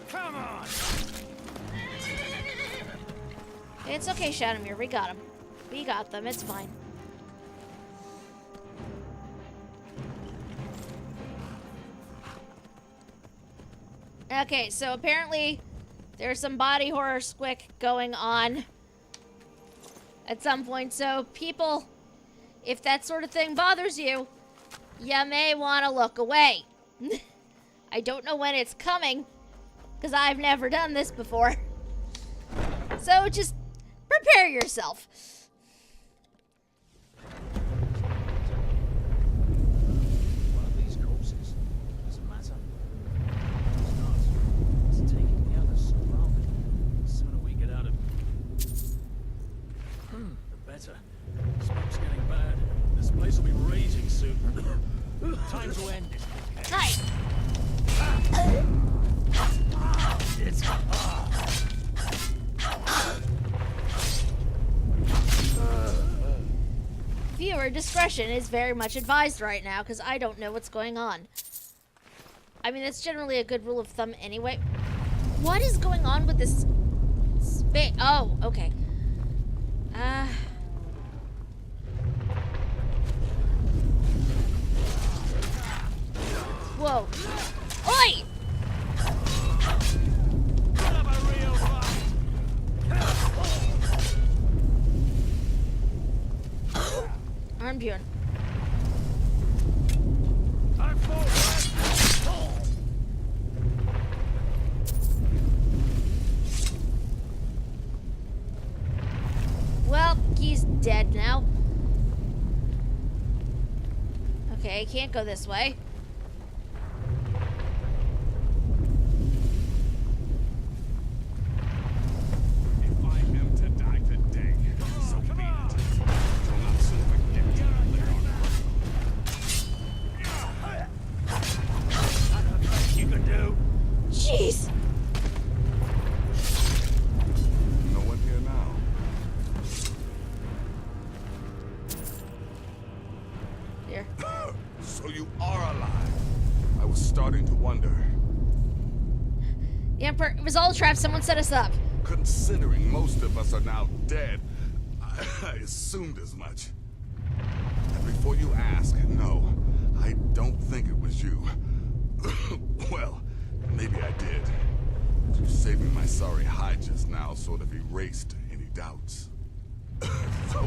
Come on. It's okay, Shadowmere, we got them. We got them, it's fine. Okay, so apparently there's some body horror squick going on at some point. So people, if that sort of thing bothers you, you may want to look away. I don't know when it's coming, because I've never done this before. So just prepare yourself. One of these corpses. Doesn't matter. It's not. It's taking the others so long. The sooner we get out of... the better. Smoke's getting bad. This place will be raging soon. Time to end it. Right. It's... Viewer discretion is very much advised right now, because I don't know what's going on. I mean, that's generally a good rule of thumb anyway. What is going on with this space? Oh, okay. Whoa. Oi! Armbjorn. Well, he's dead now. Okay, can't go this way. If I am to die today, so be it. Do not soon forget the dark. You can do. Jeez. No one here now. Here. So you are alive. I was starting to wonder. The Emperor, it was all a trap. Someone set us up. Considering most of us are now dead, I assumed as much. And before you ask, no, I don't think it was you. Well, maybe I did. But you saving my sorry hide just now sort of erased any doubts. So,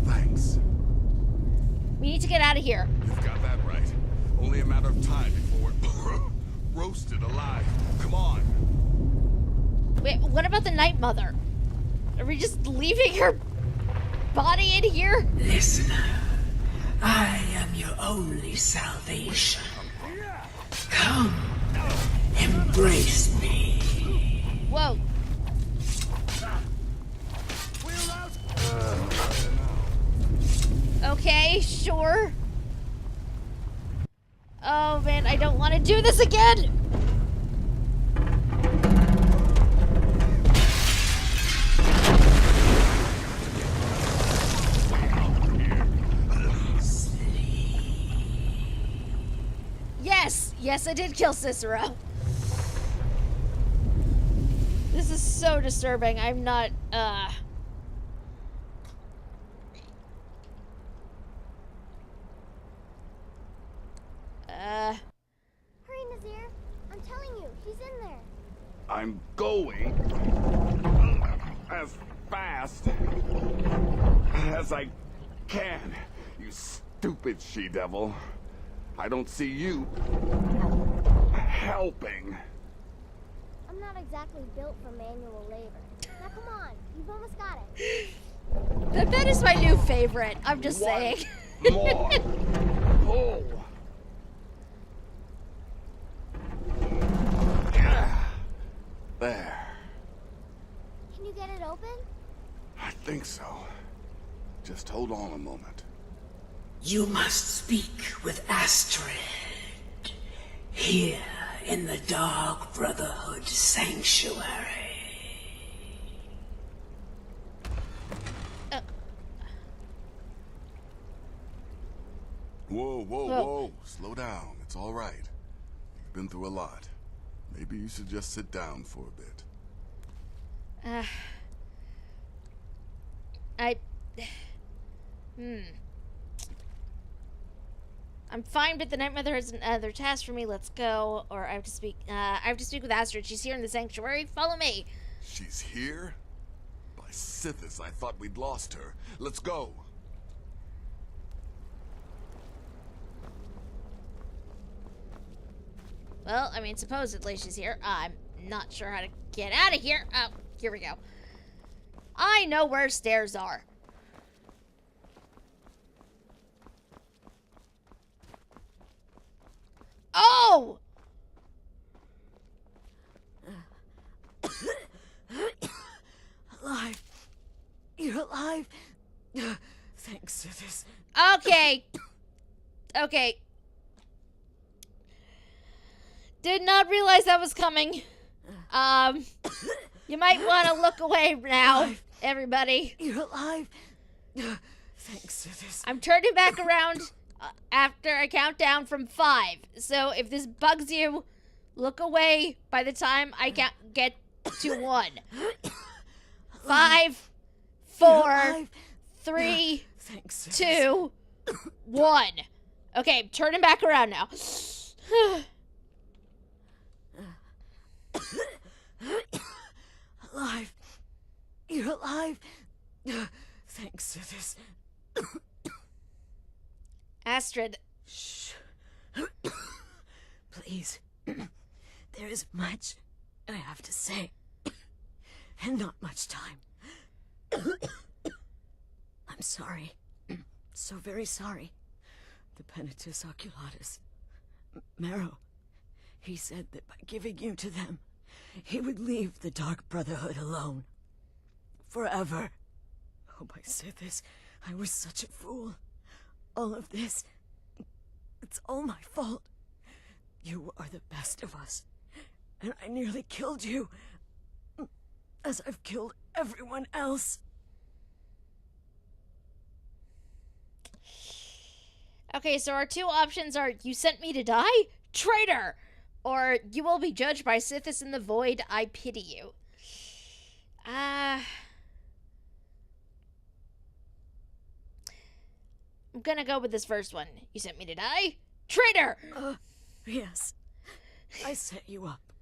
thanks. We need to get out of here. You've got that right. Only a matter of time before we're roasted alive. Come on. Wait, what about the Night Mother? Are we just leaving her body in here? Listener, I am your only salvation. Come, embrace me. Whoa. Okay, sure? Oh man, I don't want to do this again! Yes! Yes, I did kill Cicero. This is so disturbing. I'm not, Hurry, Nazir. I'm telling you, he's in there. I'm going as fast as I can, you stupid she-devil. I don't see you helping. I'm not exactly built for manual labor. Now come on, you've almost got it. that is my new favorite. I'm just saying. More. Pull. There. Can you get it open? I think so. Just hold on a moment. You must speak with Astrid. Here in the Dark Brotherhood Sanctuary. Whoa, whoa, whoa. Slow down. It's all right. You've been through a lot. Maybe you should just sit down for a bit. I'm fine, but the Night Mother has another task for me. Let's go. Or I have to speak with Astrid. She's here in the sanctuary. Follow me. She's here? By Sithis, I thought we'd lost her. Let's go. Well, I mean, supposedly she's here. I'm not sure how to get out of here. Oh, here we go. I know where stairs are. Oh! Alive. You're alive. Thanks for this. Okay. Okay. Did not realize that was coming. You might want to look away now, everybody. You're alive. Thanks for this. I'm turning back around after I count down from 5. So if this bugs you, look away by the time I get to 1. 5, 4, 3, 2, 1. Okay, I'm turning back around now. Alive. You're alive. Thanks for this. Astrid. Shh. Please. There is much I have to say. And not much time. I'm sorry. So very sorry. The Penitus Oculatus. Marrow. He said that by giving you to them, he would leave the Dark Brotherhood alone. Forever. Oh, my Sithis, I was such a fool. All of this, it's all my fault. You are the best of us, and I nearly killed you, as I've killed everyone else. Okay, so our two options are, you sent me to die? Traitor! Or, you will be judged by Sithis in the void, I pity you. I'm gonna go with this first one. You sent me to die? Traitor! Yes. I set you up.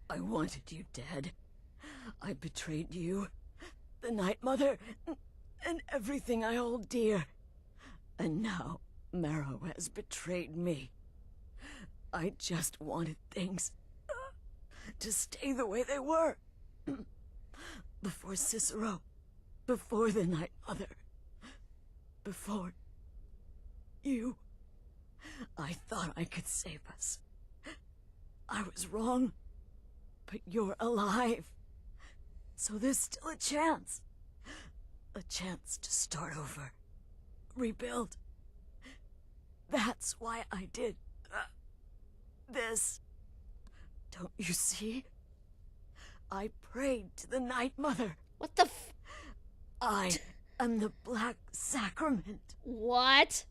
I wanted you dead. I betrayed you, the Night Mother, and everything I hold dear. And now, Marrow has betrayed me. I just wanted things to stay the way they were. Before Cicero, before the Night Mother, before you. I thought I could save us. I was wrong, but you're alive. So there's still a chance. A chance to start over, rebuild, That's why I did this. Don't you see? I prayed to the Night Mother. What the f... I am the Black Sacrament. What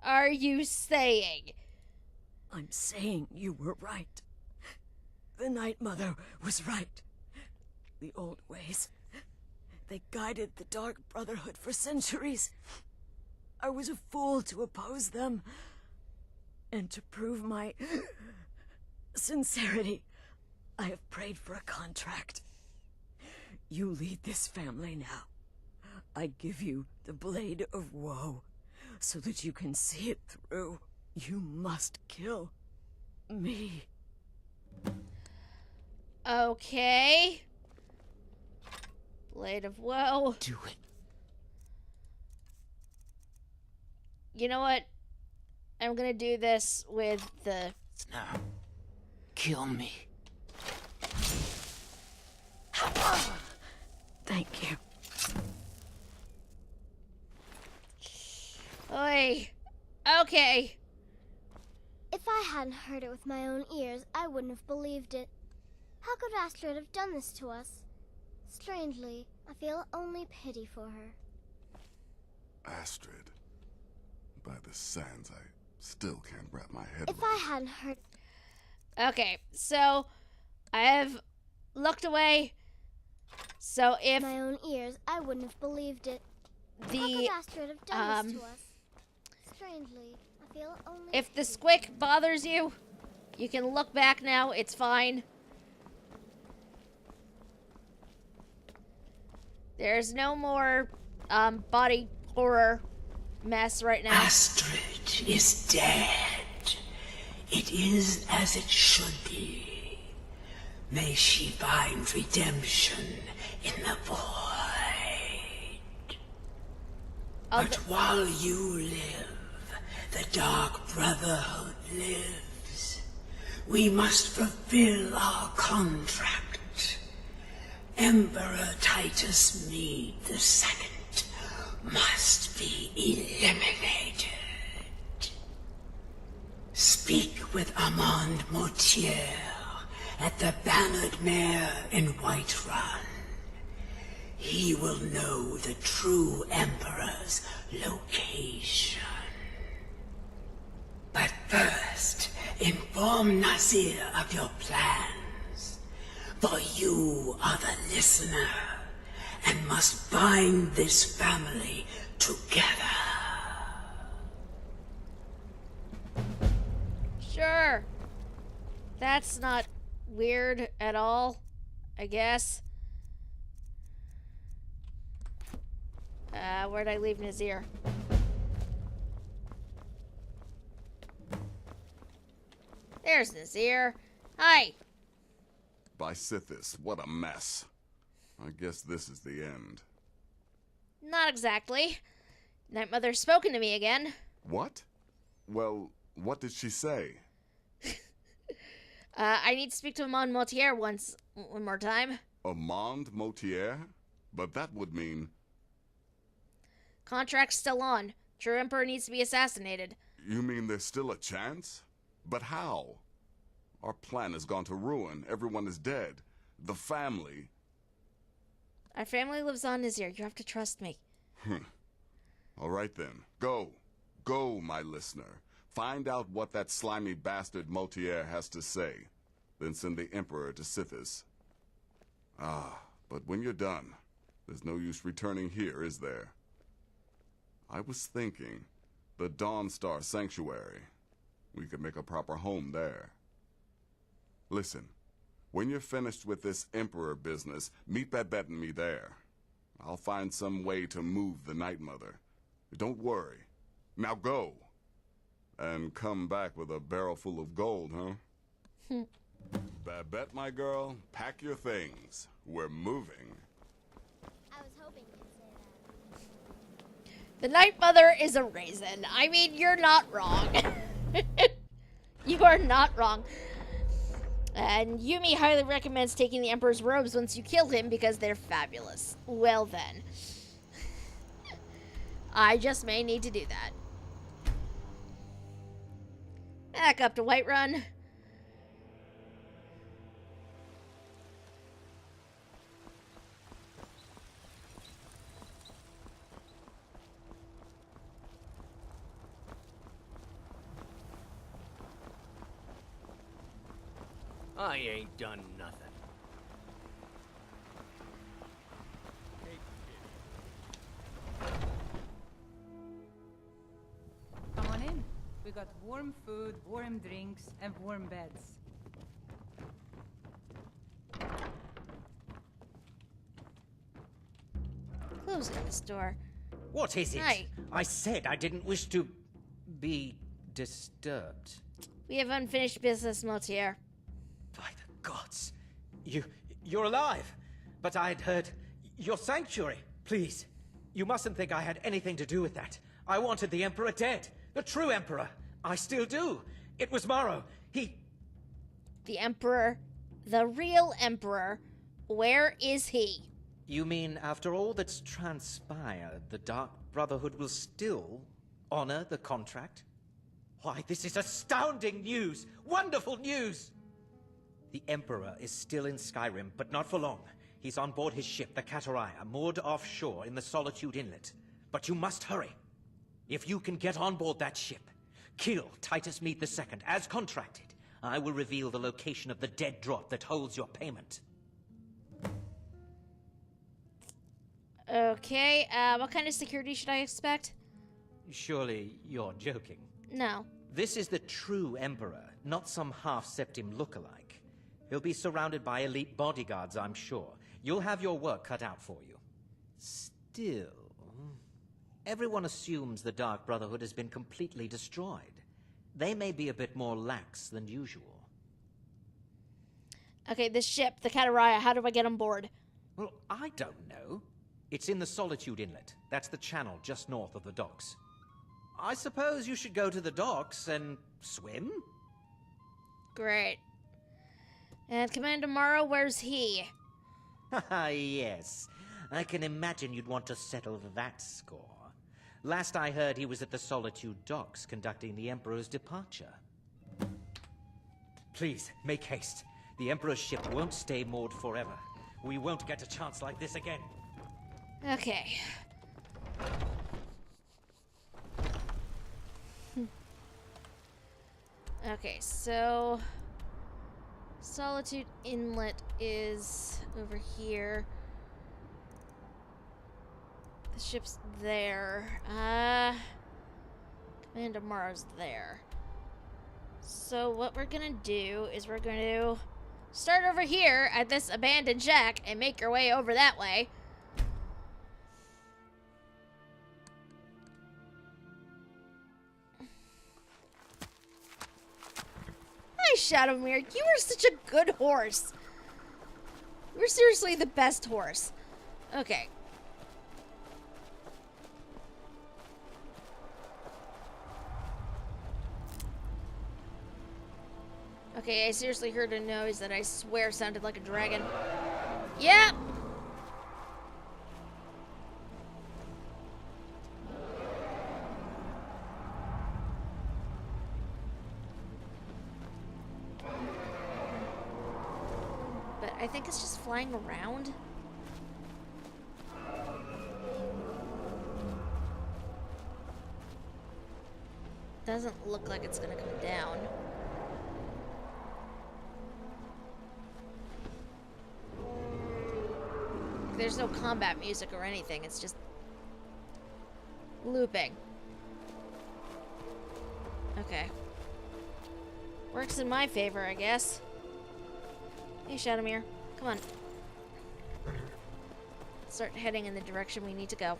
are you saying? I'm saying you were right. The Night Mother was right. The old ways, they guided the Dark Brotherhood for centuries. I was a fool to oppose them. And to prove my sincerity, I have prayed for a contract. You lead this family now. I give you the Blade of Woe, so that you can see it through. You must kill me. Okay. Blade of Woe. Do it. You know what? I'm gonna do this with the... Now, kill me. Thank you. Oi. Okay. If I hadn't heard it with my own ears, I wouldn't have believed it. How could Astrid have done this to us? Strangely, I feel only pity for her. Astrid. By the sands, I still can't wrap my head If I hadn't heard... Okay, so I have looked away. So if... my own ears, I wouldn't have believed it. The... How could Astrid have done this to us? Strangely, I feel only... If the squick bothers you, you can look back now. It's fine. There's no more body horror mess right now. Astrid is dead. It is as it should be. May she find redemption in the void. But while you live, the Dark Brotherhood lives. We must fulfill our contract. Emperor Titus Mead II must be eliminated. Speak with Armand Mortier at the Bannered Mare in Whiterun. He will know the true Emperor's location. But first, inform Nazir of your plans, for you are the listener and must bind this family together. Sure. That's not weird at all, I guess. Where'd I leave Nazir? There's Nazir. Hi. By Sithis, what a mess. I guess this is the end. Not exactly. Night Mother's spoken to me again. What? Well, what did she say? I need to speak to Amon Mortier one more time. Amand Mortier? But that would mean... Contract's still on. True Emperor needs to be assassinated. You mean there's still a chance? But how? Our plan has gone to ruin. Everyone is dead. The family... Our family lives on, Nazir. You have to trust me. All right then. Go. Go, my listener. Find out what that slimy bastard Mortier has to say. Then send the Emperor to Sithis. Ah, but when you're done, there's no use returning here, is there? I was thinking, the Dawnstar Sanctuary. We could make a proper home there. Listen, when you're finished with this Emperor business, meet Babette and me there. I'll find some way to move the Night Mother. Don't worry. Now go. And come back with a barrel full of gold, huh? Babette, my girl, pack your things. We're moving. I was hoping you'd say that. The Night Mother is a raisin. I mean, you're not wrong. You are not wrong. And Yumi highly recommends taking the Emperor's robes once you kill him because they're fabulous. Well then. I just may need to do that. Back up to Whiterun. I ain't done nothing. Come on in. We got warm food, warm drinks, and warm beds. Closing this door. What is it? Hi. I said I didn't wish to be disturbed. We have unfinished business, Motier. By the gods. You're alive. But I'd heard your sanctuary. Please. You mustn't think I had anything to do with that. I wanted the Emperor dead. The true Emperor. I still do. It was Morrow. The Emperor. The real Emperor. Where is he? You mean after all that's transpired, the Dark Brotherhood will still honor the contract? Why, this is astounding news! Wonderful news! The Emperor is still in Skyrim, but not for long. He's on board his ship, the Kataraya, moored offshore in the Solitude Inlet. But you must hurry. If you can get on board that ship, kill Titus Mead II, as contracted, I will reveal the location of the dead drop that holds your payment. Okay, what kind of security should I expect? Surely you're joking. No. This is the true Emperor, not some half-septim look-alike. He'll be surrounded by elite bodyguards, I'm sure. You'll have your work cut out for you. Still, everyone assumes the Dark Brotherhood has been completely destroyed. They may be a bit more lax than usual. Okay, this ship, the Kataraya, how do I get on board? Well, I don't know. It's in the Solitude Inlet. That's the channel just north of the docks. I suppose you should go to the docks and swim? Great. And Commander Morrow, where's he? Haha, yes. I can imagine you'd want to settle that score. Last I heard, he was at the Solitude docks conducting the Emperor's departure. Please, make haste. The Emperor's ship won't stay moored forever. We won't get a chance like this again. Okay. Okay, so Solitude Inlet is over here. The ship's there. Commander Morrow's there. So what we're gonna do is we're going to start over here at this abandoned shack and make our way over that way. Hi, Shadowmere. You are such a good horse. You're seriously the best horse. Okay. Okay, I seriously heard a noise that I swear sounded like a dragon. Yep. But I think it's just flying around. Doesn't look like it's gonna come down. There's no combat music or anything, it's just looping. Okay. Works in my favor, I guess. Hey, Shadowmere, come on. Start heading in the direction we need to go.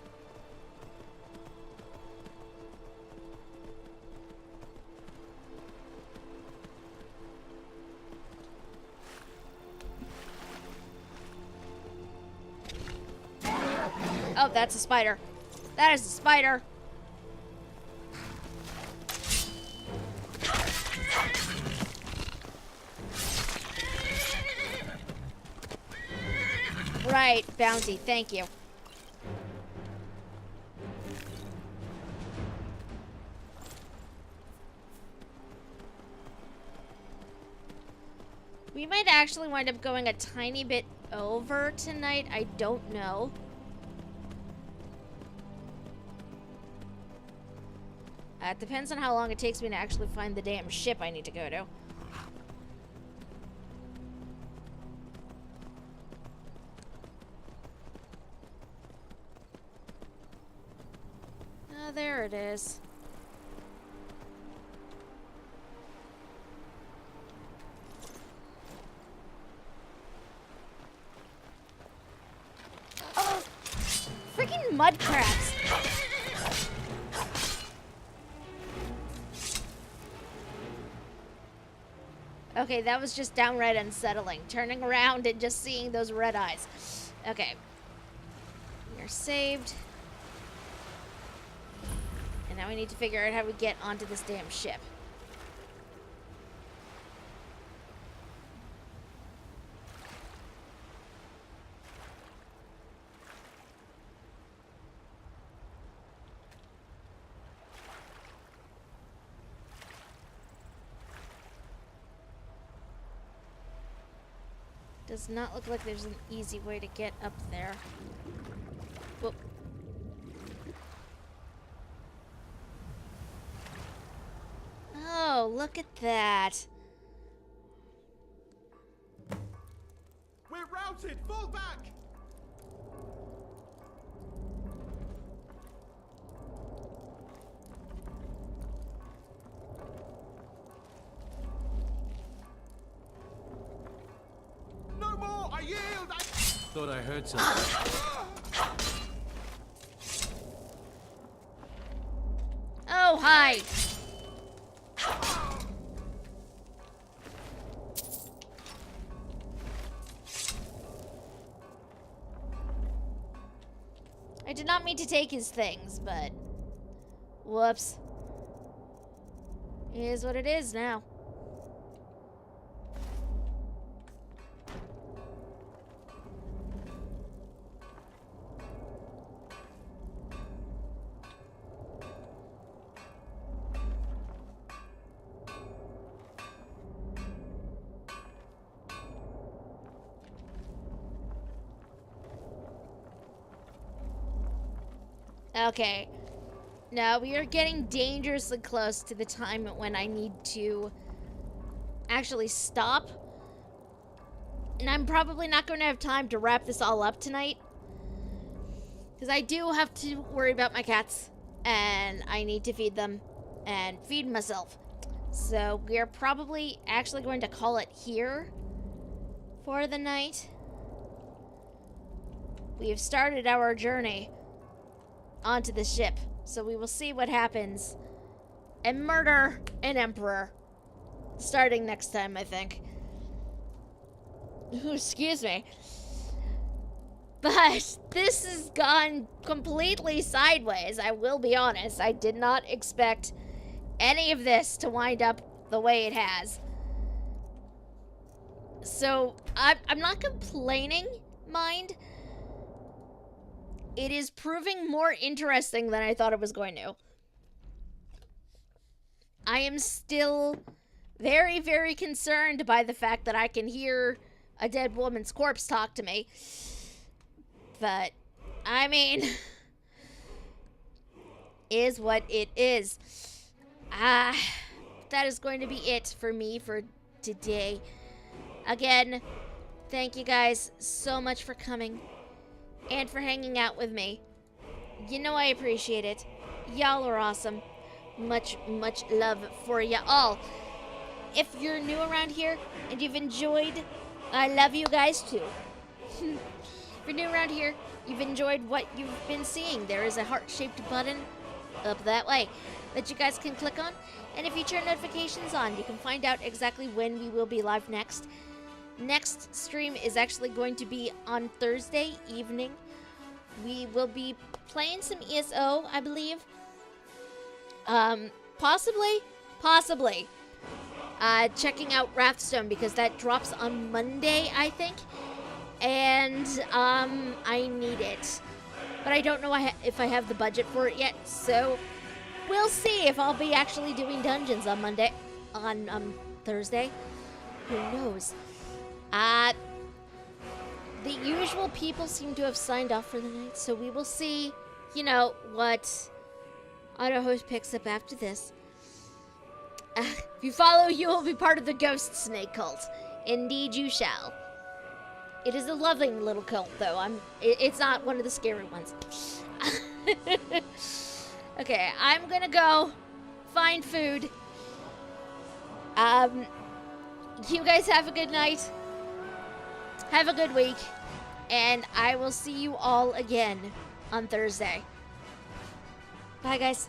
Oh, that's a spider. That is a spider. Right, bounty. Thank you. We might actually wind up going a tiny bit over tonight. I don't know. It depends on how long it takes me to actually find the damn ship I need to go to. Oh, there it is. Oh, freaking mud crabs. Okay, that was just downright unsettling. Turning around and just seeing those red eyes. Okay. We are saved. And now we need to figure out how we get onto this damn ship. Does not look like there's an easy way to get up there. Whoop. Oh, look at that. We're routed! Fall back! No more! I yield! Thought I heard something. Oh, hi! I did not mean to take his things, but... Whoops. It is what it is now. Okay. Now we are getting dangerously close to the time when I need to actually stop. And I'm probably not going to have time to wrap this all up tonight. Because I do have to worry about my cats. And I need to feed them. And feed myself. So we are probably actually going to call it here for the night. We have started our journey onto the ship, so we will see what happens and murder an emperor starting next time, I think. Excuse me. But this has gone completely sideways, I will be honest. I did not expect any of this to wind up the way it has. So I'm not complaining, mind. It is proving more interesting than I thought it was going to. I am still very, very concerned by the fact that I can hear a dead woman's corpse talk to me. But, I mean, is what it is. That is going to be it for me for today. Again, thank you guys so much for coming. And for hanging out with me. You know I appreciate it. Y'all are awesome. Much, much love for ya all. If you're new around here and you've enjoyed, I love you guys too. If you're new around here, you've enjoyed what you've been seeing, there is a heart-shaped button up that way that you guys can click on. And if you turn notifications on, you can find out exactly when we will be live next. Next stream is actually going to be on Thursday evening. We will be playing some ESO, I believe. Possibly. Checking out Wrathstone because that drops on Monday, I think. And I need it. But I don't know if I have the budget for it yet, so we'll see if I'll be actually doing dungeons on Thursday. Who knows? The usual people seem to have signed off for the night, so we will see, you know, what Autohost picks up after this. If you follow, you will be part of the Ghost Snake cult. Indeed you shall. It is a lovely little cult, though. It's not one of the scary ones. Okay, I'm gonna go find food. You guys have a good night. Have a good week. And I will see you all again on Thursday. Bye, guys.